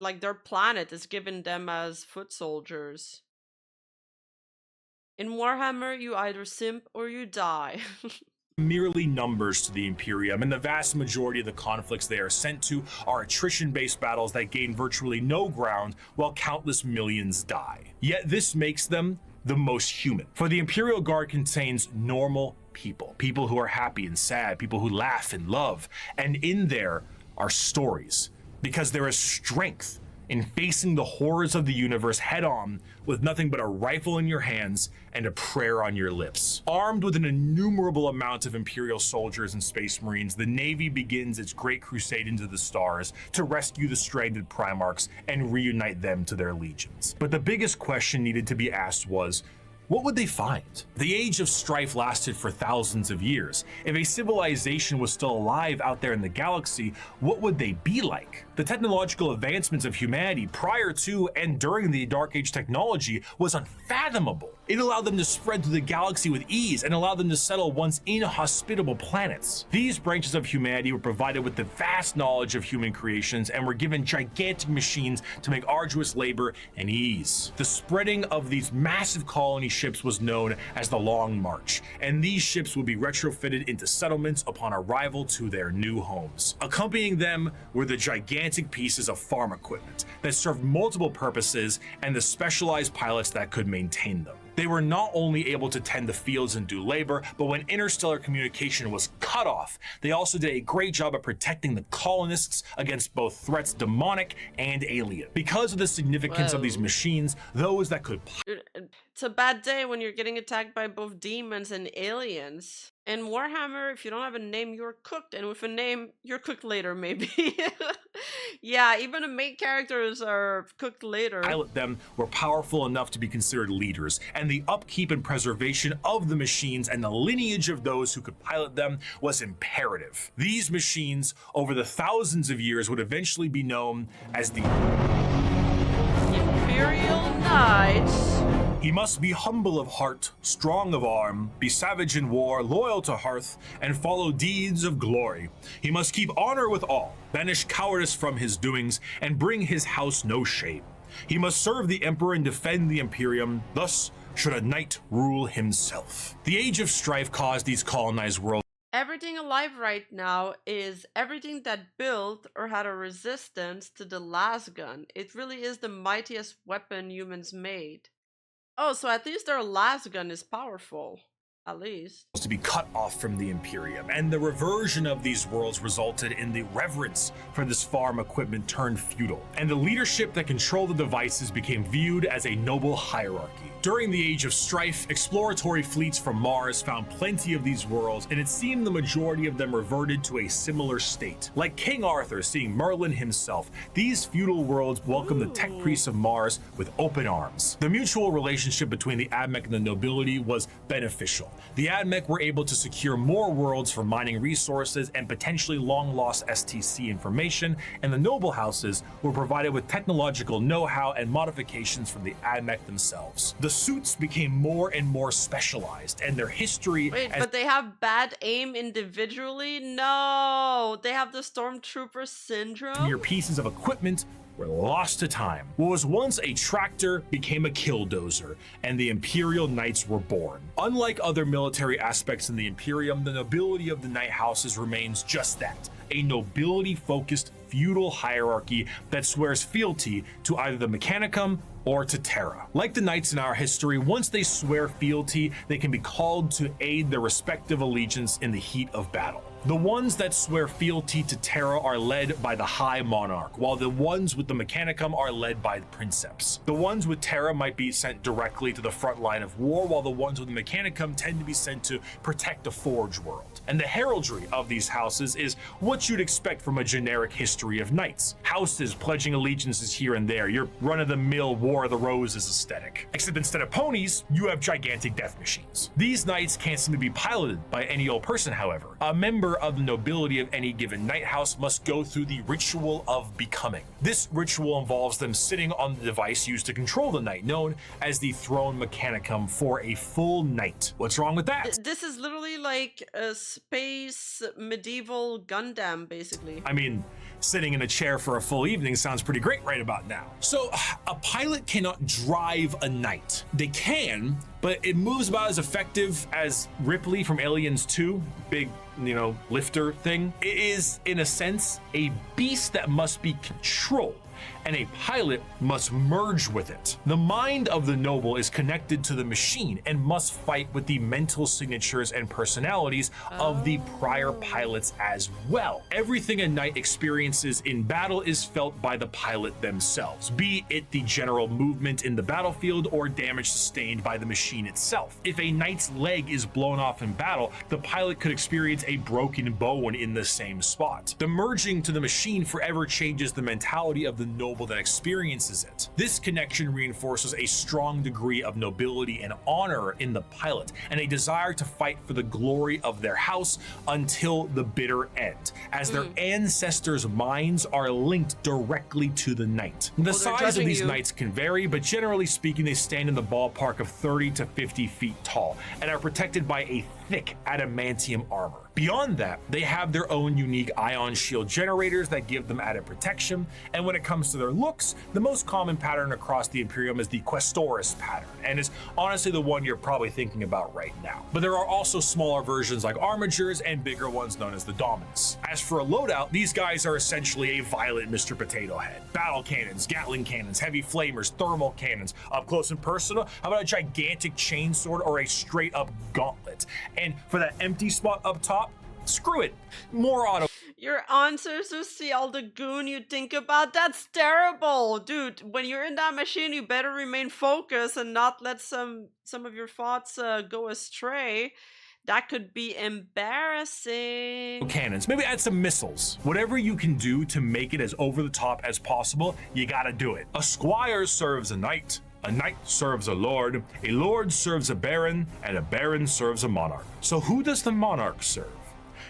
like, their planet is given them as foot soldiers. In Warhammer, you either simp or you die. merely numbers to the Imperium, and the vast majority of the conflicts they are sent to are attrition-based battles that gain virtually no ground while countless millions die. Yet this makes them the most human. For the Imperial Guard contains normal people, people who are happy and sad, people who laugh and love, and in there are stories, because there is strength in facing the horrors of the universe head-on with nothing but a rifle in your hands and a prayer on your lips. Armed with an innumerable amount of Imperial soldiers and Space Marines, the Navy begins its great crusade into the stars to rescue the stranded Primarchs and reunite them to their legions. But the biggest question needed to be asked was, what would they find? The age of strife lasted for thousands of years. If a civilization was still alive out there in the galaxy, what would they be like? The technological advancements of humanity prior to and during the Dark Age technology was unfathomable. It allowed them to spread through the galaxy with ease and allowed them to settle once inhospitable planets. These branches of humanity were provided with the vast knowledge of human creations and were given gigantic machines to make arduous labor and ease. The spreading of these massive colony ships was known as the Long March, and these ships would be retrofitted into settlements upon arrival to their new homes. Accompanying them were the gigantic pieces of farm equipment that served multiple purposes and the specialized pilots that could maintain them. They were not only able to tend the fields and do labor, but when interstellar communication was cut off, they also did a great job of protecting the colonists against both threats demonic and alien. Because of the significance of these machines, those that could... It's a bad day when you're getting attacked by both demons and aliens. In Warhammer, if you don't have a name, you're cooked. And with a name, you're cooked later, maybe. Yeah, even the main characters are cooked later. Pilot them were powerful enough to be considered leaders, and the upkeep and preservation of the machines and the lineage of those who could pilot them was imperative. These machines, over the thousands of years, would eventually be known as the Imperial Knights. He must be humble of heart, strong of arm, be savage in war, loyal to hearth, and follow deeds of glory. He must keep honor with all, banish cowardice from his doings, and bring his house no shame. He must serve the emperor and defend the Imperium, thus should a knight rule himself. The age of strife caused these colonized worlds. Everything alive right now is everything that built or had a resistance to the last gun. It really is the mightiest weapon humans made. Oh, so at least their last gun is powerful. At least. To be cut off from the Imperium, and the reversion of these worlds resulted in the reverence for this farm equipment turned feudal, and the leadership that controlled the devices became viewed as a noble hierarchy. During the Age of Strife, exploratory fleets from Mars found plenty of these worlds, and it seemed the majority of them reverted to a similar state. Like King Arthur seeing Merlin himself, these feudal worlds welcomed the tech priests of Mars with open arms. The mutual relationship between the Admech and the nobility was beneficial. The Admech were able to secure more worlds for mining resources and potentially long-lost STC information, and the noble houses were provided with technological know-how and modifications from the Admech themselves. The suits became more and more specialized, and their history... Wait, but they have bad aim individually? No! They have the Stormtrooper syndrome? Mere pieces of equipment were lost to time. What was once a tractor became a killdozer, and the Imperial Knights were born. Unlike other military aspects in the Imperium, the nobility of the Knight houses remains just that, a nobility-focused feudal hierarchy that swears fealty to either the Mechanicum or to Terra. Like the Knights in our history, once they swear fealty, they can be called to aid their respective allegiance in the heat of battle. The ones that swear fealty to Terra are led by the High Monarch, while the ones with the Mechanicum are led by the Princeps. The ones with Terra might be sent directly to the front line of war, while the ones with the Mechanicum tend to be sent to protect the Forge world. And the heraldry of these houses is what you'd expect from a generic history of knights. Houses pledging allegiances here and there, your run-of-the-mill War of the Roses aesthetic. Except instead of ponies, you have gigantic death machines. These knights can't seem to be piloted by any old person, however. A member of the nobility of any given knight house must go through the ritual of becoming. This ritual involves them sitting on the device used to control the knight, known as the Throne Mechanicum, for a full night. What's wrong with that? This is literally like a space medieval Gundam, basically. I mean, sitting in a chair for a full evening sounds pretty great right about now. So, a pilot cannot drive a knight. They can, but it moves about as effective as Ripley from Aliens 2, big, lifter thing. It is, in a sense, a beast that must be controlled, and a pilot must merge with it. The mind of the noble is connected to the machine and must fight with the mental signatures and personalities of the prior pilots as well. Everything a knight experiences in battle is felt by the pilot themselves, be it the general movement in the battlefield or damage sustained by the machine itself. If a knight's leg is blown off in battle, the pilot could experience a broken bone in the same spot. The merging to the machine forever changes the mentality of the noble that experiences it. This connection reinforces a strong degree of nobility and honor in the pilot, and a desire to fight for the glory of their house until the bitter end, as their ancestors' minds are linked directly to the knight. The size of these knights can vary, but generally speaking, they stand in the ballpark of 30 to 50 feet tall and are protected by a thick adamantium armor. Beyond that, they have their own unique ion shield generators that give them added protection, and when it comes to their looks, the most common pattern across the Imperium is the Questoris pattern, and is honestly the one you're probably thinking about right now. But there are also smaller versions like armatures and bigger ones known as the Dominus. As for a loadout, these guys are essentially a violent Mr. Potato Head. Battle cannons, Gatling cannons, heavy flamers, thermal cannons, up close and personal, how about a gigantic chainsword or a straight up gauntlet? And for that empty spot up top, screw it, more auto. Your ancestors see all the goon you think about? That's terrible! Dude, when you're in that machine, you better remain focused and not let some of your thoughts go astray. That could be embarrassing. Cannons, maybe add some missiles. Whatever you can do to make it as over the top as possible, you gotta do it. A squire serves a knight serves a lord serves a baron, and a baron serves a monarch. So who does the monarch serve?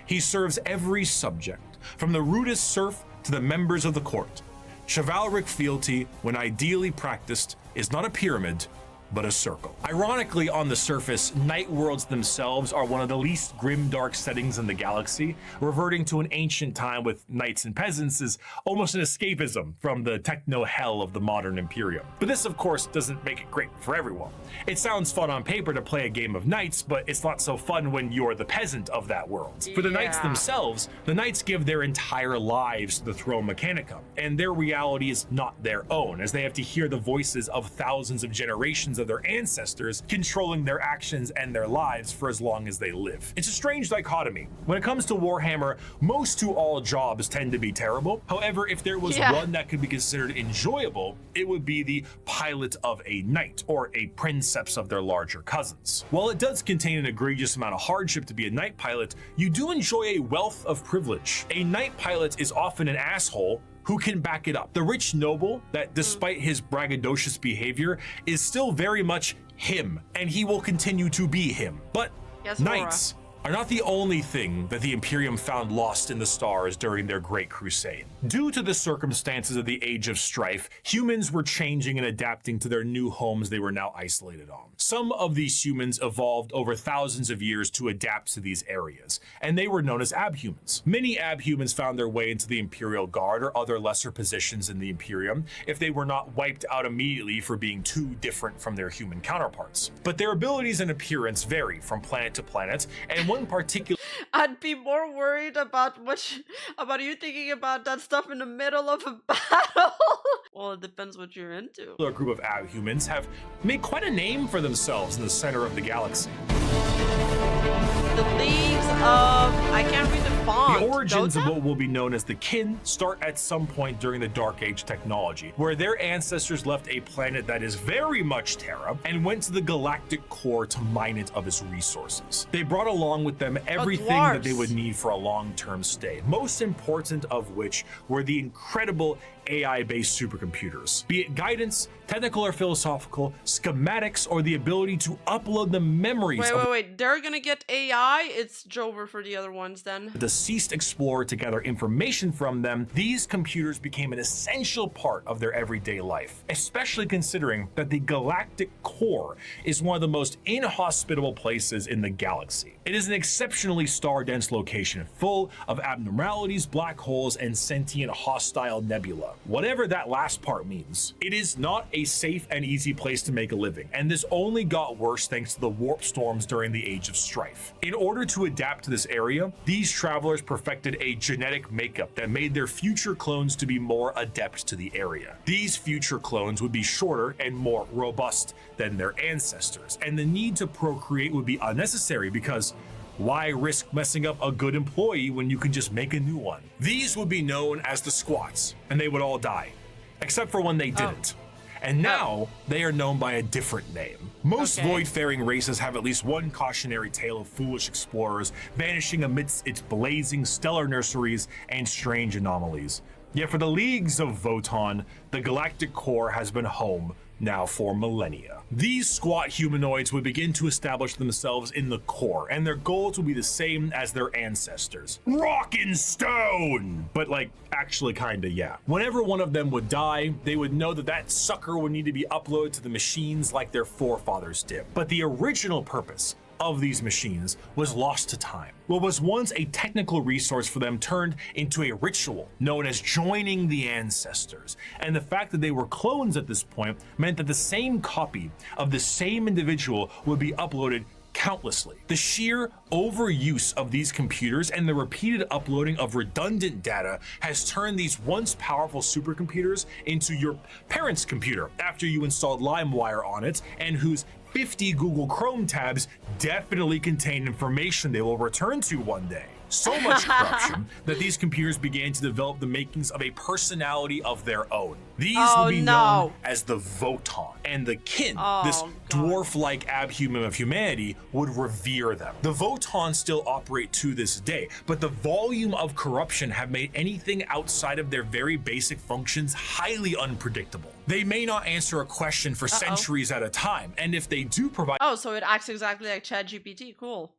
He serves every subject, from the rudest serf to the members of the court. Chivalric fealty, when ideally practiced, is not a pyramid, but a circle. Ironically, on the surface, night worlds themselves are one of the least grim-dark settings in the galaxy. Reverting to an ancient time with knights and peasants is almost an escapism from the techno-hell of the modern Imperium. But this, of course, doesn't make it great for everyone. It sounds fun on paper to play a game of knights, but it's not so fun when you're the peasant of that world. For the knights themselves, the knights give their entire lives to the Throne Mechanicum, and their reality is not their own, as they have to hear the voices of thousands of generations of their ancestors controlling their actions and their lives for as long as they live. It's a strange dichotomy. When it comes to Warhammer, most to all jobs tend to be terrible. However, if there was one that could be considered enjoyable, it would be the pilot of a knight, or a princeps of their larger cousins. While it does contain an egregious amount of hardship to be a knight pilot, you do enjoy a wealth of privilege. A knight pilot is often an asshole who can back it up. The rich noble that, despite his braggadocious behavior, is still very much him, and he will continue to be him. But knights are not the only thing that the Imperium found lost in the stars during their Great Crusade. Due to the circumstances of the Age of Strife, humans were changing and adapting to their new homes they were now isolated on. Some of these humans evolved over thousands of years to adapt to these areas, and they were known as abhumans. Many abhumans found their way into the Imperial Guard or other lesser positions in the Imperium if they were not wiped out immediately for being too different from their human counterparts. But their abilities and appearance vary from planet to planet, and one particular... I'd be more worried about about you thinking about that stuff in the middle of a battle. Well, it depends what you're into. A group of abhumans have made quite a name for themselves in the center of the galaxy. The Leagues of... I can't read the font. The origins of what will be known as the Kin start at some point during the Dark Age technology, where their ancestors left a planet that is very much Terra and went to the galactic core to mine it of its resources. They brought along with them everything that they would need for a long-term stay, most important of which were the incredible AI-based supercomputers, be it guidance, technical or philosophical, schematics, or the ability to upload the memories Wait, they're gonna get AI? It's Jover for the other ones then. the deceased explorer to gather information from them. These computers became an essential part of their everyday life, especially considering that the galactic core is one of the most inhospitable places in the galaxy. It is an exceptionally star-dense location, full of abnormalities, black holes, and sentient hostile nebula. Whatever that last part means, it is not a safe and easy place to make a living, and this only got worse thanks to the warp storms during the Age of Strife. In order to adapt to this area, these travelers perfected a genetic makeup that made their future clones to be more adept to the area. These future clones would be shorter and more robust than their ancestors, and the need to procreate would be unnecessary because why risk messing up a good employee when you can just make a new one? These would be known as the squats, and they would all die, except for when they didn't. And now they are known by a different name. Most void-faring races have at least one cautionary tale of foolish explorers vanishing amidst its blazing stellar nurseries and strange anomalies. Yet for the Leagues of Votann, the galactic core has been home now for millennia. These squat humanoids would begin to establish themselves in the core, and their goals would be the same as their ancestors. Rock and stone! But like, actually kinda, yeah. Whenever one of them would die, they would know that that sucker would need to be uploaded to the machines like their forefathers did. But the original purpose of these machines was lost to time. What was once a technical resource for them turned into a ritual known as joining the ancestors. And the fact that they were clones at this point meant that the same copy of the same individual would be uploaded countlessly. The sheer overuse of these computers and the repeated uploading of redundant data has turned these once powerful supercomputers into your parents' computer after you installed LimeWire on it, and whose 50 Google Chrome tabs definitely contain information they will return to one day. So much corruption that these computers began to develop the makings of a personality of their own. These would be known as the Votann, and the kin, this dwarf-like abhuman of humanity, would revere them. The Votann still operate to this day, but the volume of corruption have made anything outside of their very basic functions highly unpredictable. They may not answer a question for centuries at a time, and if they do provide so it acts exactly like ChatGPT. Cool.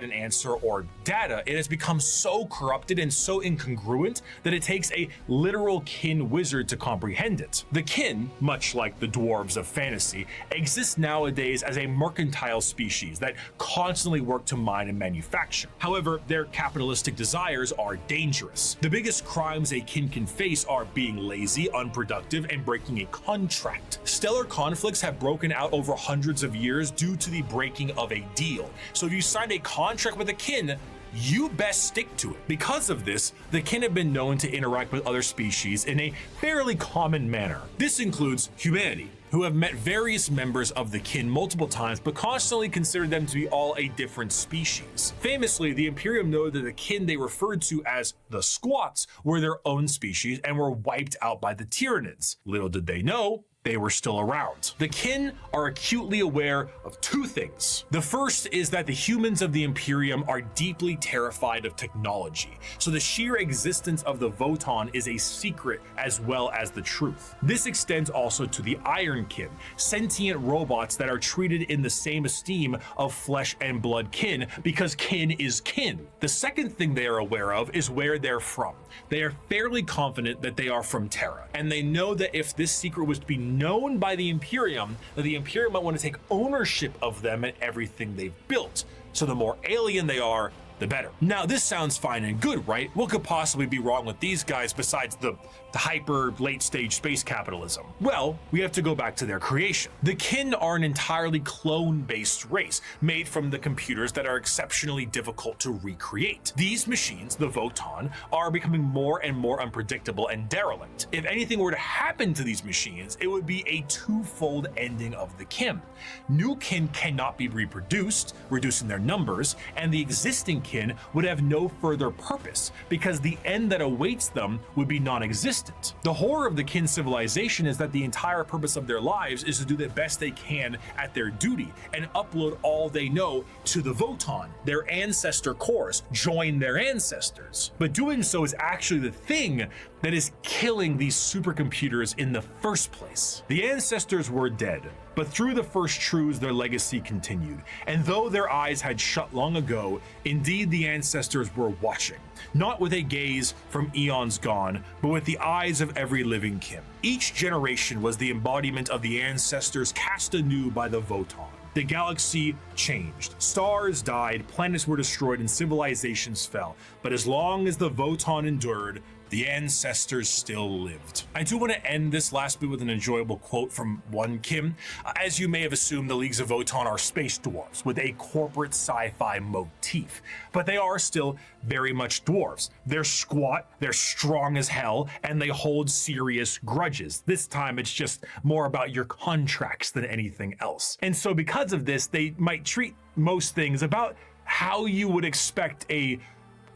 an answer or data, it has become so corrupted and so incongruent that it takes a literal kin wizard to comprehend it. The kin, much like the dwarves of fantasy, exist nowadays as a mercantile species that constantly work to mine and manufacture. However, their capitalistic desires are dangerous. The biggest crimes a kin can face are being lazy, unproductive, and breaking a contract. Stellar conflicts have broken out over hundreds of years due to the breaking of a deal. So if you signed a contract with a kin, you best stick to it. Because of this, the kin have been known to interact with other species in a fairly common manner. This includes humanity, who have met various members of the kin multiple times but constantly considered them to be all a different species. Famously, the Imperium noted that the kin they referred to as the Squats were their own species and were wiped out by the Tyranids. Little did they know, they were still around. The kin are acutely aware of two things. The first is that the humans of the Imperium are deeply terrified of technology, so the sheer existence of the Votann is a secret as well as the truth. This extends also to the Iron Kin, sentient robots that are treated in the same esteem of flesh and blood kin because kin is kin. The second thing they are aware of is where they're from. They are fairly confident that they are from Terra, and they know that if this secret was to be known by the Imperium, that the Imperium might want to take ownership of them and everything they've built. So the more alien they are, the better. Now, this sounds fine and good, right? What could possibly be wrong with these guys besides the hyper late stage space capitalism? Well, we have to go back to their creation. The kin are an entirely clone-based race made from the computers that are exceptionally difficult to recreate. These machines, the Votann, are becoming more and more unpredictable and derelict. If anything were to happen to these machines, it would be a twofold ending of the kin. New kin cannot be reproduced, reducing their numbers, and the existing kin would have no further purpose because the end that awaits them would be non-existent. The horror of the kin civilization is that the entire purpose of their lives is to do the best they can at their duty and upload all they know to the Votann, their ancestor cores, join their ancestors. But doing so is actually the thing that is killing these supercomputers in the first place. The ancestors were dead, but through the first truths, their legacy continued. And though their eyes had shut long ago, indeed the ancestors were watching, not with a gaze from eons gone, but with the eyes of every living kin. Each generation was the embodiment of the ancestors cast anew by the Votann. The galaxy changed. Stars died, planets were destroyed, and civilizations fell. But as long as the Votann endured, the ancestors still lived. I do want to end this last bit with an enjoyable quote from one kin. As you may have assumed, the Leagues of Votann are space dwarves with a corporate sci-fi motif, but they are still very much dwarves. They're squat, they're strong as hell, and they hold serious grudges. This time it's just more about your contracts than anything else. And so because of this, they might treat most things about how you would expect a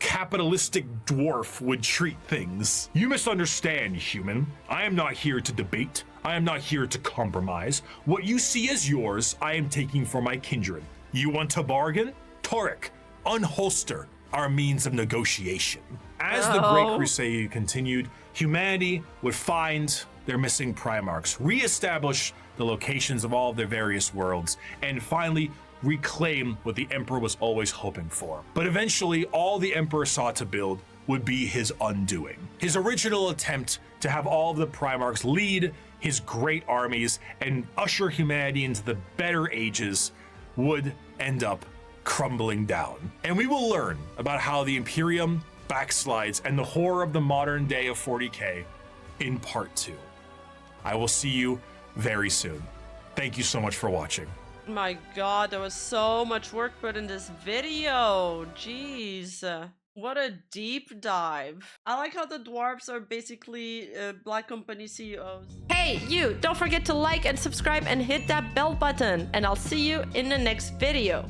capitalistic dwarf would treat things. You misunderstand, human. I am not here to debate. I am not here to compromise. What you see as yours, I am taking for my kindred. You want to bargain? Torek, unholster our means of negotiation. As the Great Crusade continued, humanity would find their missing Primarchs, reestablish the locations of all of their various worlds, and finally reclaim what the Emperor was always hoping for. But eventually, all the Emperor sought to build would be his undoing. His original attempt to have all of the Primarchs lead his great armies and usher humanity into the better ages would end up crumbling down. And we will learn about how the Imperium backslides and the horror of the modern day of 40K in part 2. I will see you very soon. Thank you so much for watching. My god, there was so much work put in this video. Jeez. What a deep dive. I like how the dwarves are basically Black Company CEOs. Hey, you! Don't forget to like and subscribe and hit that bell button. And I'll see you in the next video.